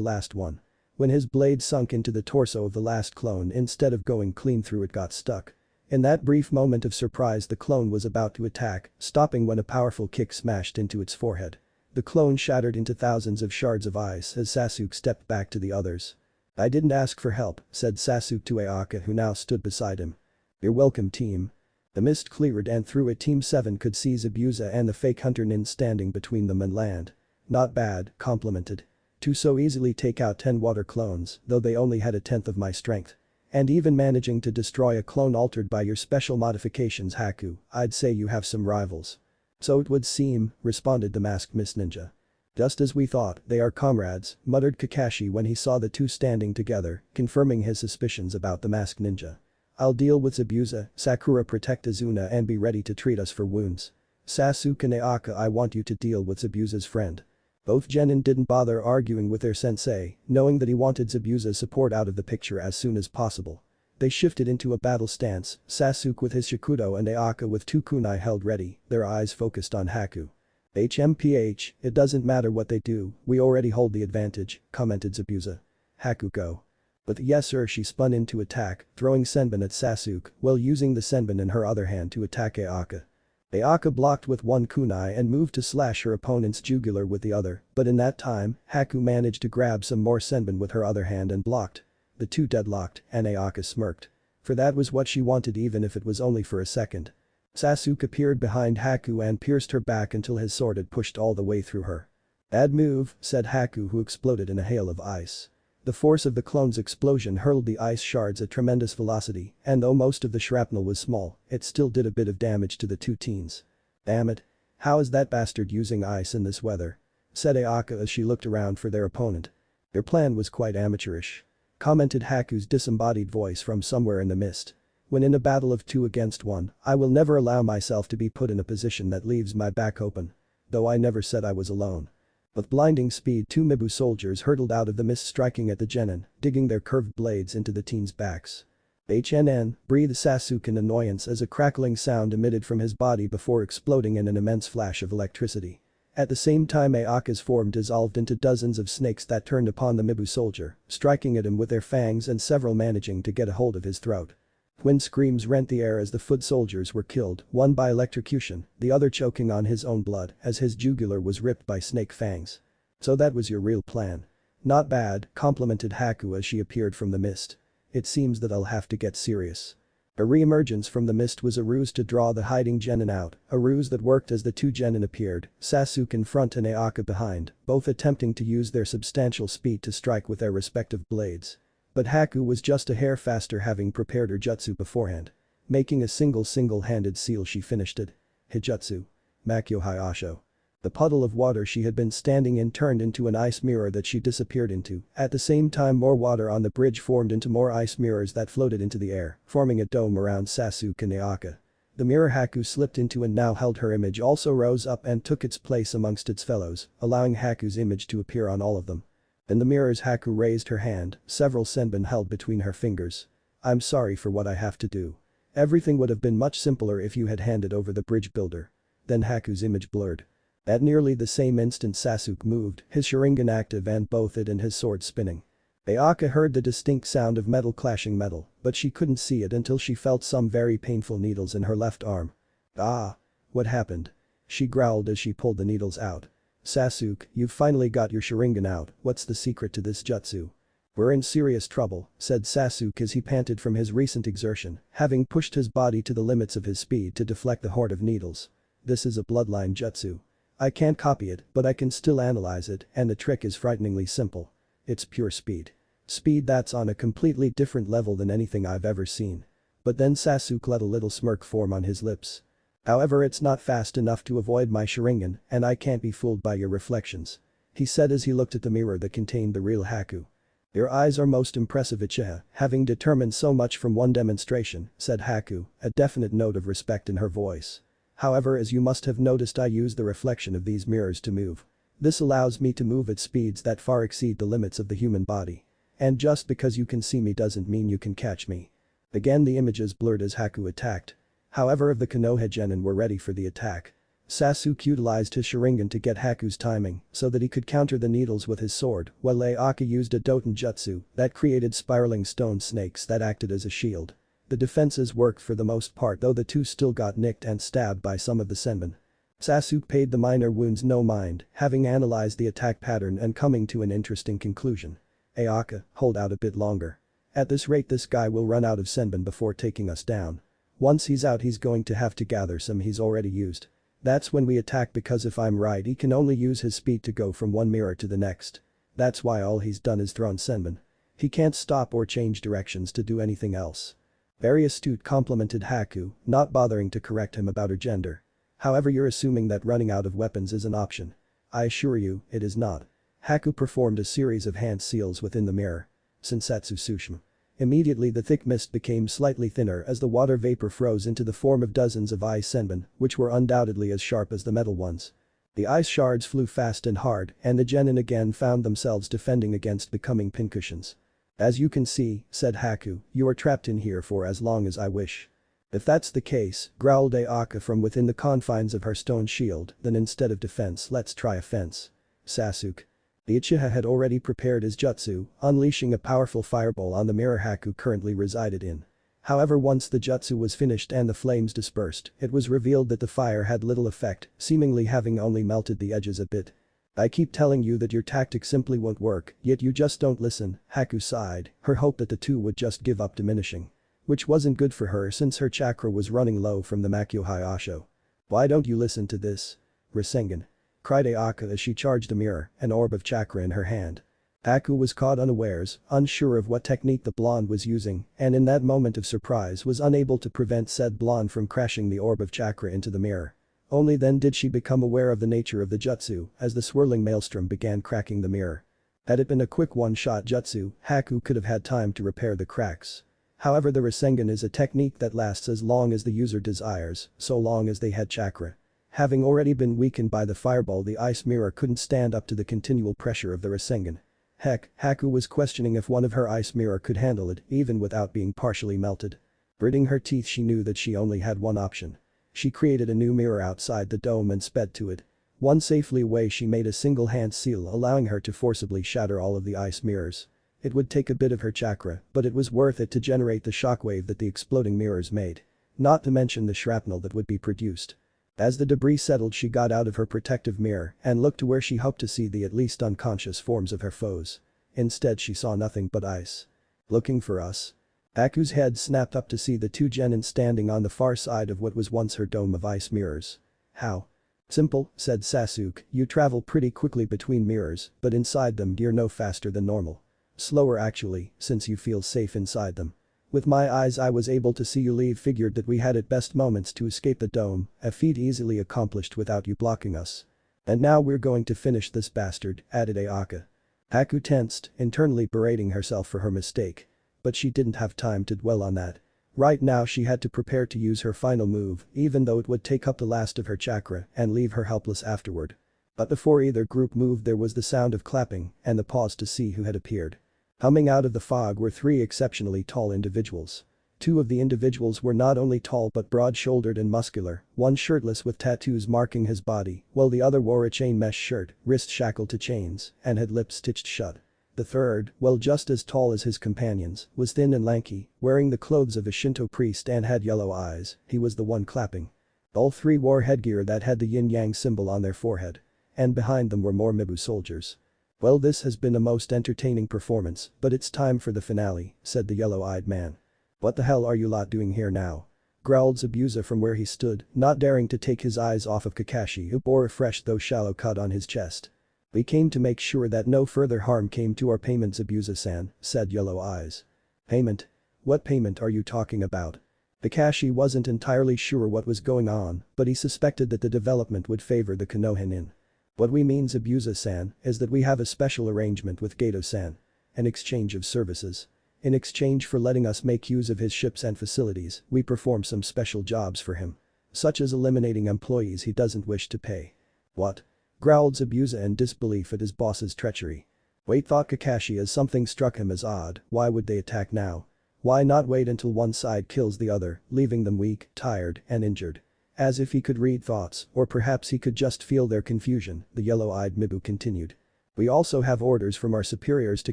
last one. When his blade sunk into the torso of the last clone, instead of going clean through, it got stuck. In that brief moment of surprise the clone was about to attack, stopping when a powerful kick smashed into its forehead. The clone shattered into thousands of shards of ice as Sasuke stepped back to the others. "I didn't ask for help," said Sasuke to Ayaka who now stood beside him. "You're welcome team." The mist cleared and through it Team 7 could see Zabuza and the fake hunter Nin standing between them and land. "Not bad," complimented. "To so easily take out 10 water clones, though they only had a tenth of my strength. And even managing to destroy a clone altered by your special modifications Haku, I'd say you have some rivals." "So it would seem," responded the masked mist ninja. "Just as we thought, they are comrades," muttered Kakashi when he saw the two standing together, confirming his suspicions about the masked ninja. "I'll deal with Zabuza, Sakura protect Azuna and be ready to treat us for wounds. Sasuke and Ayaka I want you to deal with Zabuza's friend." Both genin didn't bother arguing with their sensei, knowing that he wanted Zabuza's support out of the picture as soon as possible. They shifted into a battle stance, Sasuke with his Shakudo and Ayaka with 2 kunai held ready, their eyes focused on Haku. "HMPH, it doesn't matter what they do, we already hold the advantage," commented Zabuza. "Haku go." "But yes sir," she spun in to attack, throwing Senbon at Sasuke while using the Senbon in her other hand to attack Ayaka. Ayaka blocked with 1 kunai and moved to slash her opponent's jugular with the other, but in that time, Haku managed to grab some more Senbon with her other hand and blocked. The two deadlocked, and Ayaka smirked. For that was what she wanted even if it was only for a second. Sasuke appeared behind Haku and pierced her back until his sword had pushed all the way through her. "Bad move," said Haku who exploded in a hail of ice. The force of the clone's explosion hurled the ice shards at tremendous velocity, and though most of the shrapnel was small, it still did a bit of damage to the two teens. "Damn it. How is that bastard using ice in this weather?" said Ayaka as she looked around for their opponent. "Their plan was quite amateurish," commented Haku's disembodied voice from somewhere in the mist. "When in a battle of 2 against 1, I will never allow myself to be put in a position that leaves my back open. Though I never said I was alone." With blinding speed 2 Mibu soldiers hurtled out of the mist striking at the genin, digging their curved blades into the teens' backs. "HNN," breathed Sasuke in annoyance as a crackling sound emitted from his body before exploding in an immense flash of electricity. At the same time Ayaka's form dissolved into dozens of snakes that turned upon the Mibu soldier, striking at him with their fangs and several managing to get a hold of his throat. Twin screams rent the air as the foot soldiers were killed, one by electrocution, the other choking on his own blood as his jugular was ripped by snake fangs. "So that was your real plan." "Not bad," complimented Haku as she appeared from the mist. "It seems that I'll have to get serious." A re-emergence from the mist was a ruse to draw the hiding genin out, a ruse that worked as the two genin appeared, Sasuke in front and Ayaka behind, both attempting to use their substantial speed to strike with their respective blades. But Haku was just a hair faster having prepared her jutsu beforehand. Making a single-handed seal she finished it. Hijutsu. Makyo Hyasho. The puddle of water she had been standing in turned into an ice mirror that she disappeared into, at the same time more water on the bridge formed into more ice mirrors that floated into the air, forming a dome around Sasuke and Ayaka. The mirror Haku slipped into and now held her image also rose up and took its place amongst its fellows, allowing Haku's image to appear on all of them. In the mirrors Haku raised her hand, several senbon held between her fingers. "I'm sorry for what I have to do. Everything would have been much simpler if you had handed over the bridge builder." Then Haku's image blurred. At nearly the same instant Sasuke moved, his Sharingan active and both it and his sword spinning. Ayaka heard the distinct sound of metal clashing metal, but she couldn't see it until she felt some very painful needles in her left arm. "Ah. What happened?" she growled as she pulled the needles out. "Sasuke, you've finally got your Sharingan out, what's the secret to this jutsu?" "We're in serious trouble," said Sasuke as he panted from his recent exertion, having pushed his body to the limits of his speed to deflect the horde of needles. "This is a bloodline jutsu. I can't copy it, but I can still analyze it, and the trick is frighteningly simple. It's pure speed. Speed that's on a completely different level than anything I've ever seen." But then Sasuke let a little smirk form on his lips. "However, it's not fast enough to avoid my Sharingan, and I can't be fooled by your reflections," he said as he looked at the mirror that contained the real Haku. "Your eyes are most impressive Uchiha, having determined so much from one demonstration," said Haku, a definite note of respect in her voice. "However, as you must have noticed I use the reflection of these mirrors to move. This allows me to move at speeds that far exceed the limits of the human body. And just because you can see me doesn't mean you can catch me." Again the images blurred as Haku attacked. However, the Konoha genin were ready for the attack. Sasuke utilized his Sharingan to get Haku's timing so that he could counter the needles with his sword, while Ayaka used a Doten jutsu that created spiraling stone snakes that acted as a shield. The defenses worked for the most part, though the two still got nicked and stabbed by some of the senbon. Sasuke paid the minor wounds no mind, having analyzed the attack pattern and coming to an interesting conclusion. Ayaka, hold out a bit longer. At this rate this guy will run out of senbon before taking us down. Once he's out he's going to have to gather some he's already used. That's when we attack, because if I'm right he can only use his speed to go from one mirror to the next. That's why all he's done is thrown senbon. He can't stop or change directions to do anything else. Very astute, complimented Haku, not bothering to correct him about her gender. However, you're assuming that running out of weapons is an option. I assure you, it is not. Haku performed a series of hand seals within the mirror. Sensetsu Sushima. Immediately the thick mist became slightly thinner as the water vapor froze into the form of dozens of ice senbon, which were undoubtedly as sharp as the metal ones. The ice shards flew fast and hard, and the genin again found themselves defending against becoming pincushions. As you can see, said Haku, you are trapped in here for as long as I wish. If that's the case, growled Ayaka from within the confines of her stone shield, then instead of defense let's try offense. Sasuke. The Uchiha had already prepared his jutsu, unleashing a powerful fireball on the mirror Haku currently resided in. However, once the jutsu was finished and the flames dispersed, it was revealed that the fire had little effect, seemingly having only melted the edges a bit. I keep telling you that your tactic simply won't work, yet you just don't listen, Haku sighed, her hope that the two would just give up diminishing. Which wasn't good for her since her chakra was running low from the Makuhei Asho. Why don't you listen to this? Rasengan. Cried Ayaka as she charged a mirror, an orb of chakra in her hand. Haku was caught unawares, unsure of what technique the blonde was using, and in that moment of surprise was unable to prevent said blonde from crashing the orb of chakra into the mirror. Only then did she become aware of the nature of the jutsu as the swirling maelstrom began cracking the mirror. Had it been a quick one-shot jutsu, Haku could have had time to repair the cracks. However, the Rasengan is a technique that lasts as long as the user desires, so long as they had chakra. Having already been weakened by the fireball, the ice mirror couldn't stand up to the continual pressure of the Rasengan. Heck, Haku was questioning if one of her ice mirror could handle it even without being partially melted. Gritting her teeth, she knew that she only had one option. She created a new mirror outside the dome and sped to it. One safely away she made a single hand seal, allowing her to forcibly shatter all of the ice mirrors. It would take a bit of her chakra, but it was worth it to generate the shockwave that the exploding mirrors made. Not to mention the shrapnel that would be produced. As the debris settled, she got out of her protective mirror and looked to where she hoped to see the at least unconscious forms of her foes. Instead she saw nothing but ice. Looking for us? Haku's head snapped up to see the two genin standing on the far side of what was once her dome of ice mirrors. How? Simple, said Sasuke, you travel pretty quickly between mirrors, but inside them you're no faster than normal. Slower actually, since you feel safe inside them. With my eyes I was able to see you leave, figured that we had at best moments to escape the dome, a feat easily accomplished without you blocking us. And now we're going to finish this bastard, added Ayaka. Haku tensed, internally berating herself for her mistake. But she didn't have time to dwell on that. Right now she had to prepare to use her final move, even though it would take up the last of her chakra and leave her helpless afterward. But before either group moved there was the sound of clapping and the pause to see who had appeared. Coming out of the fog were three exceptionally tall individuals. Two of the individuals were not only tall but broad-shouldered and muscular, one shirtless with tattoos marking his body, while the other wore a chain mesh shirt, wrist shackled to chains, and had lips stitched shut. The third, well just as tall as his companions, was thin and lanky, wearing the clothes of a Shinto priest and had yellow eyes. He was the one clapping. All three wore headgear that had the yin-yang symbol on their forehead. And behind them were more Mibu soldiers. Well, this has been a most entertaining performance, but it's time for the finale, said the yellow-eyed man. What the hell are you lot doing here now? Growled Zabuza from where he stood, not daring to take his eyes off of Kakashi, who bore a fresh though shallow cut on his chest. We came to make sure that no further harm came to our payment, Zabuza-san, said Yellow Eyes. Payment? What payment are you talking about? Kakashi wasn't entirely sure what was going on, but he suspected that the development would favor the Konoha nin. What we mean, Zabuza-san, is that we have a special arrangement with Gato-san. An exchange of services. In exchange for letting us make use of his ships and facilities, we perform some special jobs for him. Such as eliminating employees he doesn't wish to pay. What? Growled Zabuza in disbelief at his boss's treachery. Wait, thought Kakashi as something struck him as odd. Why would they attack now? Why not wait until one side kills the other, leaving them weak, tired, and injured? As if he could read thoughts, or perhaps he could just feel their confusion, the yellow-eyed Mibu continued. We also have orders from our superiors to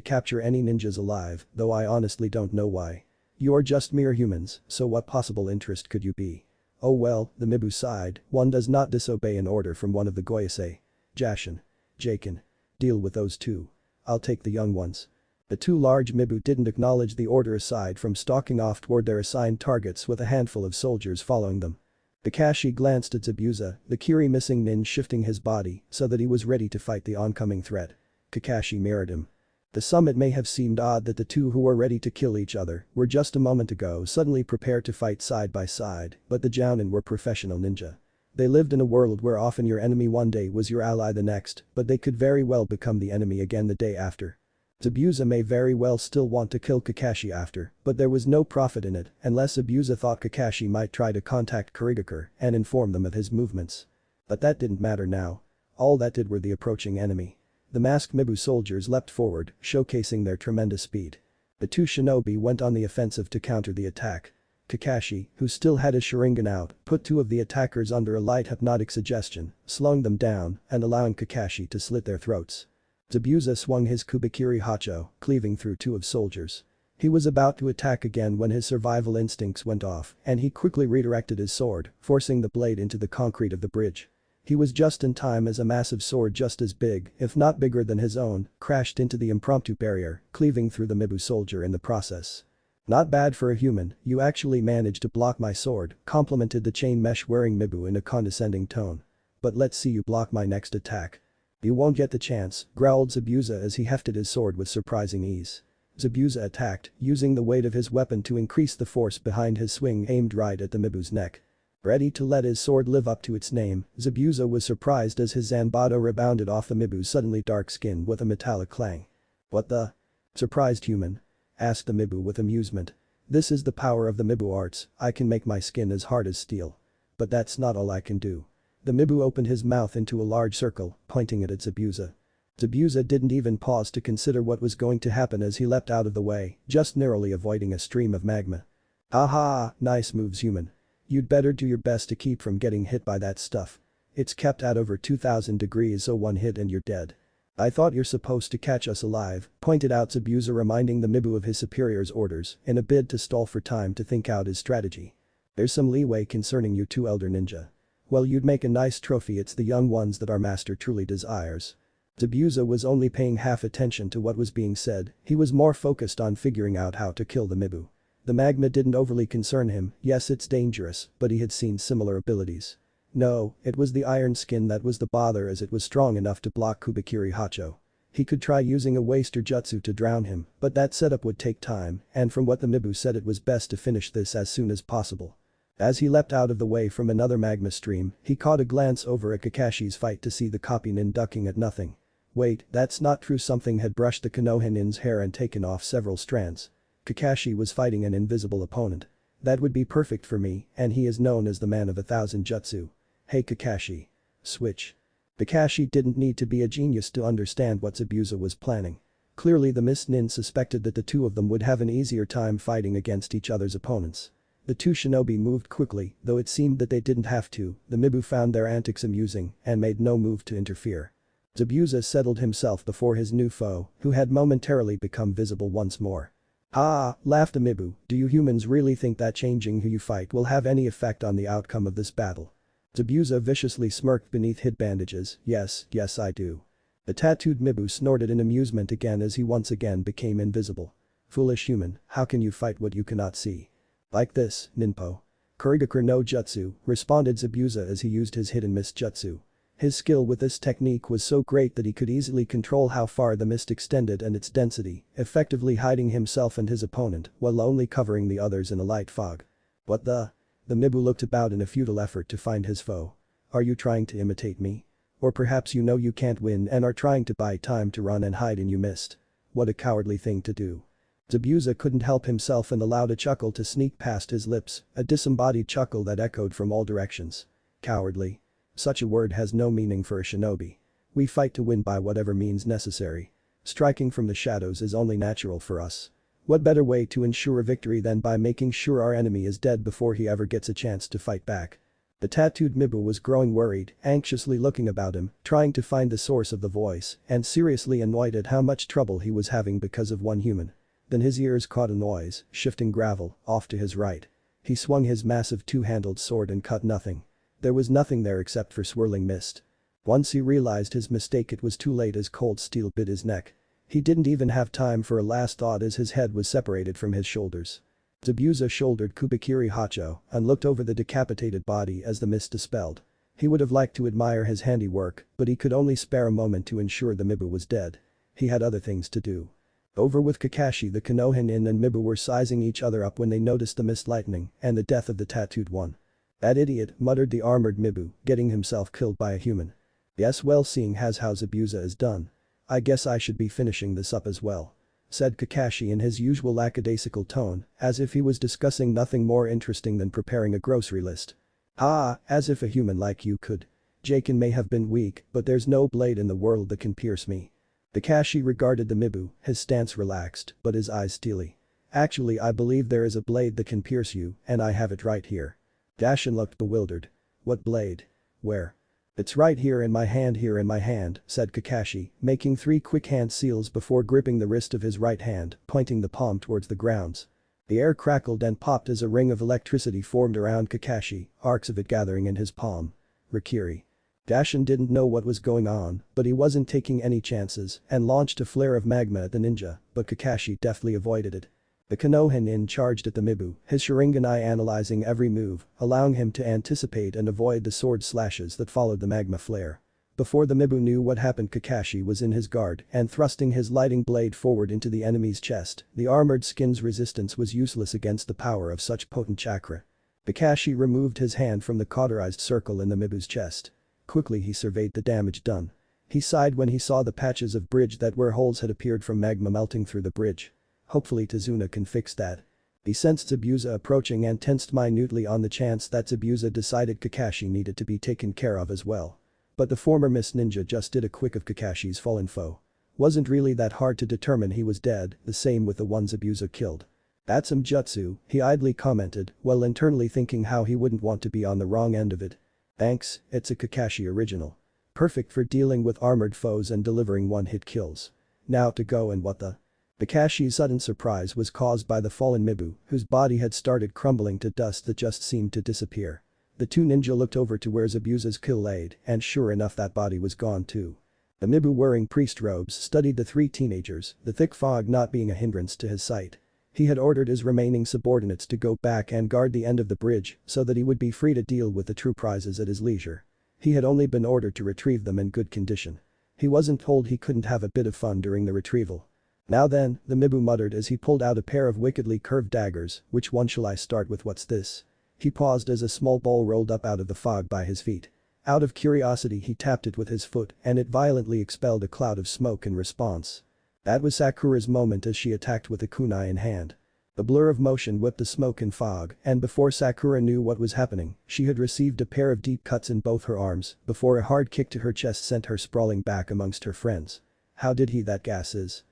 capture any ninjas alive, though I honestly don't know why. You're just mere humans, so what possible interest could you be? Oh well, the Mibu sighed, one does not disobey an order from one of the Goyasei. Jashin. Jakin. Deal with those two. I'll take the young ones. The two large Mibu didn't acknowledge the order aside from stalking off toward their assigned targets with a handful of soldiers following them. Kakashi glanced at Zabuza, the Kiri missing nin shifting his body so that he was ready to fight the oncoming threat. Kakashi mirrored him. The summit may have seemed odd that the two who were ready to kill each other were just a moment ago suddenly prepared to fight side by side, but the Jounin were professional ninja. They lived in a world where often your enemy one day was your ally the next, but they could very well become the enemy again the day after. Zabuza may very well still want to kill Kakashi after, but there was no profit in it unless Zabuza thought Kakashi might try to contact Kurigakure and inform them of his movements. But that didn't matter now. All that did were the approaching enemy. The masked Mibu soldiers leapt forward, showcasing their tremendous speed. The two shinobi went on the offensive to counter the attack. Kakashi, who still had his Sharingan out, put two of the attackers under a light hypnotic suggestion, slowing them down and allowing Kakashi to slit their throats. Zabuza swung his Kubikiri Hacho, cleaving through two of soldiers. He was about to attack again when his survival instincts went off and he quickly redirected his sword, forcing the blade into the concrete of the bridge. He was just in time as a massive sword just as big, if not bigger than his own, crashed into the impromptu barrier, cleaving through the Mibu soldier in the process. Not bad for a human, you actually managed to block my sword, complimented the chain mesh wearing Mibu in a condescending tone. But let's see you block my next attack. You won't get the chance, growled Zabuza as he hefted his sword with surprising ease. Zabuza attacked, using the weight of his weapon to increase the force behind his swing aimed right at the Mibu's neck. Ready to let his sword live up to its name, Zabuza was surprised as his Zanbato rebounded off the Mibu's suddenly dark skin with a metallic clang. What the? Surprised human? Asked the Mibu with amusement. This is the power of the Mibu arts, I can make my skin as hard as steel. But that's not all I can do. The Mibu opened his mouth into a large circle, pointing it at Zabuza. Zabuza didn't even pause to consider what was going to happen as he leapt out of the way, just narrowly avoiding a stream of magma. Aha, nice moves human. You'd better do your best to keep from getting hit by that stuff. It's kept at over 2000 degrees so one hit and you're dead. I thought you're supposed to catch us alive, pointed out Zabuza reminding the Mibu of his superior's orders in a bid to stall for time to think out his strategy. There's some leeway concerning you two elder ninja. Well, you'd make a nice trophy, it's the young ones that our master truly desires. Zabuza was only paying half attention to what was being said, he was more focused on figuring out how to kill the Mibu. The magma didn't overly concern him, yes it's dangerous, but he had seen similar abilities. No, it was the iron skin that was the bother as it was strong enough to block Kubikiri Hacho. He could try using a waster jutsu to drown him, but that setup would take time, and from what the Mibu said it was best to finish this as soon as possible. As he leapt out of the way from another magma stream, he caught a glance over at Kakashi's fight to see the copy nin ducking at nothing. Wait, that's not true, something had brushed the konoha nin's hair and taken off several strands. Kakashi was fighting an invisible opponent. That would be perfect for me, and he is known as the man of 1,000 jutsu. Hey Kakashi. Switch. Kakashi didn't need to be a genius to understand what Zabuza was planning. Clearly the Mist Nin suspected that the two of them would have an easier time fighting against each other's opponents. The two shinobi moved quickly, though it seemed that they didn't have to, the Mibu found their antics amusing and made no move to interfere. Zabuza settled himself before his new foe, who had momentarily become visible once more. Ah, laughed the Mibu, do you humans really think that changing who you fight will have any effect on the outcome of this battle? Zabuza viciously smirked beneath hid bandages, yes I do. The tattooed Mibu snorted in amusement again as he once again became invisible. Foolish human, how can you fight what you cannot see? Like this, Ninpo. Kurigakure no jutsu, responded Zabuza as he used his hidden mist jutsu. His skill with this technique was so great that he could easily control how far the mist extended and its density, effectively hiding himself and his opponent while only covering the others in a light fog. What the? The Mibu looked about in a futile effort to find his foe. Are you trying to imitate me? Or perhaps you know you can't win and are trying to buy time to run and hide in you mist? What a cowardly thing to do. Zabuza couldn't help himself and allowed a chuckle to sneak past his lips, a disembodied chuckle that echoed from all directions. Cowardly. Such a word has no meaning for a shinobi. We fight to win by whatever means necessary. Striking from the shadows is only natural for us. What better way to ensure a victory than by making sure our enemy is dead before he ever gets a chance to fight back? The tattooed Mibu was growing worried, anxiously looking about him, trying to find the source of the voice, and seriously annoyed at how much trouble he was having because of one human. Then his ears caught a noise, shifting gravel, off to his right. He swung his massive two-handled sword and cut nothing. There was nothing there except for swirling mist. Once he realized his mistake, it was too late as cold steel bit his neck. He didn't even have time for a last thought as his head was separated from his shoulders. Zabuza shouldered Kubikiri Hacho and looked over the decapitated body as the mist dispelled. He would have liked to admire his handiwork, but he could only spare a moment to ensure the Mibu was dead. He had other things to do. Over with Kakashi, the Konoha and Mibu were sizing each other up when they noticed the mist lightning and the death of the tattooed one. "That idiot," muttered the armored Mibu, getting himself killed by a human. "Yes, well, seeing as how Zabuza is done, I guess I should be finishing this up as well," said Kakashi in his usual lackadaisical tone, as if he was discussing nothing more interesting than preparing a grocery list. "Ah, as if a human like you could. Jaken may have been weak, but there's no blade in the world that can pierce me." Kakashi regarded the Mibu, his stance relaxed, but his eyes steely. "Actually, I believe there is a blade that can pierce you, and I have it right here." Dashin looked bewildered. "What blade? Where?" "It's right here in my hand," said Kakashi, making 3 quick hand seals before gripping the wrist of his right hand, pointing the palm towards the grounds. The air crackled and popped as a ring of electricity formed around Kakashi, arcs of it gathering in his palm. Rikiri. Dashin didn't know what was going on, but he wasn't taking any chances and launched a flare of magma at the ninja, but Kakashi deftly avoided it. The Konoha charged at the Mibu, his Sharingan eye analyzing every move, allowing him to anticipate and avoid the sword slashes that followed the magma flare. Before the Mibu knew what happened, Kakashi was in his guard and thrusting his lighting blade forward into the enemy's chest. The armored skin's resistance was useless against the power of such potent chakra. Kakashi removed his hand from the cauterized circle in the Mibu's chest. Quickly he surveyed the damage done. He sighed when he saw the patches of bridge that where holes had appeared from magma melting through the bridge. Hopefully Tazuna can fix that. He sensed Zabuza approaching and tensed minutely on the chance that Zabuza decided Kakashi needed to be taken care of as well. But the former Mist Ninja just did a quick of Kakashi's fallen foe. Wasn't really that hard to determine he was dead, the same with the one Zabuza killed. "That's some jutsu," he idly commented, while internally thinking how he wouldn't want to be on the wrong end of it. "Thanks, it's a Kakashi original. Perfect for dealing with armored foes and delivering one-hit kills. Now to go and what the..." Kakashi's sudden surprise was caused by the fallen Mibu, whose body had started crumbling to dust that just seemed to disappear. The 2 ninja looked over to where Zabuza's kill laid, and sure enough that body was gone too. The Mibu wearing priest robes studied the 3 teenagers, the thick fog not being a hindrance to his sight. He had ordered his remaining subordinates to go back and guard the end of the bridge so that he would be free to deal with the true prizes at his leisure. He had only been ordered to retrieve them in good condition. He wasn't told he couldn't have a bit of fun during the retrieval. "Now then," the Mibu muttered as he pulled out a pair of wickedly curved daggers. "Which one shall I start with? What's this?" He paused as a small ball rolled up out of the fog by his feet. Out of curiosity he tapped it with his foot and it violently expelled a cloud of smoke in response. That was Sakura's moment as she attacked with a kunai in hand. The blur of motion whipped the smoke and fog, and before Sakura knew what was happening, she had received a pair of deep cuts in both her arms before a hard kick to her chest sent her sprawling back amongst her friends. "How did he that gas is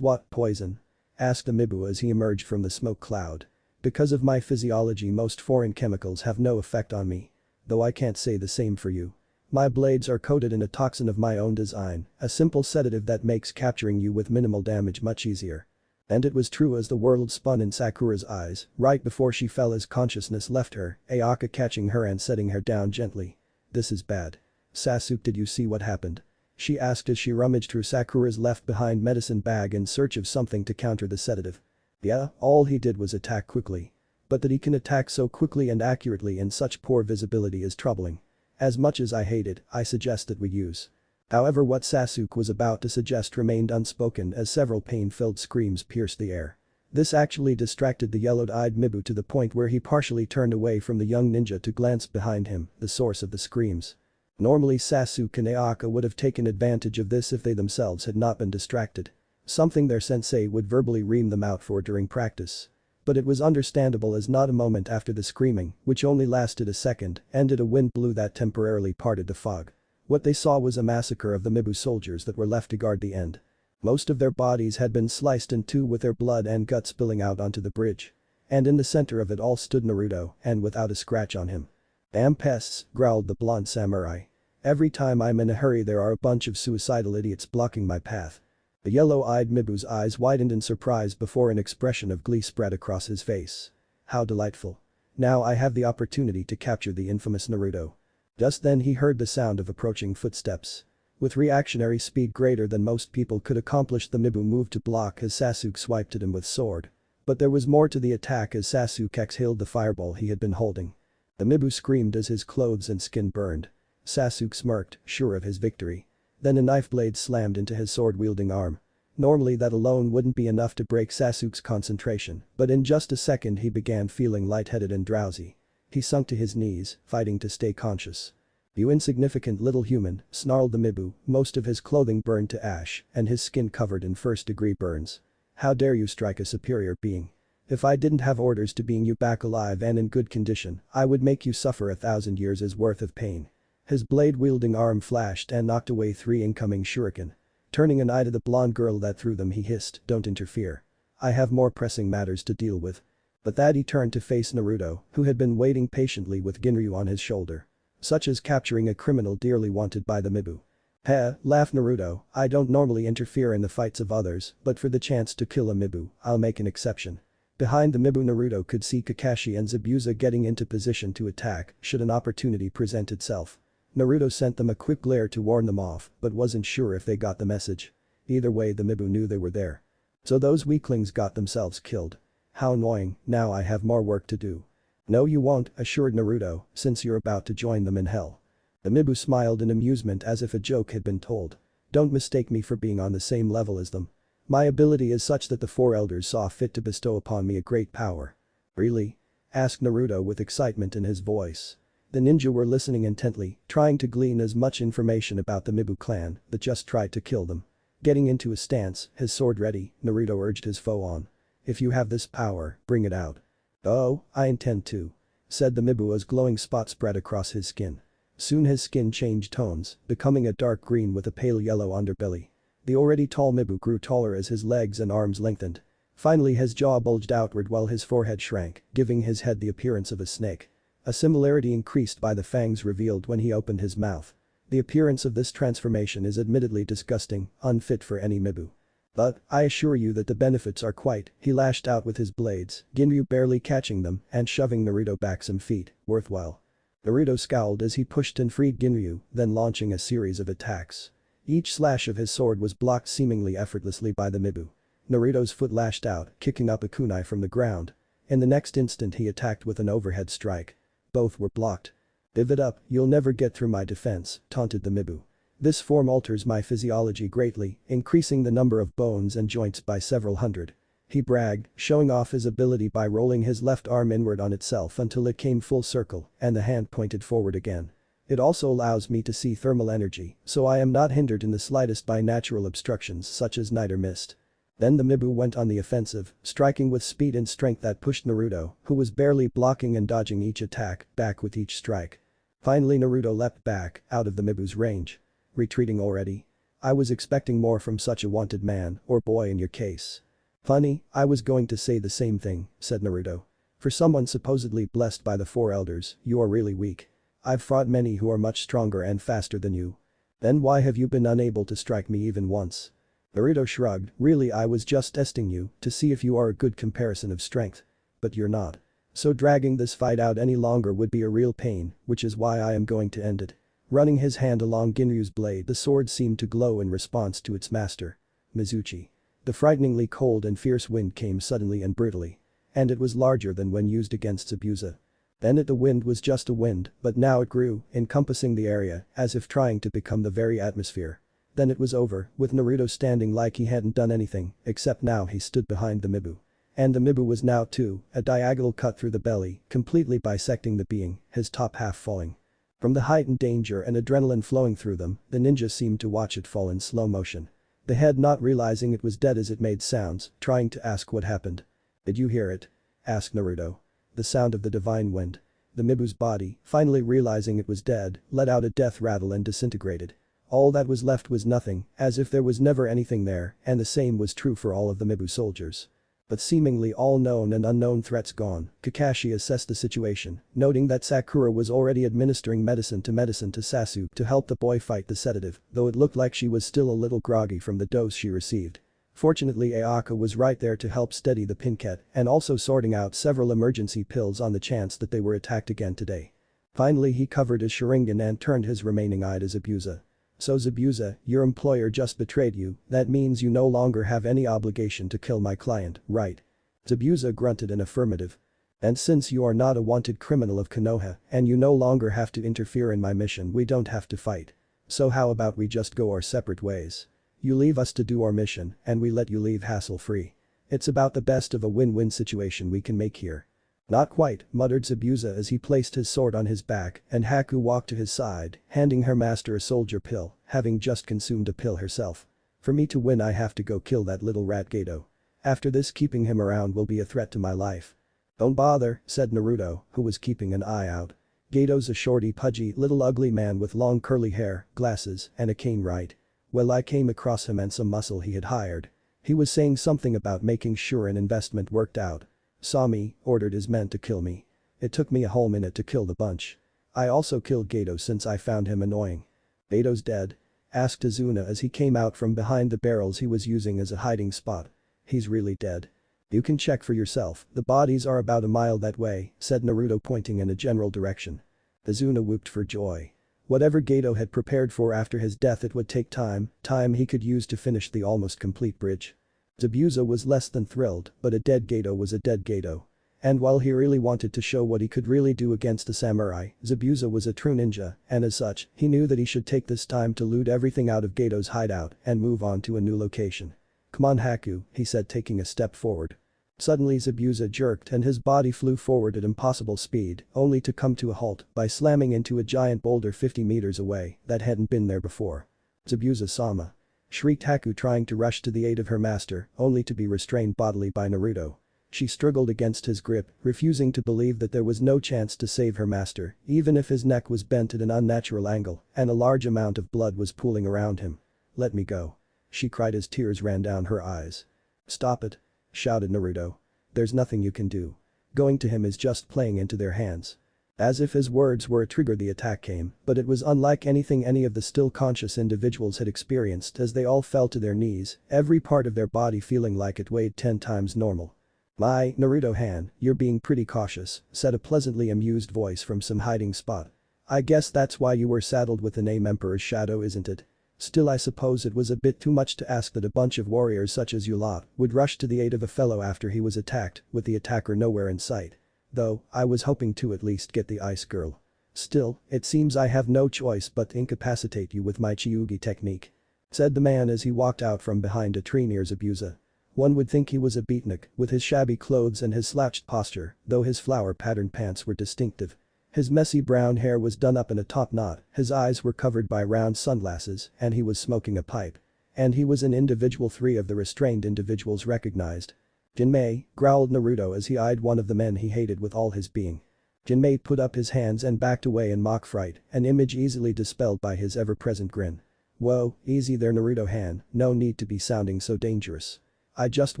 what, poison?" asked the Mibu as he emerged from the smoke cloud. "Because of my physiology most foreign chemicals have no effect on me. Though I can't say the same for you. My blades are coated in a toxin of my own design, a simple sedative that makes capturing you with minimal damage much easier." And it was true as the world spun in Sakura's eyes, right before she fell as consciousness left her, Ayaka catching her and setting her down gently. "This is bad. Sasuke, did you see what happened?" she asked as she rummaged through Sakura's left-behind medicine bag in search of something to counter the sedative. "Yeah, all he did was attack quickly. But that he can attack so quickly and accurately in such poor visibility is troubling. As much as I hate it, I suggest that we use..." However, what Sasuke was about to suggest remained unspoken as several pain-filled screams pierced the air. This actually distracted the yellowed-eyed Mibu to the point where he partially turned away from the young ninja to glance behind him, the source of the screams. Normally Sasuke and Ayaka would have taken advantage of this if they themselves had not been distracted. Something their sensei would verbally ream them out for during practice. But it was understandable as not a moment after the screaming, which only lasted a second, ended a wind blew that temporarily parted the fog. What they saw was a massacre of the Mibu soldiers that were left to guard the end. Most of their bodies had been sliced in two with their blood and guts spilling out onto the bridge. And in the center of it all stood Naruto, and without a scratch on him. "Damn pests," growled the blonde samurai. "Every time I'm in a hurry there are a bunch of suicidal idiots blocking my path." The yellow-eyed Mibu's eyes widened in surprise before an expression of glee spread across his face. How delightful. Now I have the opportunity to capture the infamous Naruto. Just then he heard the sound of approaching footsteps. With reactionary speed greater than most people could accomplish, the Mibu moved to block as Sasuke swiped at him with sword. But there was more to the attack as Sasuke exhaled the fireball he had been holding. The Mibu screamed as his clothes and skin burned. Sasuke smirked, sure of his victory. Then a knife blade slammed into his sword-wielding arm. Normally that alone wouldn't be enough to break Sasuke's concentration, but in just a second he began feeling lightheaded and drowsy. He sunk to his knees, fighting to stay conscious. "You insignificant little human," snarled the Mibu, most of his clothing burned to ash and his skin covered in first-degree burns. "How dare you strike a superior being? If I didn't have orders to bring you back alive and in good condition, I would make you suffer 1,000 years' worth of pain." His blade-wielding arm flashed and knocked away 3 incoming shuriken. Turning an eye to the blonde girl that threw them, he hissed, "Don't interfere. I have more pressing matters to deal with." But that he turned to face Naruto, who had been waiting patiently with Ginryu on his shoulder. Such as capturing a criminal dearly wanted by the Mibu. "Heh," laughed Naruto, "I don't normally interfere in the fights of others, but for the chance to kill a Mibu, I'll make an exception." Behind the Mibu, Naruto could see Kakashi and Zabuza getting into position to attack should an opportunity present itself. Naruto sent them a quick glare to warn them off, but wasn't sure if they got the message. Either way, the Mibu knew they were there. So those weaklings got themselves killed. How annoying, now I have more work to do. "No you won't," assured Naruto, "since you're about to join them in hell." The Mibu smiled in amusement as if a joke had been told. "Don't mistake me for being on the same level as them. My ability is such that the 4 elders saw fit to bestow upon me a great power." "Really?" asked Naruto with excitement in his voice. The ninja were listening intently, trying to glean as much information about the Mibu clan that just tried to kill them. Getting into a stance, his sword ready, Naruto urged his foe on. "If you have this power, bring it out." "Oh, I intend to," said the Mibu as glowing spots spread across his skin. Soon his skin changed tones, becoming a dark green with a pale yellow underbelly. The already tall Mibu grew taller as his legs and arms lengthened. Finally his jaw bulged outward while his forehead shrank, giving his head the appearance of a snake. A similarity increased by the fangs revealed when he opened his mouth. The appearance of this transformation is admittedly disgusting, unfit for any Mibu. "But, I assure you that the benefits are quite," he lashed out with his blades, Ginryu barely catching them and shoving Naruto back some feet, "worthwhile." Naruto scowled as he pushed and freed Ginryu, then launching a series of attacks. Each slash of his sword was blocked seemingly effortlessly by the Mibu. Naruto's foot lashed out, kicking up a kunai from the ground. In the next instant he attacked with an overhead strike. Both were blocked. "Give it up, you'll never get through my defense," taunted the Mibu. "This form alters my physiology greatly, increasing the number of bones and joints by several hundred." He bragged, showing off his ability by rolling his left arm inward on itself until it came full circle and the hand pointed forward again. "It also allows me to see thermal energy, so I am not hindered in the slightest by natural obstructions such as night or mist." Then the Mibu went on the offensive, striking with speed and strength that pushed Naruto, who was barely blocking and dodging each attack, back with each strike. Finally Naruto leapt back, out of the Mibu's range. "Retreating already? I was expecting more from such a wanted man, or boy in your case." "Funny, I was going to say the same thing," said Naruto. "For someone supposedly blessed by the 4 elders, you are really weak. I've fought many who are much stronger and faster than you. Then why have you been unable to strike me even once?" Naruto shrugged, "Really I was just testing you to see if you are a good comparison of strength. But you're not. So dragging this fight out any longer would be a real pain, which is why I am going to end it." Running his hand along Ginryu's blade, the sword seemed to glow in response to its master. Mizuchi. The frighteningly cold and fierce wind came suddenly and brutally. And it was larger than when used against Zabuza. Then the wind was just a wind, but now it grew, encompassing the area, as if trying to become the very atmosphere. Then it was over, with Naruto standing like he hadn't done anything, except now he stood behind the Mibu. And the Mibu was now too, a diagonal cut through the belly, completely bisecting the being, his top half falling. From the heightened danger and adrenaline flowing through them, the ninja seemed to watch it fall in slow motion. The head not realizing it was dead as it made sounds, trying to ask what happened. "Did you hear it?" asked Naruto. The sound of the divine wind. The Mibu's body, finally realizing it was dead, let out a death rattle and disintegrated. All that was left was nothing, as if there was never anything there, and the same was true for all of the Mibu soldiers. But seemingly all known and unknown threats gone, Kakashi assessed the situation, noting that Sakura was already administering medicine to Sasuke to help the boy fight the sedative, though it looked like she was still a little groggy from the dose she received. Fortunately Ayaka was right there to help steady the pinket and also sorting out several emergency pills on the chance that they were attacked again today. Finally he covered his Sharingan and turned his remaining eye to Zabuza. So Zabuza, your employer just betrayed you, that means you no longer have any obligation to kill my client, right? Zabuza grunted an affirmative. And since you are not a wanted criminal of Konoha and you no longer have to interfere in my mission, we don't have to fight. So how about we just go our separate ways? You leave us to do our mission and we let you leave hassle-free. It's about the best of a win-win situation we can make here. Not quite, muttered Zabuza as he placed his sword on his back and Haku walked to his side, handing her master a soldier pill, having just consumed a pill herself. For me to win I have to go kill that little rat Gato. After this keeping him around will be a threat to my life. Don't bother, said Naruto, who was keeping an eye out. Gato's a shorty pudgy little ugly man with long curly hair, glasses, and a cane right. Well I came across him and some muscle he had hired. He was saying something about making sure an investment worked out. Saw me, ordered his men to kill me. It took me a whole minute to kill the bunch. I also killed Gato since I found him annoying. Gato's dead? Asked Azuna as he came out from behind the barrels he was using as a hiding spot. He's really dead. You can check for yourself, the bodies are about a mile that way, said Naruto pointing in a general direction. Azuna whooped for joy. Whatever Gato had prepared for after his death it would take time he could use to finish the almost complete bridge. Zabuza was less than thrilled, but a dead Gato was a dead Gato. And while he really wanted to show what he could really do against the samurai, Zabuza was a true ninja, and as such, he knew that he should take this time to loot everything out of Gato's hideout and move on to a new location. Come on Haku, he said taking a step forward. Suddenly Zabuza jerked and his body flew forward at impossible speed, only to come to a halt by slamming into a giant boulder 50 meters away that hadn't been there before. Zabuza-sama. Shrieked Haku trying to rush to the aid of her master, only to be restrained bodily by Naruto. She struggled against his grip, refusing to believe that there was no chance to save her master, even if his neck was bent at an unnatural angle and a large amount of blood was pooling around him. Let me go. She cried as tears ran down her eyes. Stop it. Shouted Naruto. There's nothing you can do. Going to him is just playing into their hands. As if his words were a trigger the attack came, but it was unlike anything any of the still conscious individuals had experienced as they all fell to their knees, every part of their body feeling like it weighed 10 times normal. My, Naruto-han, you're being pretty cautious, said a pleasantly amused voice from some hiding spot. I guess that's why you were saddled with the name Emperor's Shadow, isn't it? Still I suppose it was a bit too much to ask that a bunch of warriors such as you lot would rush to the aid of a fellow after he was attacked, with the attacker nowhere in sight. Though, I was hoping to at least get the ice girl. Still, it seems I have no choice but to incapacitate you with my Chiugi technique. Said the man as he walked out from behind a tree near Zabuza. One would think he was a beatnik with his shabby clothes and his slouched posture, though his flower-patterned pants were distinctive. His messy brown hair was done up in a top knot, his eyes were covered by round sunglasses, and he was smoking a pipe. And he was an individual 3 of the restrained individuals recognized. Jinmei, growled Naruto as he eyed one of the men he hated with all his being. Jinmei put up his hands and backed away in mock fright, an image easily dispelled by his ever-present grin. Whoa, easy there Naruto-han, no need to be sounding so dangerous. I just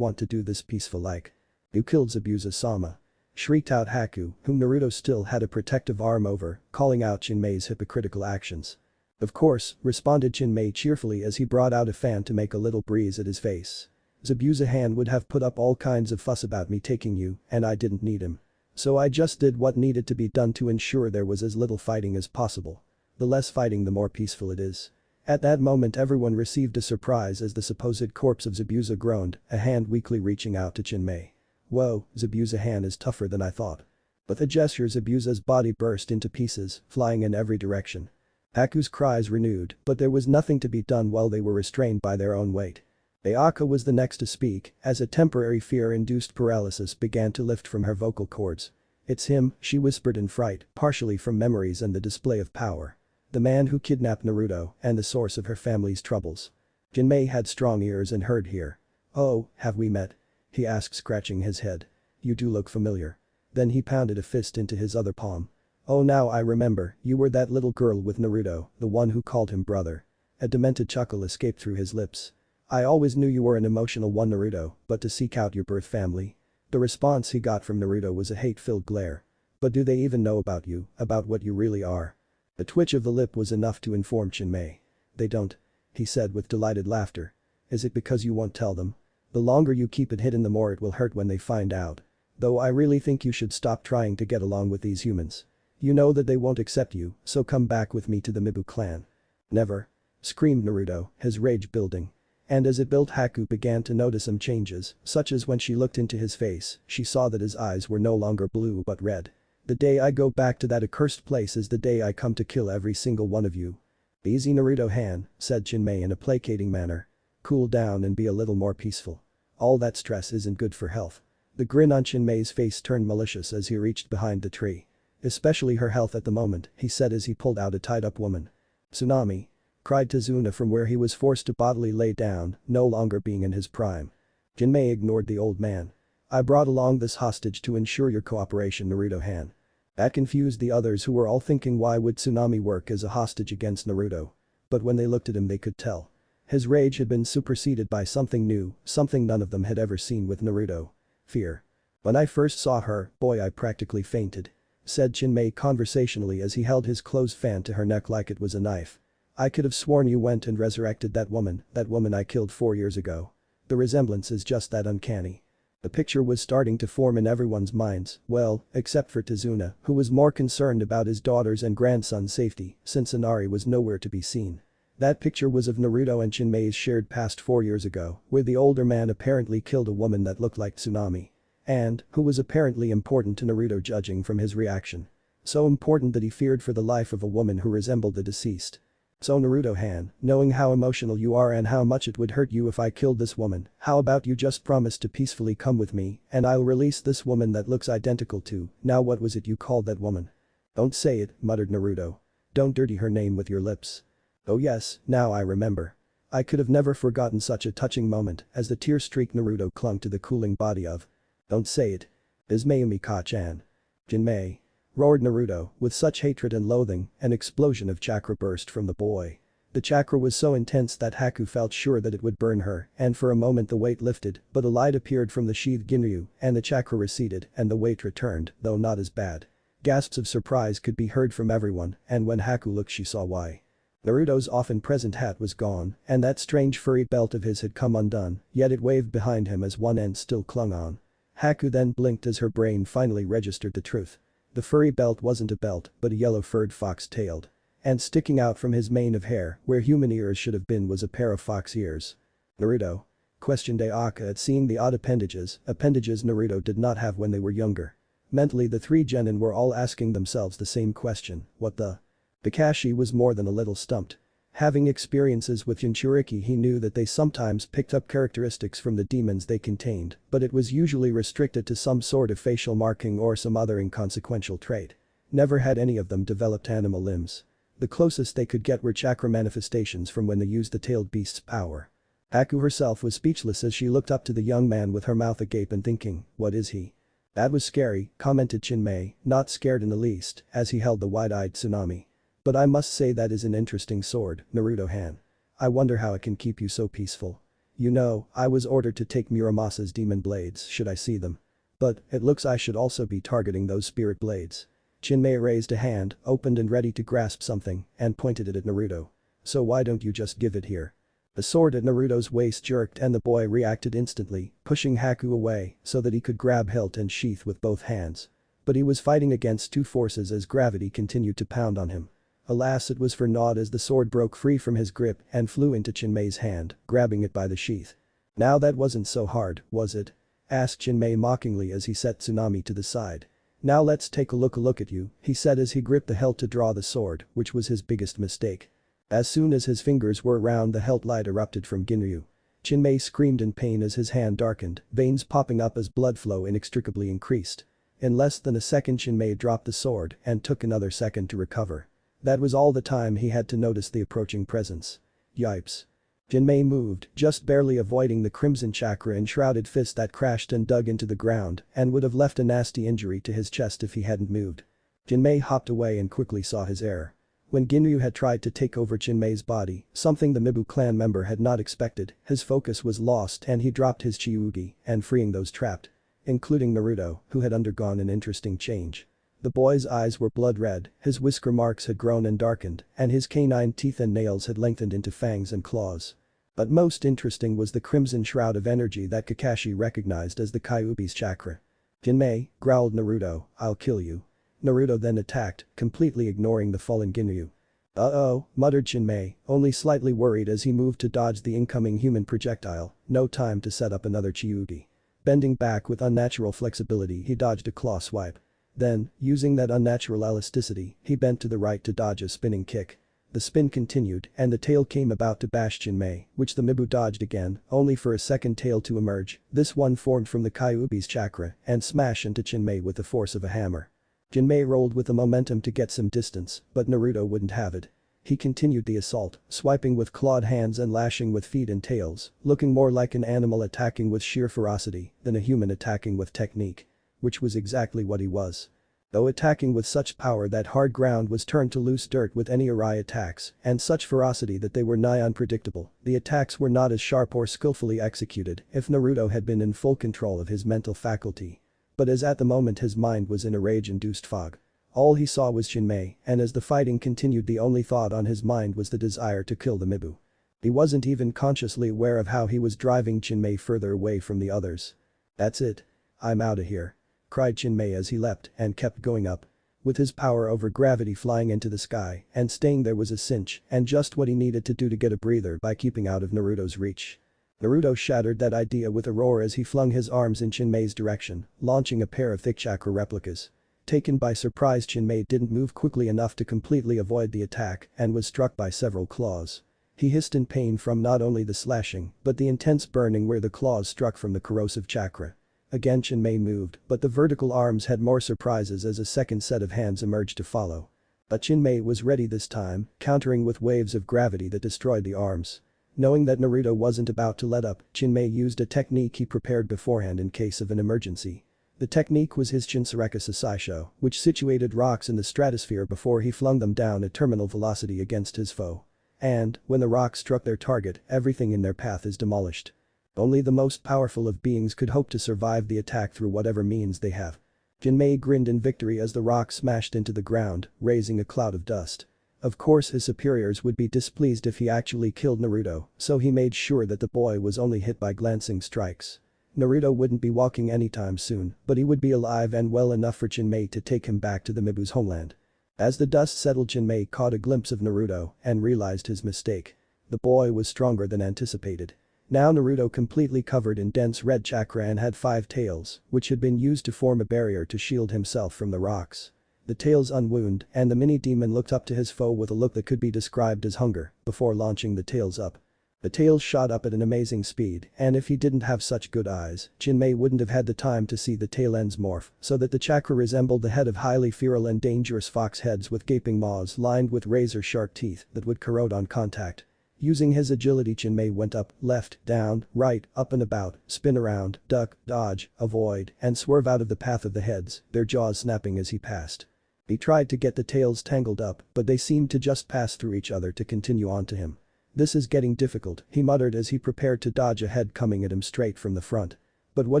want to do this peaceful like. You killed Zabuza-sama. Shrieked out Haku, whom Naruto still had a protective arm over, calling out Jinmei's hypocritical actions. Of course, responded Jinmei cheerfully as he brought out a fan to make a little breeze at his face. Zabuza-han would have put up all kinds of fuss about me taking you, and I didn't need him. So I just did what needed to be done to ensure there was as little fighting as possible. The less fighting the more peaceful it is. At that moment everyone received a surprise as the supposed corpse of Zabuza groaned, a hand weakly reaching out to Jinmei. Whoa, Zabuza-han is tougher than I thought. With a gesture Zabuza's body burst into pieces, flying in every direction. Haku's cries renewed, but there was nothing to be done while they were restrained by their own weight. Ayaka was the next to speak, as a temporary fear-induced paralysis began to lift from her vocal cords. It's him, she whispered in fright, partially from memories and the display of power. The man who kidnapped Naruto and the source of her family's troubles. Jinmei had strong ears and heard here. Oh, have we met? He asked scratching his head. You do look familiar. Then he pounded a fist into his other palm. Oh now I remember, you were that little girl with Naruto, the one who called him brother. A demented chuckle escaped through his lips. I always knew you were an emotional one, Naruto, but to seek out your birth family. The response he got from Naruto was a hate-filled glare. But do they even know about you, about what you really are? A twitch of the lip was enough to inform Chinmay. They don't. He said with delighted laughter. Is it because you won't tell them? The longer you keep it hidden the more it will hurt when they find out. Though I really think you should stop trying to get along with these humans. You know that they won't accept you, so come back with me to the Mibu clan. Never. Screamed Naruto, his rage building. And as it built, Haku began to notice some changes, such as when she looked into his face, she saw that his eyes were no longer blue but red. The day I go back to that accursed place is the day I come to kill every single one of you. Easy Naruto-han, said Chinmay in a placating manner. Cool down and be a little more peaceful. All that stress isn't good for health. The grin on Chinmay's face turned malicious as he reached behind the tree. Especially her health at the moment, he said as he pulled out a tied-up woman. Tsunami. Cried Tazuna from where he was forced to bodily lay down, no longer being in his prime. Chinmay ignored the old man. I brought along this hostage to ensure your cooperation, Naruto-han. That confused the others who were all thinking why would Tsunami work as a hostage against Naruto. But when they looked at him they could tell. His rage had been superseded by something new, something none of them had ever seen with Naruto. Fear. When I first saw her, boy I practically fainted. Said Chinmay conversationally as he held his clothes fan to her neck like it was a knife. I could have sworn you went and resurrected that woman I killed 4 years ago. The resemblance is just that uncanny. The picture was starting to form in everyone's minds, well, except for Tazuna, who was more concerned about his daughter's and grandson's safety, since Inari was nowhere to be seen. That picture was of Naruto and Chinmay's shared past 4 years ago, where the older man apparently killed a woman that looked like Tsunami. And, who was apparently important to Naruto judging from his reaction. So important that he feared for the life of a woman who resembled the deceased. So Naruto-han, knowing how emotional you are and how much it would hurt you if I killed this woman, how about you just promise to peacefully come with me and I'll release this woman that looks identical to, now what was it you called that woman? Don't say it, muttered Naruto. Don't dirty her name with your lips. Oh yes, now I remember. I could have never forgotten such a touching moment as the tear-streaked Naruto clung to the cooling body of. Don't say it. Is Mayumi Ka-chan. Jinmei. Roared Naruto, with such hatred and loathing, an explosion of chakra burst from the boy. The chakra was so intense that Haku felt sure that it would burn her, and for a moment the weight lifted, but a light appeared from the sheathed Ginryu, and the chakra receded, and the weight returned, though not as bad. Gasps of surprise could be heard from everyone, and when Haku looked she saw why. Naruto's often present hat was gone, and that strange furry belt of his had come undone, yet it waved behind him as one end still clung on. Haku then blinked as her brain finally registered the truth. The furry belt wasn't a belt, but a yellow-furred fox-tailed. And sticking out from his mane of hair, where human ears should have been, was a pair of fox ears. Naruto? Questioned Ayaka at seeing the odd appendages Naruto did not have when they were younger. Mentally the three genin were all asking themselves the same question, what the? Kakashi was more than a little stumped. Having experiences with Jinchuriki he knew that they sometimes picked up characteristics from the demons they contained, but it was usually restricted to some sort of facial marking or some other inconsequential trait. Never had any of them developed animal limbs. The closest they could get were chakra manifestations from when they used the tailed beast's power. Haku herself was speechless as she looked up to the young man with her mouth agape and thinking, what is he? That was scary, commented Chinmay, not scared in the least, as he held the wide-eyed Tsunami. But I must say that is an interesting sword, Naruto-han. I wonder how it can keep you so peaceful. You know, I was ordered to take Muramasa's demon blades should I see them. But, it looks I should also be targeting those spirit blades. Chinmay raised a hand, opened and ready to grasp something, and pointed it at Naruto. So why don't you just give it here? The sword at Naruto's waist jerked and the boy reacted instantly, pushing Haku away so that he could grab hilt and sheath with both hands. But he was fighting against two forces as gravity continued to pound on him. Alas, it was for naught as the sword broke free from his grip and flew into Chinmay's hand, grabbing it by the sheath. Now that wasn't so hard, was it? Asked Chinmay mockingly as he set Tsunami to the side. Now let's take a look at you, he said as he gripped the hilt to draw the sword, which was his biggest mistake. As soon as his fingers were around the hilt light erupted from Ginryu. Chinmay screamed in pain as his hand darkened, veins popping up as blood flow inextricably increased. In less than a second Chinmay dropped the sword and took another second to recover. That was all the time he had to notice the approaching presence. Yipes. Jinmay moved, just barely avoiding the crimson chakra enshrouded fist that crashed and dug into the ground and would have left a nasty injury to his chest if he hadn't moved. Jinmay hopped away and quickly saw his error. When Ginryu had tried to take over Jinmei's body, something the Mibu clan member had not expected, his focus was lost and he dropped his Chiugi and freeing those trapped. Including Naruto, who had undergone an interesting change. The boy's eyes were blood red, his whisker marks had grown and darkened, and his canine teeth and nails had lengthened into fangs and claws. But most interesting was the crimson shroud of energy that Kakashi recognized as the Kyuubi's chakra. "Jinmei," growled Naruto, "I'll kill you." Naruto then attacked, completely ignoring the fallen Ginryu. "Uh-oh," muttered Jinmei, only slightly worried as he moved to dodge the incoming human projectile, no time to set up another Chiugi. Bending back with unnatural flexibility he dodged a claw swipe. Then, using that unnatural elasticity, he bent to the right to dodge a spinning kick. The spin continued and the tail came about to bash Jinmei, which the Mibu dodged again, only for a second tail to emerge, this one formed from the Kyuubi's chakra, and smash into Jinmei with the force of a hammer. Jinmei rolled with the momentum to get some distance, but Naruto wouldn't have it. He continued the assault, swiping with clawed hands and lashing with feet and tails, looking more like an animal attacking with sheer ferocity than a human attacking with technique. Which was exactly what he was. Though attacking with such power that hard ground was turned to loose dirt with any awry attacks, and such ferocity that they were nigh unpredictable, the attacks were not as sharp or skillfully executed if Naruto had been in full control of his mental faculty. But as at the moment his mind was in a rage-induced fog. All he saw was Jinmei, and as the fighting continued the only thought on his mind was the desire to kill the Mibu. He wasn't even consciously aware of how he was driving Jinmei further away from the others. "That's it. I'm outta here," cried Jinmei as he leapt and kept going up. With his power over gravity flying into the sky and staying there was a cinch and just what he needed to do to get a breather by keeping out of Naruto's reach. Naruto shattered that idea with a roar as he flung his arms in Jinmei's direction, launching a pair of thick chakra replicas. Taken by surprise, Jinmei didn't move quickly enough to completely avoid the attack and was struck by several claws. He hissed in pain from not only the slashing but the intense burning where the claws struck from the corrosive chakra. Again Jinmei moved, but the vertical arms had more surprises as a second set of hands emerged to follow. But Jinmei was ready this time, countering with waves of gravity that destroyed the arms. Knowing that Naruto wasn't about to let up, Jinmei used a technique he prepared beforehand in case of an emergency. The technique was his Jinsureka Sasaisho, which situated rocks in the stratosphere before he flung them down at terminal velocity against his foe. And, when the rocks struck their target, everything in their path is demolished. Only the most powerful of beings could hope to survive the attack through whatever means they have. Jinmei grinned in victory as the rock smashed into the ground, raising a cloud of dust. Of course his superiors would be displeased if he actually killed Naruto, so he made sure that the boy was only hit by glancing strikes. Naruto wouldn't be walking anytime soon, but he would be alive and well enough for Jinmei to take him back to the Mibu's homeland. As the dust settled, Jinmei caught a glimpse of Naruto and realized his mistake. The boy was stronger than anticipated. Now Naruto completely covered in dense red chakra and had 5 tails, which had been used to form a barrier to shield himself from the rocks. The tails unwound and the mini-demon looked up to his foe with a look that could be described as hunger, before launching the tails up. The tails shot up at an amazing speed, and if he didn't have such good eyes, Jinmei wouldn't have had the time to see the tail ends morph, so that the chakra resembled the head of highly feral and dangerous fox heads with gaping maws lined with razor-sharp teeth that would corrode on contact. Using his agility, Jinmei went up, left, down, right, up and about, spin around, duck, dodge, avoid, and swerve out of the path of the heads, their jaws snapping as he passed. He tried to get the tails tangled up, but they seemed to just pass through each other to continue on to him. "This is getting difficult," he muttered as he prepared to dodge a head coming at him straight from the front. But what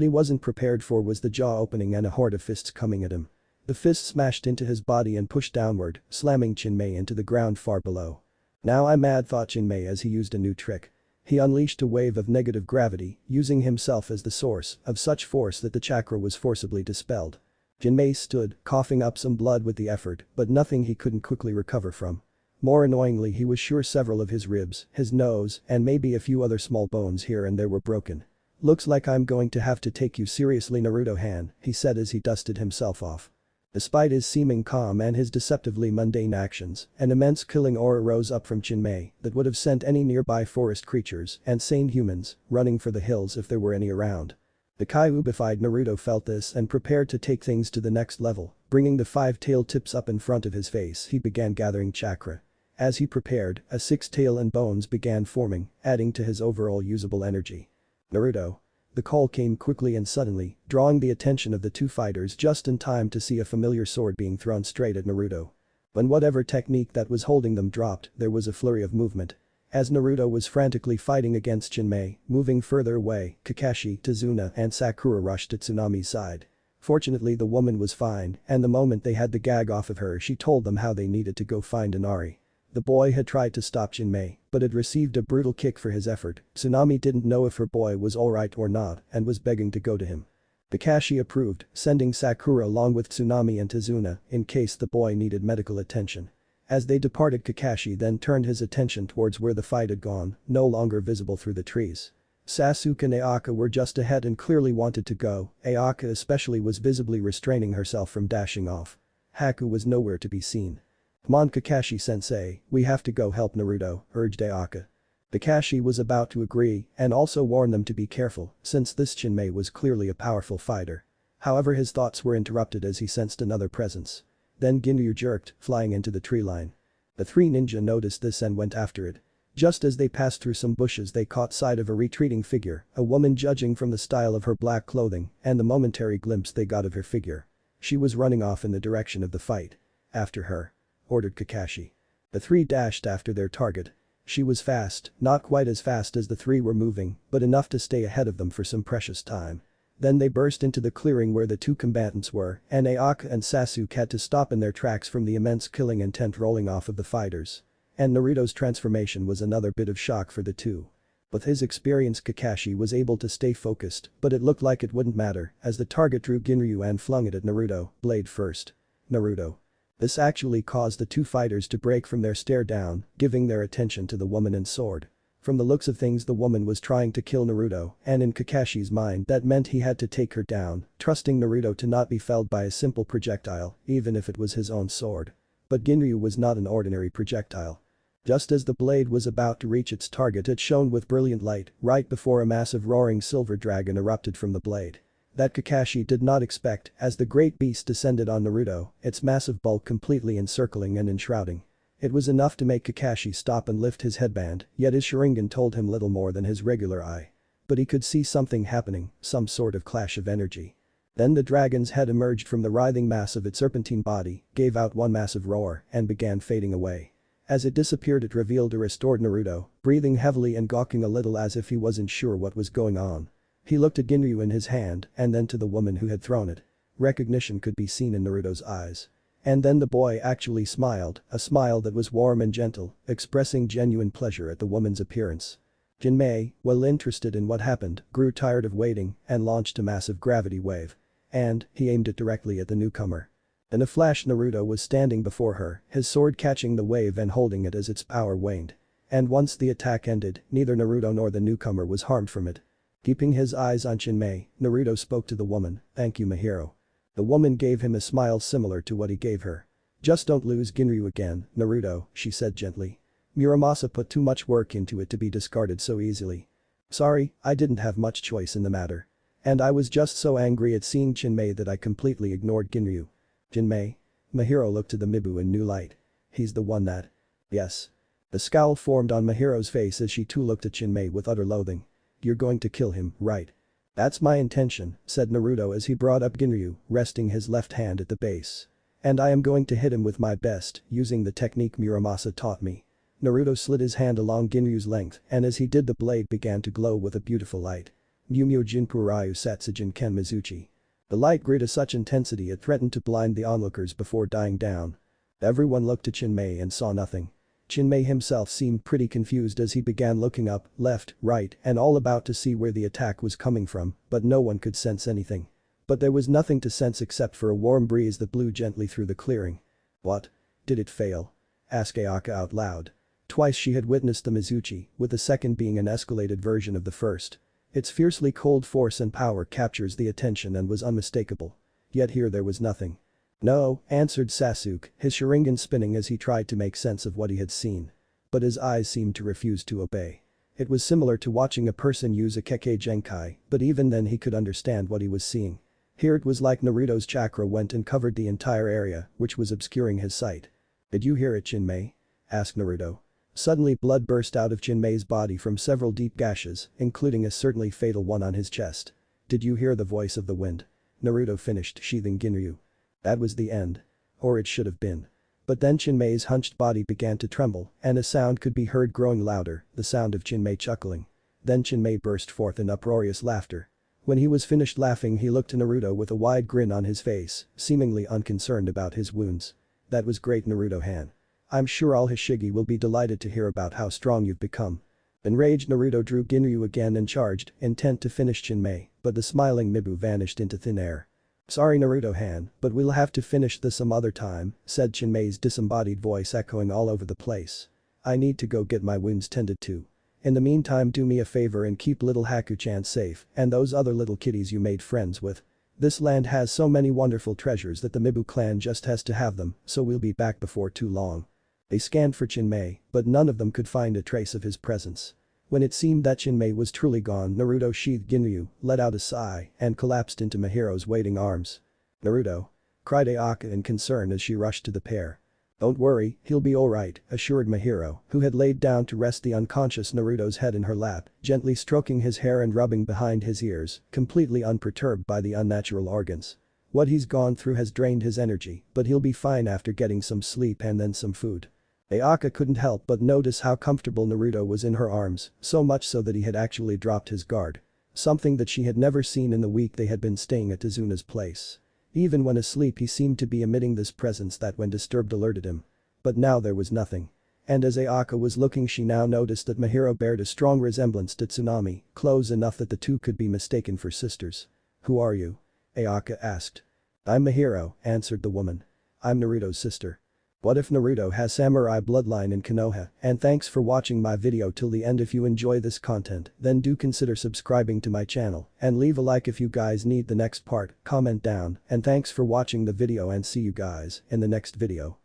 he wasn't prepared for was the jaw opening and a horde of fists coming at him. The fists smashed into his body and pushed downward, slamming Jinmei into the ground far below. "Now I'm mad," thought Jinmei as he used a new trick. He unleashed a wave of negative gravity, using himself as the source of such force that the chakra was forcibly dispelled. Jinmei stood, coughing up some blood with the effort, but nothing he couldn't quickly recover from. More annoyingly, he was sure several of his ribs, his nose, and maybe a few other small bones here and there were broken. "Looks like I'm going to have to take you seriously, Naruto-han," he said as he dusted himself off. Despite his seeming calm and his deceptively mundane actions, an immense killing aura rose up from Jinmei that would have sent any nearby forest creatures and sane humans running for the hills if there were any around. The Kyuubified Naruto felt this and prepared to take things to the next level, bringing the 5 tail tips up in front of his face. He began gathering chakra. As he prepared, a 6th tail and bones began forming, adding to his overall usable energy. "Naruto." The call came quickly and suddenly, drawing the attention of the 2 fighters just in time to see a familiar sword being thrown straight at Naruto. When whatever technique that was holding them dropped, there was a flurry of movement. As Naruto was frantically fighting against Jinmei, moving further away, Kakashi, Tazuna and Sakura rushed to Tsunami's side. Fortunately the woman was fine, and the moment they had the gag off of her she told them how they needed to go find Inari. The boy had tried to stop Jinmei, but had received a brutal kick for his effort. Tsunami didn't know if her boy was alright or not and was begging to go to him. Kakashi approved, sending Sakura along with Tsunami and Tazuna in case the boy needed medical attention. As they departed, Kakashi then turned his attention towards where the fight had gone, no longer visible through the trees. Sasuke and Ayaka were just ahead and clearly wanted to go. Ayaka especially was visibly restraining herself from dashing off. Haku was nowhere to be seen. "Come on Kakashi-sensei, we have to go help Naruto," urged Ayaka. Kakashi was about to agree and also warn them to be careful since this Jinmei was clearly a powerful fighter. However, his thoughts were interrupted as he sensed another presence. Then Ginryu jerked, flying into the tree line. The three ninja noticed this and went after it. Just as they passed through some bushes they caught sight of a retreating figure, a woman judging from the style of her black clothing and the momentary glimpse they got of her figure. She was running off in the direction of the fight. "After her," ordered Kakashi. The three dashed after their target. She was fast, not quite as fast as the three were moving, but enough to stay ahead of them for some precious time. Then they burst into the clearing where the two combatants were, and Ayaka and Sasuke had to stop in their tracks from the immense killing intent rolling off of the fighters. And Naruto's transformation was another bit of shock for the two. With his experience, Kakashi was able to stay focused, but it looked like it wouldn't matter as the target drew Ginryu and flung it at Naruto, blade first. Naruto. This actually caused the two fighters to break from their stare down, giving their attention to the woman and sword. From the looks of things, the woman was trying to kill Naruto, and in Kakashi's mind that meant he had to take her down, trusting Naruto to not be felled by a simple projectile, even if it was his own sword. But Ginryu was not an ordinary projectile. Just as the blade was about to reach its target, it shone with brilliant light right before a massive roaring silver dragon erupted from the blade. That Kakashi did not expect as the great beast descended on Naruto, its massive bulk completely encircling and enshrouding. It was enough to make Kakashi stop and lift his headband, yet his Sharingan told him little more than his regular eye. But he could see something happening, some sort of clash of energy. Then the dragon's head emerged from the writhing mass of its serpentine body, gave out one massive roar, and began fading away. As it disappeared, it revealed a restored Naruto, breathing heavily and gawking a little as if he wasn't sure what was going on. He looked at Ginryu in his hand and then to the woman who had thrown it. Recognition could be seen in Naruto's eyes. And then the boy actually smiled, a smile that was warm and gentle, expressing genuine pleasure at the woman's appearance. Jinmei, well interested in what happened, grew tired of waiting and launched a massive gravity wave. And he aimed it directly at the newcomer. In a flash, Naruto was standing before her, his sword catching the wave and holding it as its power waned. And once the attack ended, neither Naruto nor the newcomer was harmed from it. Keeping his eyes on Jinmei, Naruto spoke to the woman, "Thank you, Mahiro." The woman gave him a smile similar to what he gave her. "Just don't lose Ginryu again, Naruto," she said gently. "Muramasa put too much work into it to be discarded so easily." "Sorry, I didn't have much choice in the matter. And I was just so angry at seeing Jinmei that I completely ignored Ginryu." "Jinmei?" Mahiro looked to the Mibu in new light. "He's the one that..." "Yes." The scowl formed on Mahiro's face as she too looked at Jinmei with utter loathing. "You're going to kill him, right?" "That's my intention," said Naruto as he brought up Ginryu, resting his left hand at the base. "And I am going to hit him with my best, using the technique Muramasa taught me." Naruto slid his hand along Ginryu's length, and as he did, the blade began to glow with a beautiful light. Mumyo Jinpu Ryu Satsujin Ken Mizuchi. The light grew to such intensity it threatened to blind the onlookers before dying down. Everyone looked at Jinmei and saw nothing. Jinmei himself seemed pretty confused as he began looking up, left, right, and all about to see where the attack was coming from, but no one could sense anything. But there was nothing to sense except for a warm breeze that blew gently through the clearing. "What? Did it fail?" asked Ayaka out loud. Twice she had witnessed the Mizuchi, with the second being an escalated version of the first. Its fiercely cold force and power captures the attention and was unmistakable. Yet here there was nothing. "No," answered Sasuke, his Sharingan spinning as he tried to make sense of what he had seen. But his eyes seemed to refuse to obey. It was similar to watching a person use a Kekkei Genkai, but even then he could understand what he was seeing. Here it was like Naruto's chakra went and covered the entire area, which was obscuring his sight. "Did you hear it, Jinmei?" asked Naruto. Suddenly blood burst out of Jinmei's body from several deep gashes, including a certainly fatal one on his chest. "Did you hear the voice of the wind?" Naruto finished sheathing Ginryu. That was the end. Or it should have been. But then Chinmei's hunched body began to tremble, and a sound could be heard growing louder, the sound of Chinmei chuckling. Then Chinmei burst forth in uproarious laughter. When he was finished laughing he looked to Naruto with a wide grin on his face, seemingly unconcerned about his wounds. "That was great, Naruto-han. I'm sure all Hashigi will be delighted to hear about how strong you've become." Enraged, Naruto drew Ginryu again and charged, intent to finish Chinmei, but the smiling Mibu vanished into thin air. "Sorry, Naruto-han, but we'll have to finish this some other time," said Chinmei's disembodied voice echoing all over the place. "I need to go get my wounds tended to. In the meantime, do me a favor and keep little Haku-chan safe and those other little kitties you made friends with. This land has so many wonderful treasures that the Mibu clan just has to have them, so we'll be back before too long." They scanned for Chinmei, but none of them could find a trace of his presence. When it seemed that Chinmei was truly gone, Naruto sheathed Ginryu, let out a sigh, and collapsed into Mihiro's waiting arms. "Naruto?" cried Ayaka in concern as she rushed to the pair. "Don't worry, he'll be alright," assured Mihiro, who had laid down to rest the unconscious Naruto's head in her lap, gently stroking his hair and rubbing behind his ears, completely unperturbed by the unnatural organs. "What he's gone through has drained his energy, but he'll be fine after getting some sleep and then some food." Ayaka couldn't help but notice how comfortable Naruto was in her arms, so much so that he had actually dropped his guard. Something that she had never seen in the week they had been staying at Izuna's place. Even when asleep he seemed to be emitting this presence that when disturbed alerted him. But now there was nothing. And as Ayaka was looking, she now noticed that Mihiro bared a strong resemblance to Tsunami, close enough that the two could be mistaken for sisters. "Who are you?" Ayaka asked. "I'm Mihiro," answered the woman. "I'm Naruto's sister. What if Naruto has samurai bloodline in Konoha?" And thanks for watching my video till the end. If you enjoy this content, then do consider subscribing to my channel and leave a like if you guys need the next part, comment down, and thanks for watching the video and see you guys in the next video.